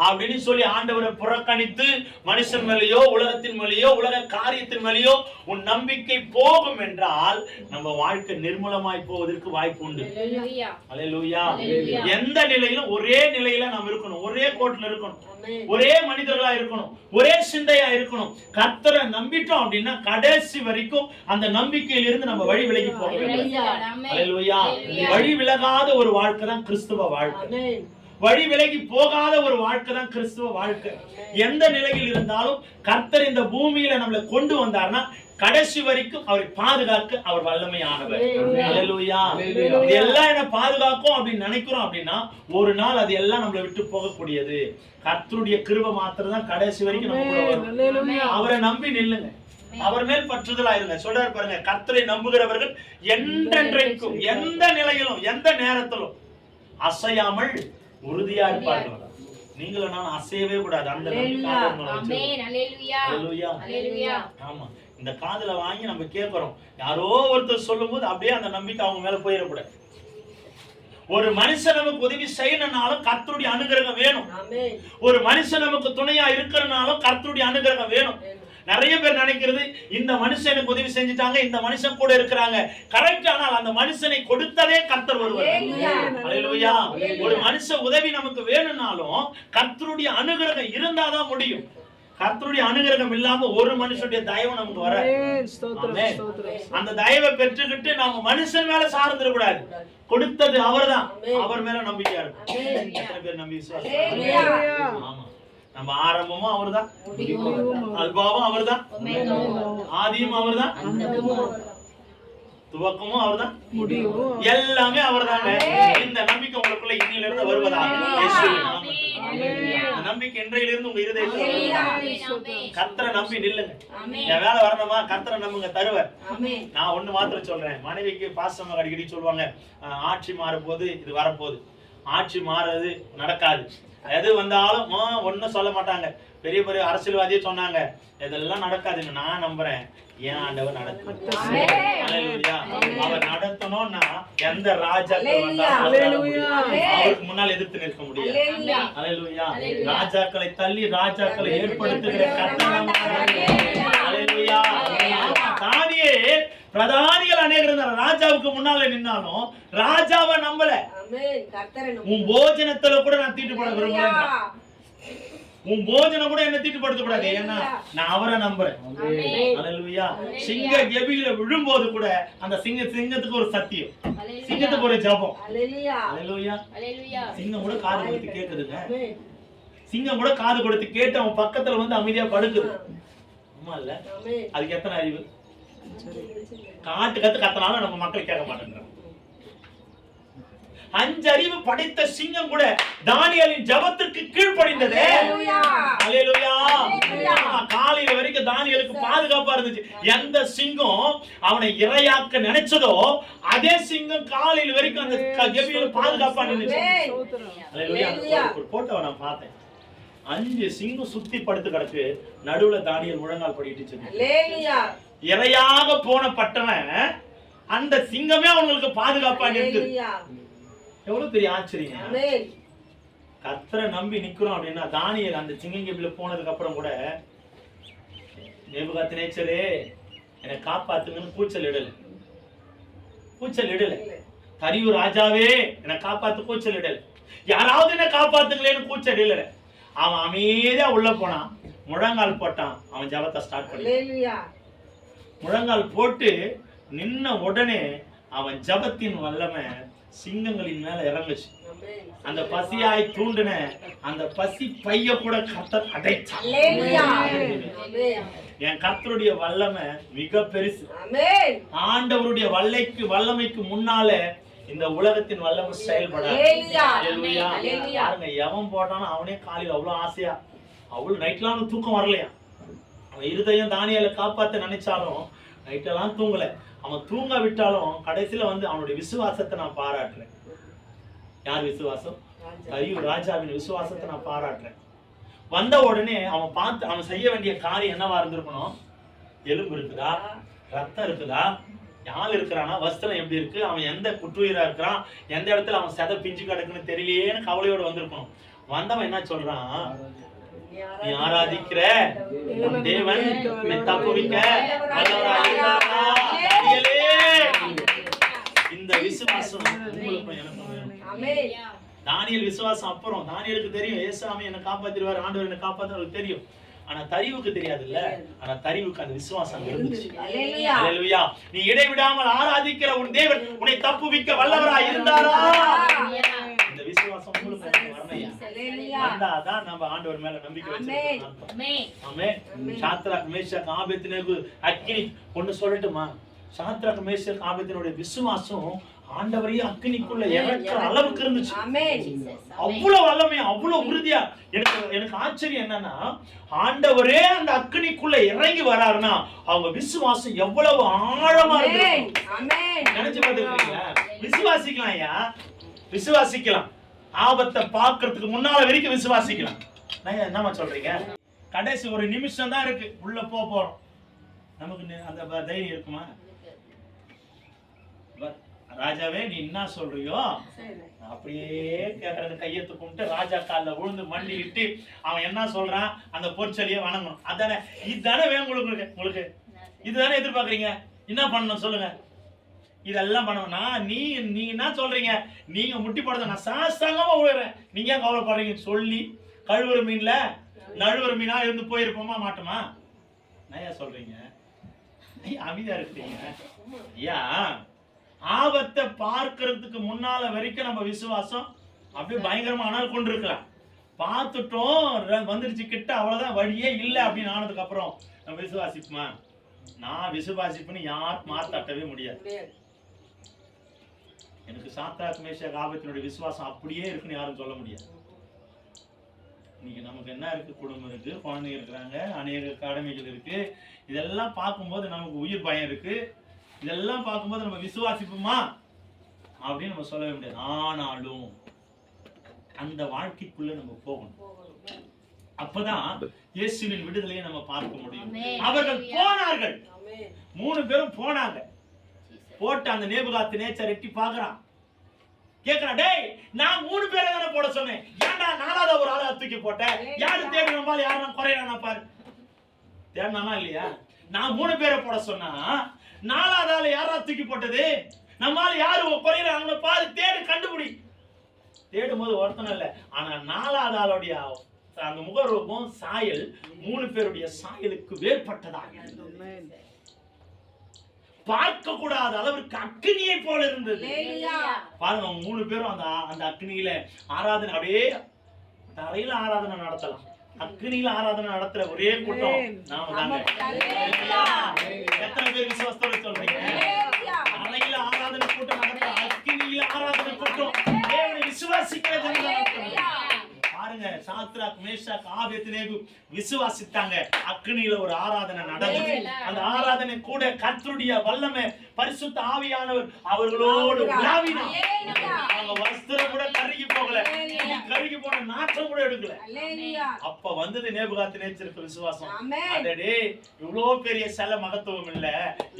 அப்படின்னு சொல்லி ஆண்டவரை புறக்கணித்து மனுஷன் மேலேயோ உலகத்தின் மேலேயோ உலக காரியத்தின் மேலேயோ உன் நம்பிக்கை போகும் என்றால் நம்ம வாழ்க்கை நிர்மூலமாய் போவதற்கு வாய்ப்பு உண்டு. அல்லேலூயா. எந்த நிலையிலும் ஒரே நிலையில நாம் இருக்கணும், ஒரே கோட்டில் இருக்கணும், ஒரே மனிதர்களா இருக்கணும், ஒரே சிந்தையா இருக்கணும். கர்த்தரை நம்பிட்டோம் அப்படின்னா கடைசி வரைக்கும் அந்த நம்பிக்கையில இருந்து நம்ம வழி விலகி போக வேண்டும். அல்லேலூயா. வழி விலகாத ஒரு வாழ்க்கை தான் கிறிஸ்துவ வாழ்க்கை. வழி விலகி போகாத ஒரு வாழ்க்கை தான் கிறிஸ்துவ வாழ்க்கை. எந்த நிலையில் இருந்தாலும் கர்த்தர் இந்த பூமியில நம்மளை கொண்டு வந்தார்னா கடைசி வரைக்கும் அவரை பாதுகாக்க அவர் வல்லமையானவர். அல்லேலூயா. இதெல்லாம் என்ன பாதுகாக்கும் அப்படின்னு நினைக்கிறோம் அப்படின்னா ஒரு நாள் அது எல்லாம் நம்மளை விட்டு போகக்கூடியது. கர்த்தருடைய கிருபை மாத்திரம் தான் கடைசி வரைக்கும் நம்ம கூட வரும். அவரை நம்பி நில்லுங்க, அவர் மேல் பற்றுதலா இருங்க. சொல்றாரு பாருங்க, கர்த்தரை நம்புகிறவர்கள் என்றென்றைக்கும் எந்த நிலையிலும் எந்த நேரத்திலும் அசையாமல் உறுதியா இருப்பார்கள். நீங்களும் நான் அசையவே கூடாது. அந்த ஆமா, இந்த காதுல வாங்கி நம்ம கேட்கிறோம், யாரோ ஒருத்தர் சொல்லும் போது அப்படியே அந்த நம்பிக்கை அவங்க மேல போயிடக்கூடாது. ஒரு மனுஷன் நமக்கு உதவி செய்யணும்னாலும் கர்த்தருடைய அனுகிரகம் வேணும். ஒரு மனுஷன் நமக்கு துணையா இருக்கிறனாலும் கர்த்தருடைய அனுகிரகம் வேணும். நிறைய பேர் நினைக்கிறது இந்த மனுஷனுக்கு உதவி செஞ்சுட்டாங்க, இந்த மனுஷன் கூட இருக்கிறாங்க, கரெக்ட். ஆனால் அந்த மனுஷனை கொடுத்ததே கர்த்தர் ஒருவர். அல்லேலூயா. ஒரு மனுஷ உதவி நமக்கு வேணும்னாலும் கர்த்தருடைய அனுகிரகம் இருந்தாதான் முடியும். கர்த்தருடைய அனுகிரகம் இல்லாம ஒரு மனுஷனுடைய தயவு நமக்கு வர. அந்த தயவை பெற்றுக்கிட்டு நாம மனுஷன் மேல சார்ந்துட கூடாது. கொடுத்தது அவர்தான், அவர் மேல நம்பிக்கையா இருக்கும். எத்தனை பேர் நம்பி விசுவாசம்? ஆமா, நம்ம ஆரம்பமும் அவர்தான், அல்பாவும் அவர்தான், ஆதியும் அவர்தான், துவக்கமும் அவர்தான், எல்லாமே அவர்தாங்க. இந்த நம்பிக்கை உங்களுக்குள்ள இன்னையில இருந்து வருவதாக நம்பிக்கை இன்றையிலிருந்து உங்க இருதயத்தில் கர்த்தரை நம்பி நில்லுங்க. என் வேலை வரணுமா, கர்த்தரை நம்புங்க, தருவர். நான் ஒண்ணு மாத்திரம் சொல்றேன், மனைவிக்கு பாசமாக அடிக்கடி சொல்லுவாங்க, ஆட்சி மாறும் போது இது வரப்போகுது, ஆட்சி மாறுறது நடக்காது, எது வந்தாலும் ஒன்னும் சொல்ல மாட்டாங்க. பெரிய பெரிய அரசியல்வாதியே சொன்னாங்க, இதெல்லாம் நடக்காதுங்க. நான் நம்புறேன், ஏன் ஆண்டவர் நடக்கும். அவர் நடத்தணும்னா எந்த ராஜாக்கள் அவருக்கு முன்னால் எதிர்த்து நிற்க முடியாது. அல்லேலூயா. ராஜாக்களை தள்ளி ராஜாக்களை ஏற்படுத்துகிற அல்லேலூயா. தானியே பிரதானிகள் அநேகர் ராஜாவுக்கு முன்னால நின்னாலும் ராஜாவை நம்பல. உன் போஜனத்துல கூட நான் தீட்டுப்பட விரும்புறேன், உன் போஜனம் கூட என்ன தீட்டுப்படுத்த கூடாது, ஏன்னா நான் அவரை நம்புறேன். அல்லேலூயா. சிங்க கெபியில விழும்போது கூட அந்த சிங்கத்துக்கு ஒரு சத்தியம், சிங்கத்துக்கு ஒரு ஜெபம். அல்லேலூயா. சிங்கம் கூட காது கொடுத்து கேக்குதுங்க, சிங்கம் கூட காது கொடுத்து கேட்டு அவன் பக்கத்துல வந்து அமைதியா படுக்குது. அம்மா இல்ல, அதுக்கு எத்தனை அறிவு? காட்டு கத்தனாலும் நம்ம மக்கள் கேட்க மாட்டேங்கிறாங்க. 5 அறிவு படைத்த சிங்கம் கூட தானியேலின் ஜெபத்திற்கு கீழ்ப்படிந்தது. அல்லேலூயா. காலையில வரைக்கும் தானியேலுக்கு பாதுகாப்பா இருந்துச்சு. எந்த சிங்கம் அவனை இரையாக்க நினைச்சதோ அதே சிங்கம் காலையில வரைக்கும் அந்த கெபியில பாதுகாப்பா இருந்துச்சு. அல்லேலூயா. ஒரு போட்டோவை நான் பார்த்தேன், 5 சிங்கம் சுத்தி படுத்து கிடக்கு, நடுவுல தானியேல் முழங்கால் படிட்டு. அல்லேலூயா. இரையாக போன பட்டவன் அந்த சிங்கமே அவங்களுக்கு பாதுகாப்பா நிற்குது. எவ்வளவு பெரிய ஆச்சரியம். கர்த்தரை நம்பி நிக்கிறோம் அப்படின்னா, தானியேல் அந்த சிங்கங்கெபில போனதுக்கு அப்புறம் கூட நேபுகாத்நேச்சரே என்னை காப்பாத்துங்கன்னு கூச்சல் இடல. தரியு ராஜாவே என்னை காப்பாத்து கூச்சல் இடல. யாராவது என்ன காப்பாத்துங்களேன்னு கூச்சல் இடல. அவன் அமைதியா உள்ள போனான், முழங்கால் போட்டான், அவன் ஜெபத்தை ஸ்டார்ட் பண்ணி முழங்கால் போட்டு நின்ன உடனே அவன் ஜெபத்தின் வல்லமை சிங்கங்களின் மேல இறங்குச்சு. அந்த பசியாய் தூண்டின அந்த பசி பைய கூட கர்த்தர் அடைச்சார். என் கர்த்தருடைய வல்லமை மிக பெருசு. ஆண்டவருடைய வல்லமைக்கு முன்னால இந்த உலகத்தின் வல்லமை செயல்படாது. பாருங்க, எவன் போட்டானோ அவனே காலையில் அவ்வளவு ஆசையா, அவ்வளவு நைட்லாம் தூக்கம் வரலையா. அவன் இருதயம் தானியேலை காப்பாத்த நினைச்சாலும் நைட்டெல்லாம் தூங்கல. அவன் தூங்க விட்டாலும் கடைசியில வந்து அவனுடைய விசுவாசத்தை நான் பாராட்டுறேன். யார் விசுவாசம்? தரியு ராஜாவின் விசுவாசத்தை நான் பாராட்டுறேன். வந்த உடனே அவன் பார்த்து அவன் செய்ய வேண்டிய காரியம் என்னவா இருந்திருக்கணும்? எலும்பு இருக்குதா, ரத்தம் இருக்குதா, யாழ் இருக்கிறானா, வஸ்திரம் எப்படி இருக்கு, அவன் எந்த குற்றுயிரா இருக்கிறான், எந்த இடத்துல அவன் செத பிஞ்சு கிடக்குன்னு தெரியலையேன்னு கவலையோடு வந்திருக்கணும். வந்தவன் என்ன சொல்றான்? நீ ஆராதிக்கிற தேவன் உன்னை தப்புவிக்க வல்லவராக இருக்கிறார். இந்த விசுவாசம் உங்களுக்கும் எனக்கும் வேணும். தானியேல் விசுவாசம் அப்புறம் தானியேலுக்கு தெரியும் ஏசாமி என்ன காப்பாத்திடுவார், ஆண்டவர் என்ன காப்பாத்துவார் தெரியும். ஆனா தரிவுக்கு தெரியாது இல்ல. ஆனா தரிவுக்கு அந்த விசுவாசம் இருந்துச்சு. அல்லேலூயா. நீ இடைவிடாமல் ஆராதிக்கிற உன் தேவன் உன்னை தப்புவிக்க வல்லவராய் இருந்தாரா? இந்த விசுவாசம் உங்களுக்கு வரணும். வந்தாதான் நம்ம ஆண்டவர் மேல நம்பிக்கை வச்சிருக்கோம். ஆமென். சாத்ராக் மேஷாக் ஆபேத்நேகோ அக்கினி ஒன்னு சொல்லட்டுமா? சாத்ராக் மேஷாக் ஆபேத்நேகோட விசுவாசம் ஆண்டவரையே அக்கினிக்குள்ள இறக்குற அளவுக்கு இருந்துச்சு. அவ்வளவு வல்லமை, அவ்வளவு உறுதியா. எனக்கு ஆச்சரியம் என்னன்னா, ஆண்டவரே அந்த அக்கினிக்குள்ள இறங்கி வராருன்னா அவங்க விசுவாசம் எவ்வளவு ஆழமா இருக்கு. நினைச்சு பார்த்துருக்கீங்களா? விசுவாசிக்கலாம் ஐயா, விசுவாசிக்கலாம். ஆபத்தை பார்க்கறதுக்கு முன்னால வரைக்கும் விசுவாசிக்கலாம். என்னமா சொல்றீங்க? கடைசி ஒரு நிமிஷம் தான் இருக்கு, உள்ள போறோம். நமக்கு அந்த தைரியம் இருக்குமா? ராஜாவே நீ என்ன சொல்றியோ அப்படியே கேட்கறது. கையெழுத்து கும்பிட்டு ராஜா காலில் விழுந்து மண்டிட்டு அவன் என்ன சொல்றான் அந்த பொற்சொல்லியை வணங்கணும். அதானே, இதுதானே வேணும் உங்களுக்கு இதுதானே எதிர்பார்க்குறீங்க. என்ன பண்ணணும் சொல்லுங்க? இதெல்லாம் பண்ணணும்னா நீங்க என்ன சொல்றீங்க? நீங்க முட்டி போடுறத நான் சாஸ்தாங்கமா விழுறேன், நீங்க ஏன் கவலைப்படுறீங்க? சொல்லி கழுவுற மீன்ல நழுவுற மீனா இருந்து போயிருப்போமா மாட்டோமா? நான் சொல்றீங்க அமைதியா இருக்கிறீங்க ஐயா. ஆபத்தை பார்க்கறதுக்கு முன்னால வரைக்கும் நம்ம விசுவாசம் அப்படியே பயங்கரமா ஆனால் கொண்டு இருக்கலாம். பார்த்துட்டோம் வந்துருச்சு கிட்ட, அவ்வளவுதான், வழியே இல்லை அப்படின்னு ஆனதுக்கு அப்புறம் நம்ம விசுவாசிப்போமா? நான் விசுவாசிப்புன்னு யார் மாத்தாட்டவே முடியாது. எனக்கு சாத்ராக் மேஷாக் ஆபேத்நேகோட விசுவாசம் அப்படியே இருக்குன்னு யாரும் சொல்ல முடியாது. நீங்க நமக்கு என்ன இருக்கு? குடும்பம் இருக்கு, குழந்தைங்க இருக்கிறாங்க, அநேக கடமைகள் இருக்கு. இதெல்லாம் பார்க்கும்போது நமக்கு உயிர் பயம் இருக்கு. இதெல்லாம் பார்க்கும்போது நம்ம விசுவாசிப்போமா அப்படின்னு நம்ம சொல்லவே முடியாது. ஆனாலும் அந்த வாழ்க்கைக்குள்ள நம்ம போகணும். அப்பதான் இயேசுவின் விடுதலையை நம்ம பார்க்க முடியும். அவர்கள் போனார்கள், 3 பேரும் போனாங்க. போட்டு அந்த நேபுகாத்நேச்சார் எட்டி பார்க்கறான், கேக்குறான், டேய் நான் 3 பேரை தானே போட சொன்னேன், ஏன்டா 4வது ஒரு ஆளை தூக்கி போட்ட? யாரு தேடி நம்மால யாரும் குறையானா பாரு. தேடினானா இல்லையா? நான் 3 பேரை போட சொன்னா 4வது ஆளை யாரா தூக்கி போட்டது? நம்மால யாரு குறையிறாங்க பாரு, தேடு, கண்டுபிடி. தேடும் போது ஒருத்தன இல்ல, ஆனா 4வது ஆளுடைய அந்த முகரூபம் சாயல் 3 பேருடைய சாயலுக்கு வேறுபட்டதாக பார்க்க கூடாத அளவிற்கு அக்னியை போல இருந்தது. பாருங்க 3 பேரும் அந்த அக்னியில ஆராதனை, அப்படியே தரையில ஆராதனை நடத்தலாம். அக்னியில ஆராதனை நடத்துற ஒரே கூட்டம் நாம தாங்க. எத்தனை பேர் விசுவாசத்தோட சொல்றீங்க? தரையில ஆராதனை கூட்டம் நடத்த, அக்னியில ஆராதனை கூட்டம் தேவனை விசுவாசிக்கிறது. பாருங்க, சாத்ராக் மேஷாக் ஆபேத்நேகோ விசுவாசித்தாங்க. அக்னியில ஒரு ஆராதனை நடந்தது. அந்த ஆராதனை கூட கர்த்தருடைய வல்லமை, பரிசுத்த ஆவியானவர் அவர்களோடு உலாவினார். அவங்க வஸ்திரம் கூட கருகி போகல, கருகி போன நாற்றம் கூட எடுக்கல. அப்ப வந்தது நேபுகாத்நேச்சருக்கு விசுவாசம். அடடே, இவ்வளவு பெரிய சிலை மகத்துவம் இல்ல,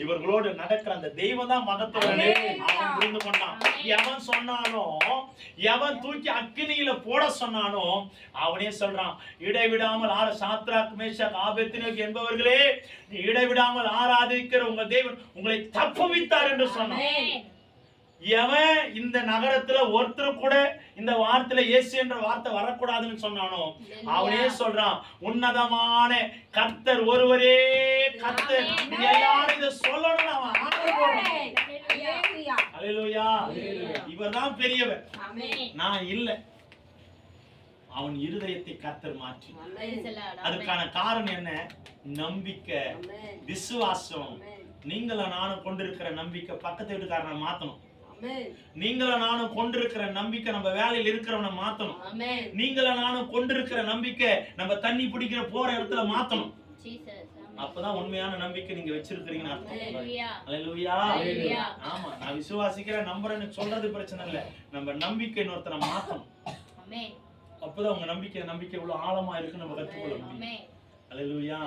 இவர்களோடு நடக்கிற அந்த தெய்வம் தான் மகத்துவம். அவன் புரிந்து கொண்டான். எவன் சொன்னாலும், எவன் தூக்கி அக்னியில போட சொன்னானோ அவனே சொல்றான், இடைவிடாமல் சாத்ராக் மேஷாக் ஆபேத்நேகோ என்பவர்களே, இடைவிடாமல் ஆராதிக்கிற உங்க தேவன் உங்களை தப்புவித்தார் என்று சொன்னான். எவன் இந்த நகரத்துல ஒருத்தர் கூட இந்த வார்த்தையில இயேசு என்ற வார்த்தை வரக்கூடாதுன்னு சொன்னானோ அவனே சொல்றான், உன்னதமான கர்த்தர் ஒருவரே கர்த்தர். எல்லாரும் இதை சொல்லணும்னு அவன் ஆர்டர் போடுறான். அல்லேலூயா. இவர்தான் பெரியவர், நான் இல்ல. அவன் இருதயத்தை கர்த்தர் மாற்றி. அதுக்கான காரணம் என்ன? நம்பிக்கை, விசுவாசம். நீங்களும் நானும் கொண்டிருக்கிற நம்பிக்கை பக்கத்து வீட்டுக்காரனை மாத்தணும். நீங்களும் நானும் கொண்டிருக்கிற நம்பிக்கை நம்ம வேலையில் இருக்கிறவனை மாத்தணும். நீங்களும் நானும் கொண்டிருக்கிற நம்பிக்கை நம்ம தண்ணி பிடிக்கிற போற இடத்துல மாத்தணும். அப்பதான் உண்மையான நம்பிக்கை நீங்க வச்சிருக்கீங்கன்னு அர்த்தம். அல்லேலூயா. ஆமா, நான் விசுவாசிக்கிறேன் நம்புறேன்னு சொல்றது பிரச்சனை இல்ல, நம்ம நம்பிக்கை ஒருத்தரை மாத்தணும். அப்பதான் உங்க நம்பிக்கை இவ்வளவு ஆழமா இருக்கு நம்ம கற்றுக்கொள்ள முடியும். அல்லேலூயா.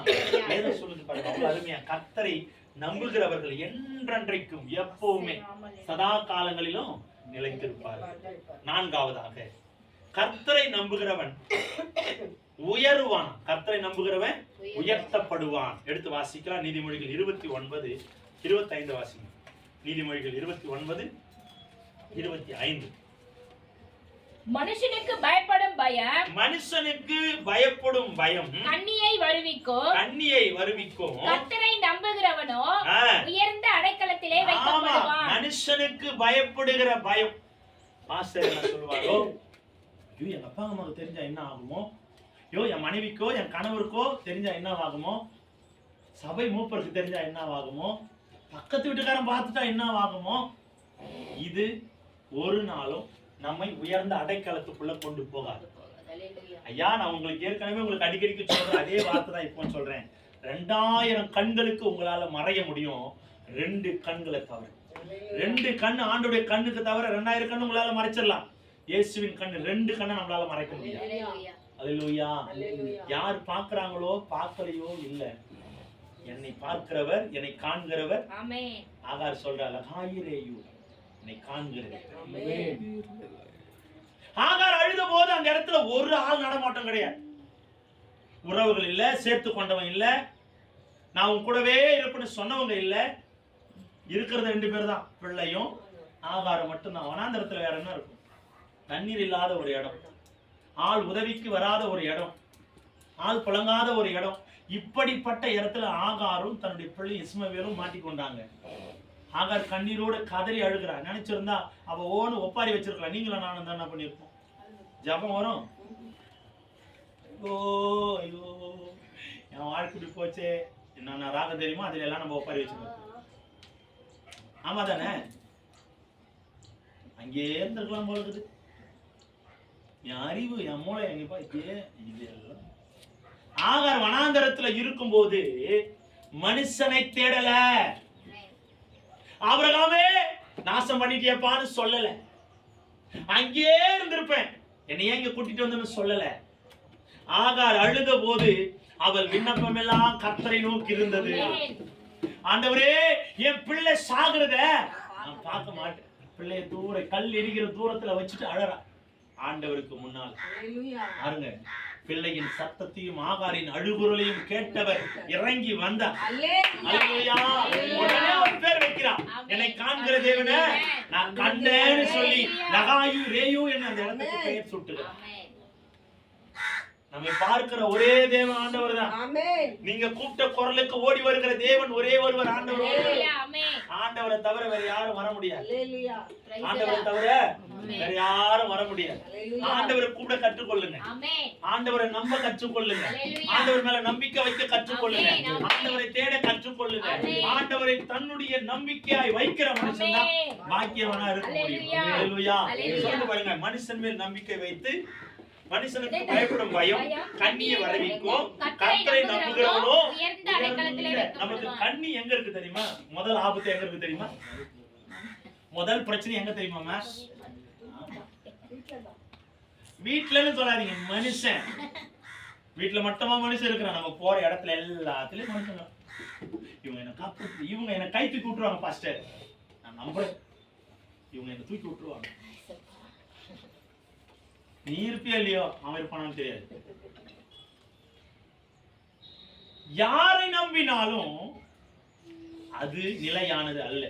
வேதம் சொல்லுது பாருங்க, அவ்வளவு அருமையா. கர்த்தரை நம்புகிறவர்கள் என்றென்றைக்கும் எப்பவுமே சதா காலங்களிலும் நிலைத்திருப்பார்கள். நான்காவதாக, கர்த்தரை நம்புகிறவன் உயருவான். கர்த்தரை நம்புகிறவன் உயர்த்தப்படுவான். எடுத்து வாசிக்கலாம். நீதிமொழிகள் 29:25 வாசிங்க. நீதிமொழிகள் 29:25. மனுஷனுக்கு பயப்படும் பயம் கண்ணியை வருவிக்கும். கர்த்தரை நம்புகிறவனோ உயர்ந்த அடைக்கலத்திலே வைக்கப்படுவான். மனுஷனுக்கு பயப்படுகிற பயம். பாஸ்டர் என்ன சொல்வாரோ, ஐயோ எங்க அப்பா அம்மாவுக்கு தெரிஞ்சா என்ன ஆகுமோ, ஐயோ என் மனைவிக்கோ என் கணவருக்கோ தெரிஞ்சா என்ன ஆகுமோ, சபை மூப்பருக்கு தெரிஞ்சா என்ன ஆகுமோ, பக்கத்து வீட்டுக்காரன் பார்த்துட்டா என்ன ஆகுமோ. இது ஒரு நாளும் நம்மை உயர்ந்த அடைக்கலத்துக்குள்ள கொண்டு போகாது. ஐயா, நான் உங்களுக்கு ஏற்கனவே உங்களுக்கு அடிக்கடிக்கு சொல்றேன், அதே வார்த்தை தான் இப்போ சொல்றேன். 2000 கண்களுக்கு உங்களால மறைய முடியும், 2 கண்களை தவிர. 2 கண் ஆண்டோடைய கண்ணுக்கு தவிர 2000 கண்ணு உங்களால மறைச்சிடலாம். இயேசுவின் கண்ணு 2 கண்ணை நம்மளால மறைக்க முடியாது. அல்லேலூயா. யார் பார்க்கறாங்களோ பார்க்கலையோ இல்ல, என்னை பார்க்கிறவர் என்னை காண்கிறவர். ஆமென். ஆகார் சொல்றால, ஹாயிரேயு என்னை காண்கிறது. ஆகார் அழுத போது அந்த இடத்துல ஒரு ஆள் நடமாட்டம் கிடையாது. உறவுகள் இல்ல, சேர்த்து கொண்டவன் இல்ல, நான் உன் கூடவே இருப்பேன்னு சொன்னவங்க இல்ல. இருக்கிறது 2 பேர் தான், பிள்ளையும் ஆகாரம் மட்டும்தான். வனாந்தரத்துல வேற என்ன இருக்கும்? தண்ணீர் இல்லாத ஒரு இடம், ஆள் உதவிக்கு வராத ஒரு இடம், ஆள் புழங்காத ஒரு இடம். இப்படிப்பட்ட இடத்துல ஆகாரும் தன்னுடைய பிள்ளை இஸ்மவேலும் மாட்டிக்கொண்டாங்க. ஆகார் கண்ணீரோட கதறி அழுகிறா. நினைச்சிருந்தா அவ ஓன்னு ஒப்பாரி வச்சிருக்கலாம். நீங்களும் நானும் தான் என்ன பண்ணிருப்போம்? ஜபம் வரும், ஐயோ ஐயோ என் வாழ்க்கை இப்படி போச்சே, என்ன ராகம் தெரியுமோ அதுல எல்லாம் நம்ம ஒப்பாரி வச்சிருக்கோம். ஆமா தானே? அங்கேயே இருந்திருக்கலாம் போல இருக்குது. என் அறிவு என் மூளை எங்கப்பா இதெல்லாம். ஆகார் வனாந்தரத்துல இருக்கும் போது மனுஷனை தேடல. ஆபிரகாமே நாசம் பண்ணிட்டியப்பான்னு சொல்லல, அங்கேயே இருந்திருப்பேன், என்னை ஏங்க கூட்டிட்டு வந்து சொல்லல. ஆகார் அழுத போது அவள் விண்ணப்பம் எல்லாம் கர்த்தரை நோக்கி இருந்தது. ஆண்டவரே, என் பிள்ளை சாகுறத நான் பார்க்க மாட்டேன். பிள்ளைய தூர கல் எரிகிற தூரத்துல வச்சுட்டு அழறா ஆண்டவருக்கு முன்னால். பாருங்க, பிள்ளையின் சத்தத்தையும் ஆகாரின் அழுகுரலையும் கேட்டவர் இறங்கி வந்தார். அல்லேலூயா. உடனே ஒரு பேர் வைக்கிறார், என்னை காண்கிற தேவனே நான் கண்டேன்னு சொல்லி லகாயு ரேயு என்ன அந்த இடத்துக்கு பெயர் சுட்டுகிறார். நம்மை பார்க்கிற ஒரே தேவன் ஆண்டவர் தான். நீங்க கூப்பிட்ட குரலுக்கு ஓடி வருகிற தேவன் ஒரே ஒருவர் ஆண்டவர். ஆண்டவரை தவிர வேற யாரும் வர முடியாது. ஆண்டவரை தவிர வேற யாரும் வர முடியாது. ஆண்டவரை கூட கற்றுக்கொள்ளுங்க, ஆண்டவரை நம்ப கற்றுக்கொள்ளுங்க, ஆண்டவர் மேல நம்பிக்கை வைக்க கற்றுக்கொள்ளுங்க, ஆண்டவரை தேட கற்றுக்கொள்ளுங்க. ஆண்டவரை தன்னுடைய நம்பிக்கையாய் வைக்கிற மனுஷன் தான் பாக்கியவனா இருக்க முடியும். அல்லேலூயா. சொல்லுங்க பாருங்க, மனுஷன் மேல் நம்பிக்கை வைத்து மனுஷனுக்கு பயப்படும் பயம் கண்ணியை வரவிக்கும். கர்த்தரை நம்புகிறவனோ நமக்கு கண்ணி எங்க இருக்கு தெரியுமா? முதல் ஆபத்து எங்க இருக்கு தெரியுமா? முதல் பிரச்சனை எங்க தெரியுமா? வீட்டுலன்னு சொல்லாதீங்க, மனுஷன் வீட்டுல மட்டுமா மனுஷன் இருக்கிறான். நம்ம போற இடத்துல எல்லாத்துலயும் மனுஷன். இவங்க என்ன காப்பாத்து, இவங்க என்ன கை தூக்கி விட்டுருவாங்க. பாஸ்டர் நான் நம்புறேன், இவங்க என்ன தூக்கி விட்டுருவாங்க. நீ இருப்பியா இல்லையோ, அவன் இருப்பானான்னு தெரியாது. யாரை நம்பினாலும் அது நிலையானது அல்ல.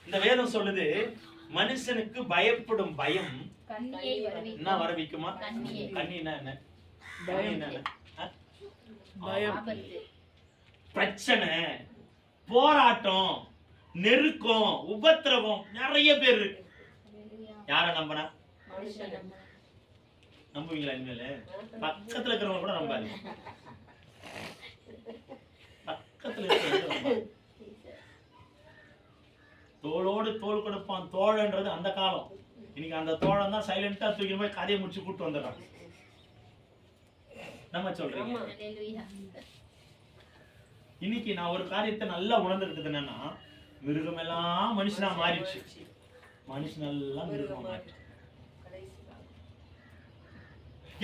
இந்த வேதம் சொல்லுது, மனுஷனுக்கு பயப்படும் பயம் என்ன வரவிக்குமா? கண்ணினா என்ன? பிரச்சனை, போராட்டம், நெருக்கம், உபத்திரவம் நிறைய பேர் இருக்கு. யார நம்பினா நம்புவீங்களா? இனிமேல பக்கத்துல இருக்கிறவங்க கூட நம்பாதீங்க. பக்கத்துல இருக்கிறவங்க தோளோடு தோள் கொடுப்பான். தோழன்றது அந்த காலம். இன்னைக்கு அந்த தோழன் தான் சைலண்டா தூக்கி போய் கதையை முடிச்சு கூட்டு வந்துடுறான். நம்ம சொல்றீங்க. இன்னைக்கு நான் ஒரு காரியத்தை நல்லா உணர்ந்துக்கிட்டது என்னன்னா, மிருகம் எல்லாம் மனுஷனா மாறிடுச்சு, மனுஷன் எல்லாம் மிருகம் மாறிடுச்சு.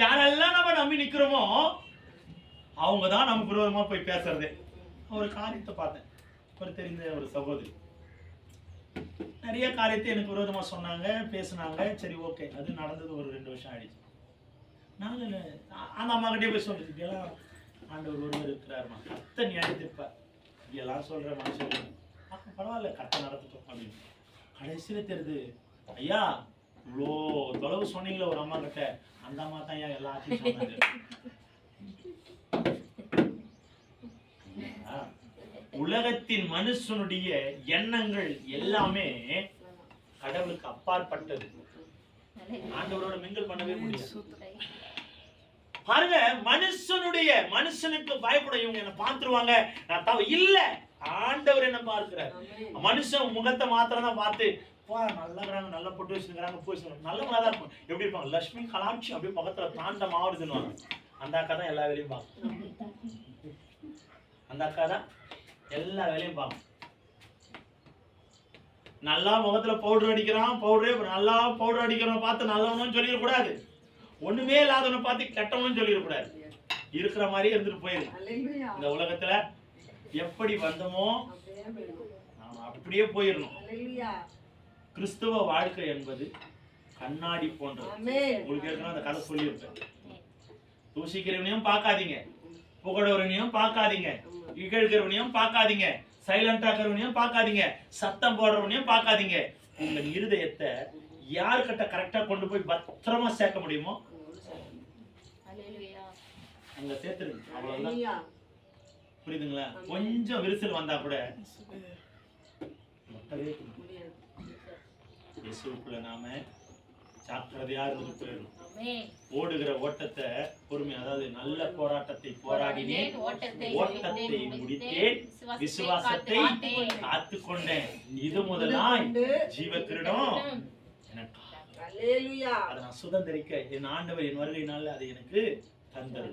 யாரெல்லாம் நம்ம நம்பி நிக்கிறோமோ அவங்க தான் நமக்கு விரோதமா போய் பேசுறது. ஒரு காரியத்தை பார்த்தேன், ஒரு தெரிந்த ஒரு சகோதரி நிறைய காரியத்தை எனக்கு விரோதமா சொன்னாங்க, பேசினாங்க. சரி, ஓகே, அது நடந்தது ஒரு 2 வருஷம் ஆயிடுச்சு. நான் அந்த அம்மா கிட்டே போய் சொல்றது, இப்படியெல்லாம் ஆண்டவர் ஒருவர் இருக்கிறாருமா, கத்த நியாயத்திருப்பார், இப்படியெல்லாம் சொல்ற மனுஷன் பரவாயில்ல, கத்த நடத்திட்டோம் அப்படின்னு. கடைசியில தெரியுது, ஐயா இவ்வளோ தொலைவு சொன்னீங்களே ஒரு அம்மா கிட்ட, அந்த அம்மா தான் ஐயா எல்லாத்தையும் சொன்னாங்க. உலகத்தின் மனுஷனுடைய எண்ணங்கள் எல்லாமே கடவுளுக்கு அப்பாற்பட்டது. ஆண்டவரோட மிங்கிள் பண்ணவே முடியாது. பாருங்க, மனுஷனுக்கு பயப்பட இவங்க என்ன பார்த்துருவாங்க, நான் தவ இல்ல, ஆண்டவர் என்ன பார்க்கிறார். மனுஷன் முகத்தை மாத்திரம் தான் பார்த்து, நல்லா இருக்கிறாங்க, நல்லா பொட்டு வச்சுக்கிறாங்க, போய் நல்லவங்களா தான் இருக்கும். எப்படி இருப்பாங்க, லட்சுமி கலாட்சி அப்படியே முகத்துல தாண்டம் ஆகுதுன்னு அந்த அக்கா தான் எல்லா வேலையும் பார்க்கும். அந்த அக்கா தான் எல்லா வேலையும் பார்க்கும். நல்லா முகத்துல பவுடர் அடிக்கிறான், நல்லா பவுடர் அடிக்கிறவன் பார்த்து நல்லவனும் சொல்லிடக்கூடாது, ஒண்ணுமே இல்லாதவனை பார்த்து கெட்டவனும் சொல்லிடக்கூடாது. இருக்கிற மாதிரியே இருந்துட்டு போயிருக்கு. இந்த உலகத்துல எப்படி வந்தோமோ அப்படியே போயிடணும். கிறிஸ்துவ வாழ்க்கை என்பது கண்ணாடி போன்றது. உங்களுக்கு ஏற்கனவே அந்த கதை சொல்லியிருப்பேன். தூசிக்கிறவனையும் பார்க்காதீங்க, புகழவனையும் பார்க்காதீங்க, இகழ்கிறவனையும் பார்க்காதீங்க, சைலண்டா இருக்கிறவனையும் பார்க்காதீங்க, சத்தம் போடுறவனையும் பார்க்காதீங்க. உங்க இருதயத்தை யாருக்கிட்ட கரெக்டா கொண்டு போய் பத்திரமா சேர்க்க முடியுமோ அங்க சேர்த்துருங்க. அவ்வளவுதான். புரியுதுங்களா? கொஞ்சம் விரிசல் வந்தா கூட இயேசுவுக்குள்ள நாம ஜாக்கிரதையா இருந்து போயிடணும். ஓடுகிற ஓட்டத்தை பொறுமை, அதாவது நல்ல போராட்டத்தை போராடினேன், ஓட்டத்தை முடித்தேன், விசுவாசத்தை காத்துக்கொண்டேன், இது முதலாய் ஜீவக்கிரீடம் எனக்கு. அதை நான் சுதந்திரிக்க என் ஆண்டவர் என் வருகையினால அதை எனக்கு தந்தார்.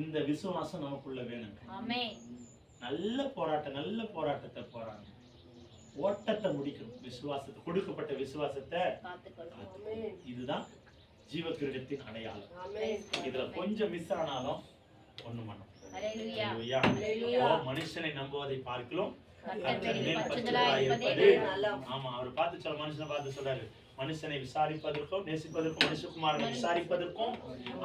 இந்த விசுவாசம் நமக்குள்ள வேணும். நல்ல போராட்டத்தை போராடணும், ஓட்டத்தை முடிக்கணும், விசுவாசத்தை, கொடுக்கப்பட்ட விசுவாசத்தை. இதுதான் ஜீவக்கிரீடத்தின் அடையாளம். இதுல கொஞ்சம் மிஸ் ஆனாலும் ஒண்ணு பண்ணும். மனுஷனை நம்புவதை பார்க்கலாம் ஆமா, அவர் பார்த்து சொல்ல, மனுஷனை பார்த்து சொல்றாரு, மனுஷனை விசாரிப்பதற்கும் நேசிப்பதற்கும் மனுஷகுமாரனை விசாரிப்பதற்கும்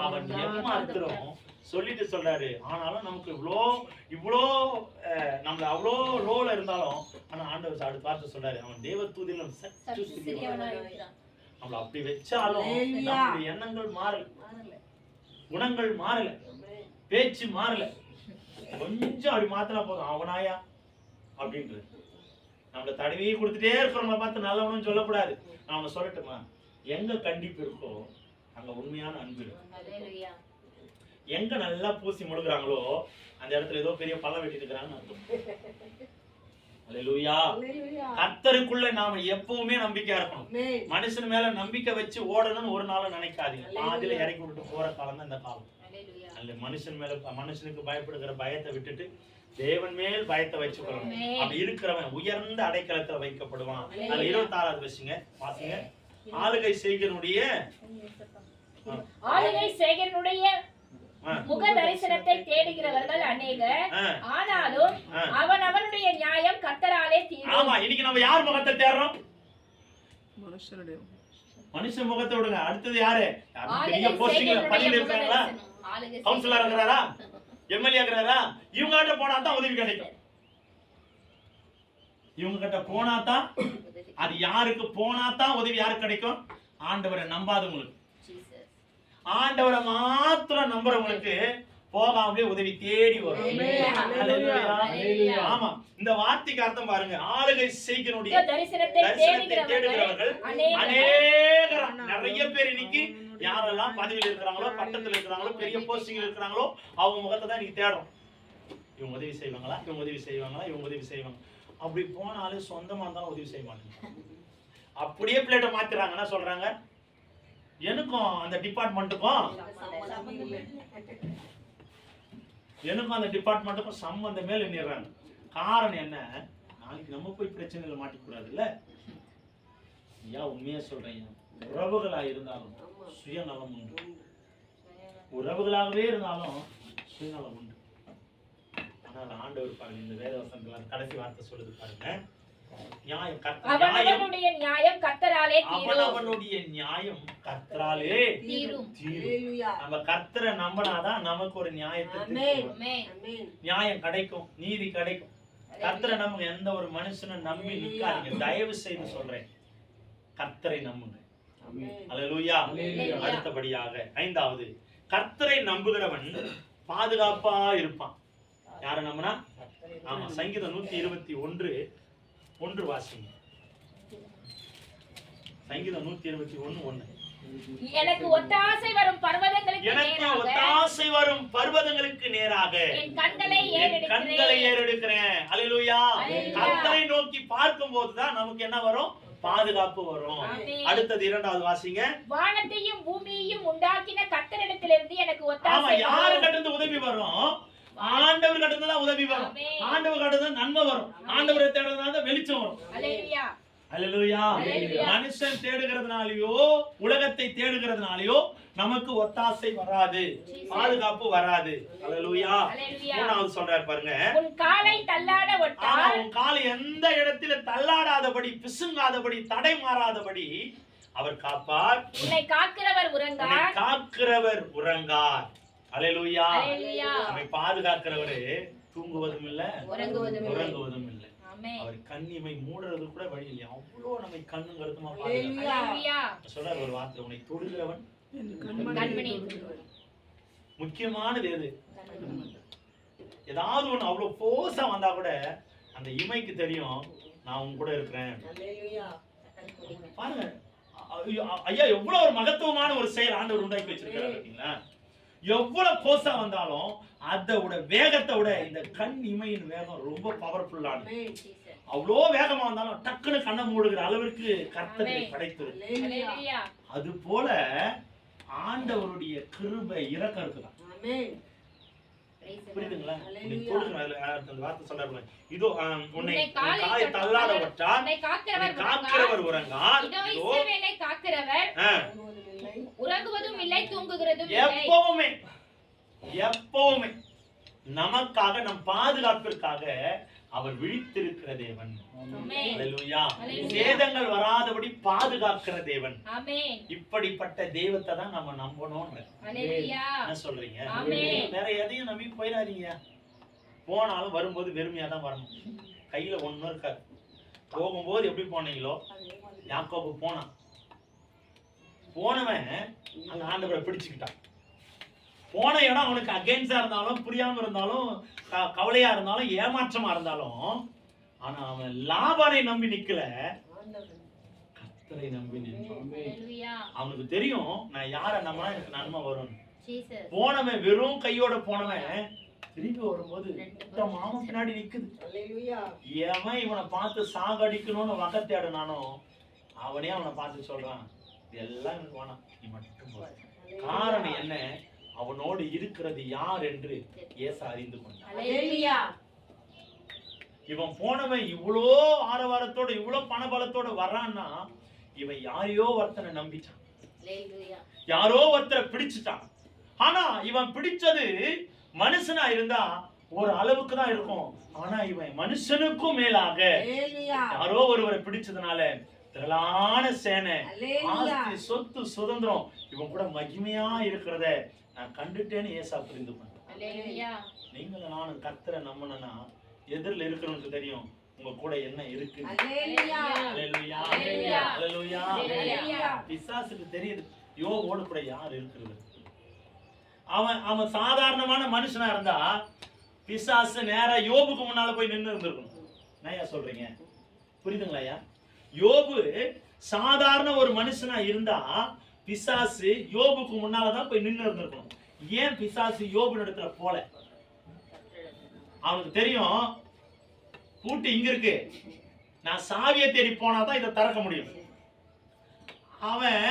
அவன் ஏமாத்துறோம் சொல்லிட்டு சொல்றாரு. ஆனாலும் நமக்கு இவ்வளோ நம்மள அவ்வளோ லோல இருந்தாலும், ஆனா ஆண்டவர் அடுத்து பார்த்து சொல்றாரு, அவன் தேவ தூதிலும் நம்மள அப்படி வச்சாலும் நம்மளுடைய எண்ணங்கள் மாறல, குணங்கள் மாறல, பேச்சு மாறல. கொஞ்சம் அப்படி மாத்தினா போதும், அவனாயா அப்படின்றது. நம்மள தடவி கொடுத்துட்டே இருக்கிறவங்களை பார்த்து நல்லவனும் சொல்லக்கூடாது. நாம சொல்லட்டுமா, எங்க கண்டிப்பு இருக்கோ அங்க உண்மையான அன்பு இருக்கும். எங்க நல்லா பூசி முழுகுறாங்களோ அந்த இடத்துல ஏதோ பெரிய பள்ளம் வெட்டிட்டு இருக்கிறாங்கன்னு அர்த்தம். அல்லேலூயா. கர்த்தருக்குள்ள நாம எப்பவுமே நம்பிக்கையா இருக்கணும். மனுஷன் மேல நம்பிக்கை வச்சு ஓடணும்னு ஒரு நாளும் நினைக்காதீங்க. பாதியில இறக்கி விட்டு போற காலம் தான் இந்த காலம். அல்ல, மனுஷனுக்கு பயப்படுகிற பயத்தை விட்டுட்டு தேவன் மேல் பயத்தை வச்சுக்கணும். அப்படி இருக்கிறவன் உயர்ந்த அடைக்கலத்துல வைக்கப்படுவான். அதுல 26வது வச்சுங்க, பாத்தீங்க. ஆளுகை செய்கனுடைய முக தரிசனத்தை தேடுகிறவர்கள் அநேகர், ஆனாலும் அவனுடைய நியாயம் கர்த்தராலே தீரும். ஆமா, இன்னைக்கு நம்ம யார் முகத்தை தேடுறோம்? மனுஷன் முகத்தை விடுங்க. அடுத்தது யாரு? பெரிய போஸ்டிங்ல பணியில இருக்காங்களா? கவுன்சிலரா இருக்கிறாரா? எம்எல்ஏ இருக்கிறாரா? இவங்க கிட்ட போனா தான் உதவி கிடைக்கும். இவங்க கிட்ட போனா தான், அது யாருக்கு போனா தான் உதவி யாருக்கு கிடைக்கும்? ஆண்டவரை நம்பாதவங்களுக்கு, ஆண்டவரை மாத்திரம் நம்புறவங்களுக்கு போகாமலே உதவி தேடி வரும். ஆமா, இந்த வார்த்தைக்கு அர்த்தம் பாருங்க. ஆளுகை செய்கனுடைய தரிசனத்தை தேடுகிறவர்கள் அநேகர். நிறைய பேர் இன்னைக்கு யாரெல்லாம் பதவியில் இருக்கிறாங்களோ, பட்டத்தில் இருக்கிறாங்களோ, பெரிய போஸ்டிங்ல இருக்கிறாங்களோ, அவங்க முகத்தை தான் இன்னைக்கு தேடுறோம். இவங்க உதவி செய்வாங்களா, இவங்க உதவி செய்வாங்களா, இவங்க உதவி செய்வாங்க. அப்படி போனாலும் சொந்தமா இருந்தாலும் உதவி செய்ய மாட்டாங்க. அப்படியே பிளேட்டை மாத்திராங்கன்னா சொல்றாங்க, எனக்கும் அந்த டிபார்ட்மெண்ட்டுக்கும் அந்த டிபார்ட்மெண்ட்டுக்கும் சம்பந்தமே இல்லைன்னுறாங்க. காரணம் என்ன? நாளைக்கு நம்ம போய் பிரச்சனையில மாட்டிக்கூடாது இல்ல. ஐயா, உண்மையா சொல்றேன், உறவுகளா இருந்தாலும் சுயநலம் உண்டு. உறவுகளாகவே இருந்தாலும் சுயநலம் உண்டு. ஆனால் ஆண்டவர் பாருங்க, இந்த வேதவசனத்துல கடைசி வார்த்தை சொல்லுது பாருங்க, நியாயம் அவனவனுடைய நியாயம் கர்த்தராலே தீரும். அவனவனுடைய நியாயம் கர்த்தராலே தீரும். நம்ம கர்த்தரை நம்பினாதான் நமக்கு ஒரு நியாயத்தை, நியாயம் கிடைக்கும், நீதி கிடைக்கும். கர்த்தரை நம்புங்க. எந்த ஒரு மனுஷனை நம்பி நிக்காதீங்க. தயவு செய்து சொல்றேன், கர்த்தரை நம்புங்க. அல்லேலூயா. அடுத்தபடியாக 5வது, கர்த்தரை நம்புகிறவன் பாதுகாப்பா இருப்பான். யார நம்பினா? ஆமா, சங்கீதம் 121:1 வாசிங்க. சங்கீதம் 121:1. எனக்கு ஒத்தாசை வரும் பர்வதங்களுக்கு நேராக என் கண்களை ஏறெடுக்கிறேன். அல்லேலூயா. கர்த்தரை நோக்கி பார்க்கும்போதுதான் நமக்கு என்ன வரும்? பாதுகாப்பு வரும். அடுத்தது 2வது வாசிங்க. வானத்தையும் பூமியையும் உண்டாக்கின கர்த்தரிடத்திலிருந்து எனக்கு ஒத்தாசை. ஆமா, யாரு கிட்ட உதவி வரும்? ஆண்டவர் கிட்ட தான் உதவி வரும். ஆண்டவர் கிட்ட தான் நன்மை வரும். ஆண்டவரை தேடுறதுனால தான் வெளிச்சம் வரும். அல்லேலூயா. அல்லேலூயா. மனுஷன் தேடுகிறதுனாலயோ உலகத்தை தேடுகிறதுனாலயோ நமக்கு ஒத்தாசை வராது, பாதுகாப்பு வராது. அல்லேலூயா. 3வது சொல்றாரு பாருங்க, உன் காலை தள்ளாட ஒட்டார். உன் காலை எந்த இடத்துல தள்ளாடாதபடி, பிசுங்காதபடி, தடை மாறாதபடி அவர் காப்பார். உன்னை காக்கிறவர் உறங்கார். காக்கிறவர் உறங்கார். அல்லேலூயா. நம்மை பாதுகாக்கிறவரு தூங்குவதும் இல்ல, உறங்குவதும் இல்ல. அவர் கண்ணிமை மூடுறது கூட வழி இல்லை. அவ்வளோ நம்மை கண்ணும் கருத்துமா பாதுகாக்கிறார். சொல்றார் ஒரு வார்த்தை, உன்னை தொடுகிறவன் முக்கியமானது எது? ஏதாவது ஒண்ணு அவ்வளவு போசா வந்தா கூட அந்த இமைக்கு தெரியும், நான் உன் கூட இருக்கிறேன். பாருங்க ஐயா, எவ்வளவு ஒரு மகத்துவமான ஒரு செயல் ஆண்டவர் உண்டாக்கி வச்சிருக்காரு. எவ்வளவு போசா வந்தாலும் அதோட வேகத்தை விட இந்த கண் இமையின் வேகம் ரொம்ப பவர்ஃபுல்லானது. அவ்வளோ வேகமா வந்தாலும் டக்குன்னு கண்ணை மூடுகிற அளவிற்கு கர்த்தரை படைத்திருக்கு. அது போல ஆண்டவருடைய கிருபை இரக்கம் இருக்குதான். புரியுதுங்களா? வார்த்தை சொல்றாரு, இதோ உன்னை காலை தள்ளாட ஒட்டார், காக்கிறவர் உறங்கார். உறங்குவதும் இல்லை, தூங்குகிறதும் இல்லை. எப்பவுமே நமக்காக, நம் பாதுகாப்பிற்காக அவர் விழித்திருக்கிற தேவன். அல்லேலூயா. சேதங்கள் வராதபடி பாதுகாக்கிற தேவன். இப்படிப்பட்ட தெய்வத்தை தான் நம்ம நம்பணும். என்ன சொல்றீங்க? வேற எதையும் நம்பி போயிடாதீங்க. போனாலும் வரும்போது வெறுமையா தான் வரணும். கையில ஒண்ணும் இருக்காது. போகும்போது எப்படி போனீங்களோ, யாக்கோபு போனான். போனவன் அந்த ஆண்டவரை பிடிச்சுக்கிட்டான். போன இடம் அவனுக்கு அகைன்ஸ்டா இருந்தாலும், புரியாம இருந்தாலும், கவலையா இருந்தாலும், ஏமாற்றமா இருந்தாலும், ஆனா அவன் லாபானை நம்பி நிக்கல, கர்த்தரை நம்பி நின்றான். அவனுக்கு தெரியும், நான் யார நம்பினா எனக்கு நன்மை வரும். போனவன் வெறும் கையோட போனவன் திரும்பி வரும்போது மாமன் பின்னாடி நிக்குது. ஏன் இவனை பார்த்து சாகடிக்கணும்னு வகை தேடுனானோ அவனே அவனை பார்த்து சொல்றான், எல்லாம் எனக்கு வேணாம், நீ மட்டும் போ. காரணம் என்ன? அவனோடு இருக்கிறது யார் என்று ஏசா அறிந்து கொண்டான். இவன் போனவன் இவ்வளோ ஆரவாரத்தோட, இவ்வளவு பணபலத்தோட வர்றான்னா, இவன் யாரையோ ஒருத்தனை நம்பிட்டான், யாரோ ஒருத்தரை பிடிச்சுட்டான். ஆனா இவன் பிடிச்சது மனுஷனா இருந்தா ஒரு அளவுக்கு தான் இருக்கும். ஆனா இவன் மனுஷனுக்கும் மேலாக யாரோ ஒருவரை பிடிச்சதுனால திரளான சேனை, ஆஸ்தி, சொத்து, சுதந்திரம், இவன் கூட மகிமையா இருக்கிறத நான் கண்டுட்டேன்னு ஏசா புரிந்து கொண்டேன். நீங்களும் நானும் கர்த்தரை நம்பினா எதிரில் இருக்கிறவனுக்கு தெரியும் உங்க கூட என்ன இருக்கு. பிசாசுக்கு தெரியுது யோபோடு கூட யார் இருக்கிறது. அவன் சாதாரணமான மனுஷனா இருந்தா பிசாசு நேரா யோபுக்கு முன்னால போய் நின்று இருந்திருக்கணும். என்ன சொல்றீங்க? புரியுதுங்களா ஐயா? யோபு சாதாரண ஒரு மனுஷனா இருந்தா பிசாசு யோபுக்கு முன்னாலதான் போய் நின்று இருந்திருக்கணும். ஏன் பிசாசு யோபு இடத்துல போல? அவனுக்கு தெரியும் பூட்டு இங்க இருக்கு, நான் சாவியை தேடி போனாதான் இதை திறக்க முடியும். அவன்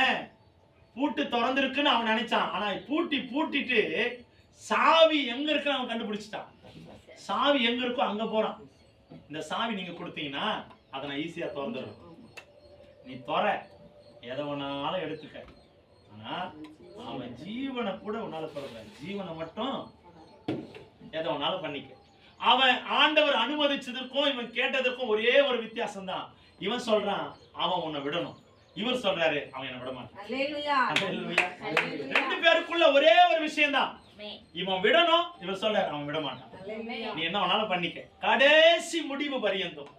பூட்டு திறந்திருக்குன்னு அவன் நினைச்சான். ஆனா பூட்டிட்டு சாவி எங்க இருக்குன்னு அவன் கண்டுபிடிச்சிட்டான். சாவி எங்க இருக்கோ அங்க போறான். இந்த சாவி நீங்க கொடுத்தீங்கன்னா அதை நான் ஈஸியா திறந்துடுவேன். நீ தொற, எதை ஒன்னாலும் எடுத்துக்க, ஆனா அவன் ஜீவனை கூட உன்னால தொடக்கூடாது. ஜீவனை மட்டும் எதை உன்னால பண்ணிக்க. அவன் ஆண்டவர் அனுமதிச்சதற்கும் இவன் கேட்டதற்கும் ஒரே ஒரு வித்தியாசம் தான். இவன் சொல்றான் அவன் உன்னை விடணும், இவர் சொல்றாரு அவன் என்ன விட மாட்டான். ரெண்டு பேருக்குள்ள ஒரே ஒரு விஷயம் தான், இவன் விடணும், இவர் சொல்றாரு அவன் விட மாட்டான். நீ என்ன வேணாலும் பண்ணிக்க, கடைசி முடிவு பரியந்தம்,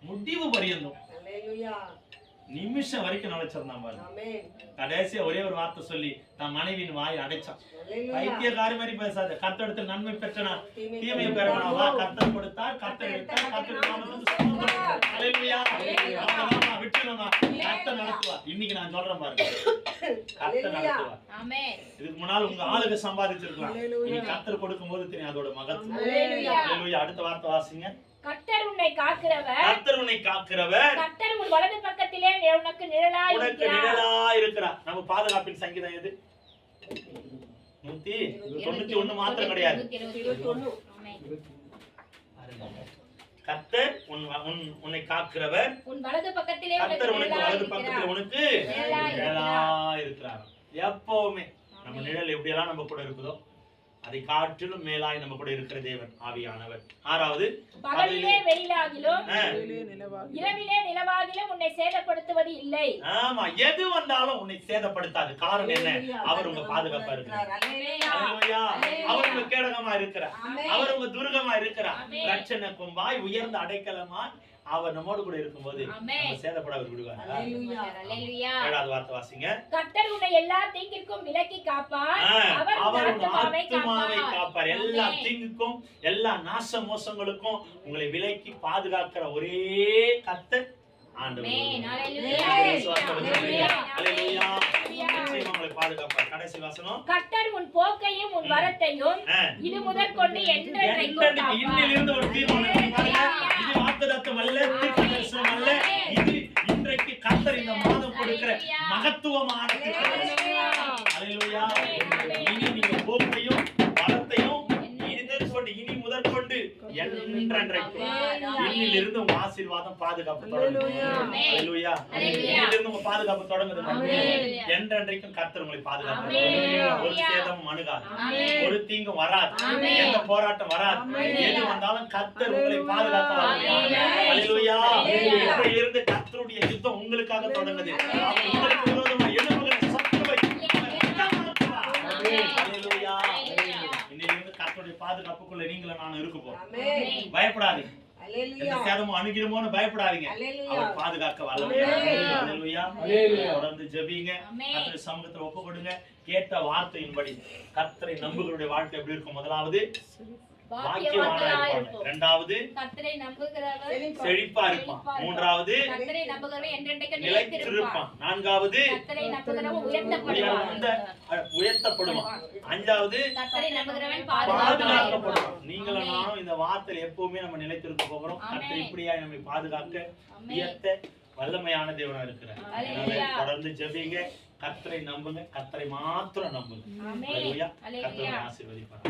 முடிவு பரியந்தம் நிமிஷம் வரைக்கும் நினைச்சிருந்தான் பாரு. கடைசியா ஒரே ஒரு வார்த்தை சொல்லி தன் மனைவியின் வாய் அடைச்சான். பைத்தியக்காரி மாதிரி பேசாத, கர்த்தரிடத்தில் நன்மை பெற்றனா தீமையை பெறனா, வா கர்த்தர் கொடுத்தார், கர்த்தர் எடுத்தார், கர்த்தர் ஹல்லேலூயா. விட்டுறமா, கர்த்தர் நடத்துவார். இன்னைக்கு நான் சொல்றேன் பாருங்க, கர்த்தர் நடத்துவார். ஆமென். இதுக்கு முன்னால உங்க ஆளுக்கு சம்பாதிச்சிருக்கலாம், நீ கர்த்தர் கொடுக்கும்போது தெரியும் அதோட மகத்துவம். ஹல்லேலூயா. அடுத்த வார்த்தை வாசிங்க. கர்த்தர் உன்னை காக்கிறவர், கர்த்தர் உன்னை காக்கிறவர், கர்த்தர் உன் வலது பக்கத்திலே உனக்கு நிழலாய் இருக்கிறார். நம்ம பாதுகாப்பின் சங்கீதம் எது? 191 மாத்திரம் கிடையாது. கர்த்தர் உன்னை காக்கிறவர், உன் வலது பக்கத்திலே கர்த்தர் உனக்கு வலது பக்கத்திலே உனக்கு நிழலாய் இருக்கிறார். எப்பவுமே நம்ம நிழல் எப்படியெல்லாம் நம்ம கூட இருக்குதோ அதை காற்றிலும் மேலாய் நம்ம கூட இருக்கிற தேவன் ஆவியானவர். ஆறாவது, பகலிலே வெயிலாகிலும் இரவிலே நிலவாகிலும் உன்னை சேதப்படுத்துவது இல்லை. ஆமா, எது வந்தாலும் உன்னை சேதப்படுத்தாது. காரணம் என்ன? அவர் உங்க பாதுகாப்பா இருக்கிறார். ஹல்லேலூயா. அவர் உங்க கேடகமா இருக்கிறார், அவர் உங்க துர்கமா இருக்கிறார். ரட்சண கொம்பாய் உயர்ந்த அடைக்கலமாய் அவர் நம்மோடு கூட இருக்கும்போது சேதப்பட அவர் விடுவார். ஏழாவது வார்த்தை வாசிங்க. கர்த்தர் உன்னை எல்லா தீங்கிற்கும் விலக்கி காப்பார், அவர் உன் ஆத்துமாவை காப்பார். எல்லா தீங்குக்கும் எல்லா நாச மோசங்களுக்கும் உங்களை விலக்கி பாதுகாக்கிற ஒரே கர்த்தர் ஆண்டவர். பாதுகாப்பார். கடைசி வசனம். கர்த்தர் உன் போக்கையும் உன் வரத்தையும் இது முதற்கொண்டு என்றென்றைக்கும் இன்னிலிருந்து ஒரு தீர்மானம் பாருங்க. இது வாக்குத்தத்தம் அல்ல, தீர்க்கதரிசனம் அல்ல, இது இன்றைக்கு கர்த்தர் இந்த மாதம் கொடுக்கிற மகத்துவமான ஹல்லேலூயா. இனி நீங்க போக்கையும் வரத்தையும் இனி முதற்கொண்டு என்றென்றைக்கும் இன்னிலிருந்து உங்க ஆசீர்வாதம் பாதுகாப்பு தொடங்கும். ஹல்லேலூயா. இன்னிலிருந்து உங்க பாதுகாப்பு தொடங்குது. என்றென்றைக்கும் கர்த்தர் உங்களை பாதுகாப்பு. ஒரு சேதமும் அணுகாது, ஒரு தீங்கும் வராது, எந்த போராட்டம் வராது. எது வந்தாலும் கர்த்தர் உங்களை பாதுகாக்க. ஹல்லேலூயா. இன்றிலிருந்து கர்த்தருடைய யுத்தம் உங்களுக்காக தொடங்குது. உங்களுக்கு விரோதமாக எழும்புகிற சத்துருவை ஹல்லேலூயா. இன்னிலிருந்து கர்த்தருடைய பாதுகாப்புக்குள்ள நீங்களும் நானும் இருக்க போறோம். பயப்படாதீங்க, எந்த சேதமும் அணுகிடுமோன்னு பயப்படாதீங்க. அவர் பாதுகாக்க வல்லமையா. ஹல்லேலூயா. தொடர்ந்து ஜெபிங்க, கர்த்தருடைய சமூகத்துல ஒப்பு கொடுங்க. கேட்ட வார்த்தையின்படி கர்த்தரை நம்புகிறவருடைய வாழ்க்கை எப்படி இருக்கும்? முதலாவது பாக்கியவானா இருப்பாங்க, இரண்டாவது கர்த்தரை நம்புகிறவர் செழிப்பா இருப்பான், மூன்றாவது கர்த்தரை நம்புகிறவன் என்றென்றைக்கும் நிலைத்திருப்பான், நான்காவது கர்த்தரை நம்புகிறவன் உயர்த்தப்படுவான், அஞ்சாவது கர்த்தரை நம்புகிறவன் பாதுகாக்கப்படுவான். நீங்களும் நானும் இந்த வார்த்தையில் எப்பவுமே நம்ம நிலைத்திருக்க போகிறோம். கர்த்தர் இப்படியாய் நம்மை பாதுகாக்க உயர்த்த வல்லமையான தேவனா இருக்கிறார். தொடர்ந்து ஜெபிங்க, கர்த்தரை நம்புங்க, கர்த்தரை மாத்திரம் நம்புங்க. ஹல்லேலூயா. கர்த்தரை ஆசீர்வதிப்பார்.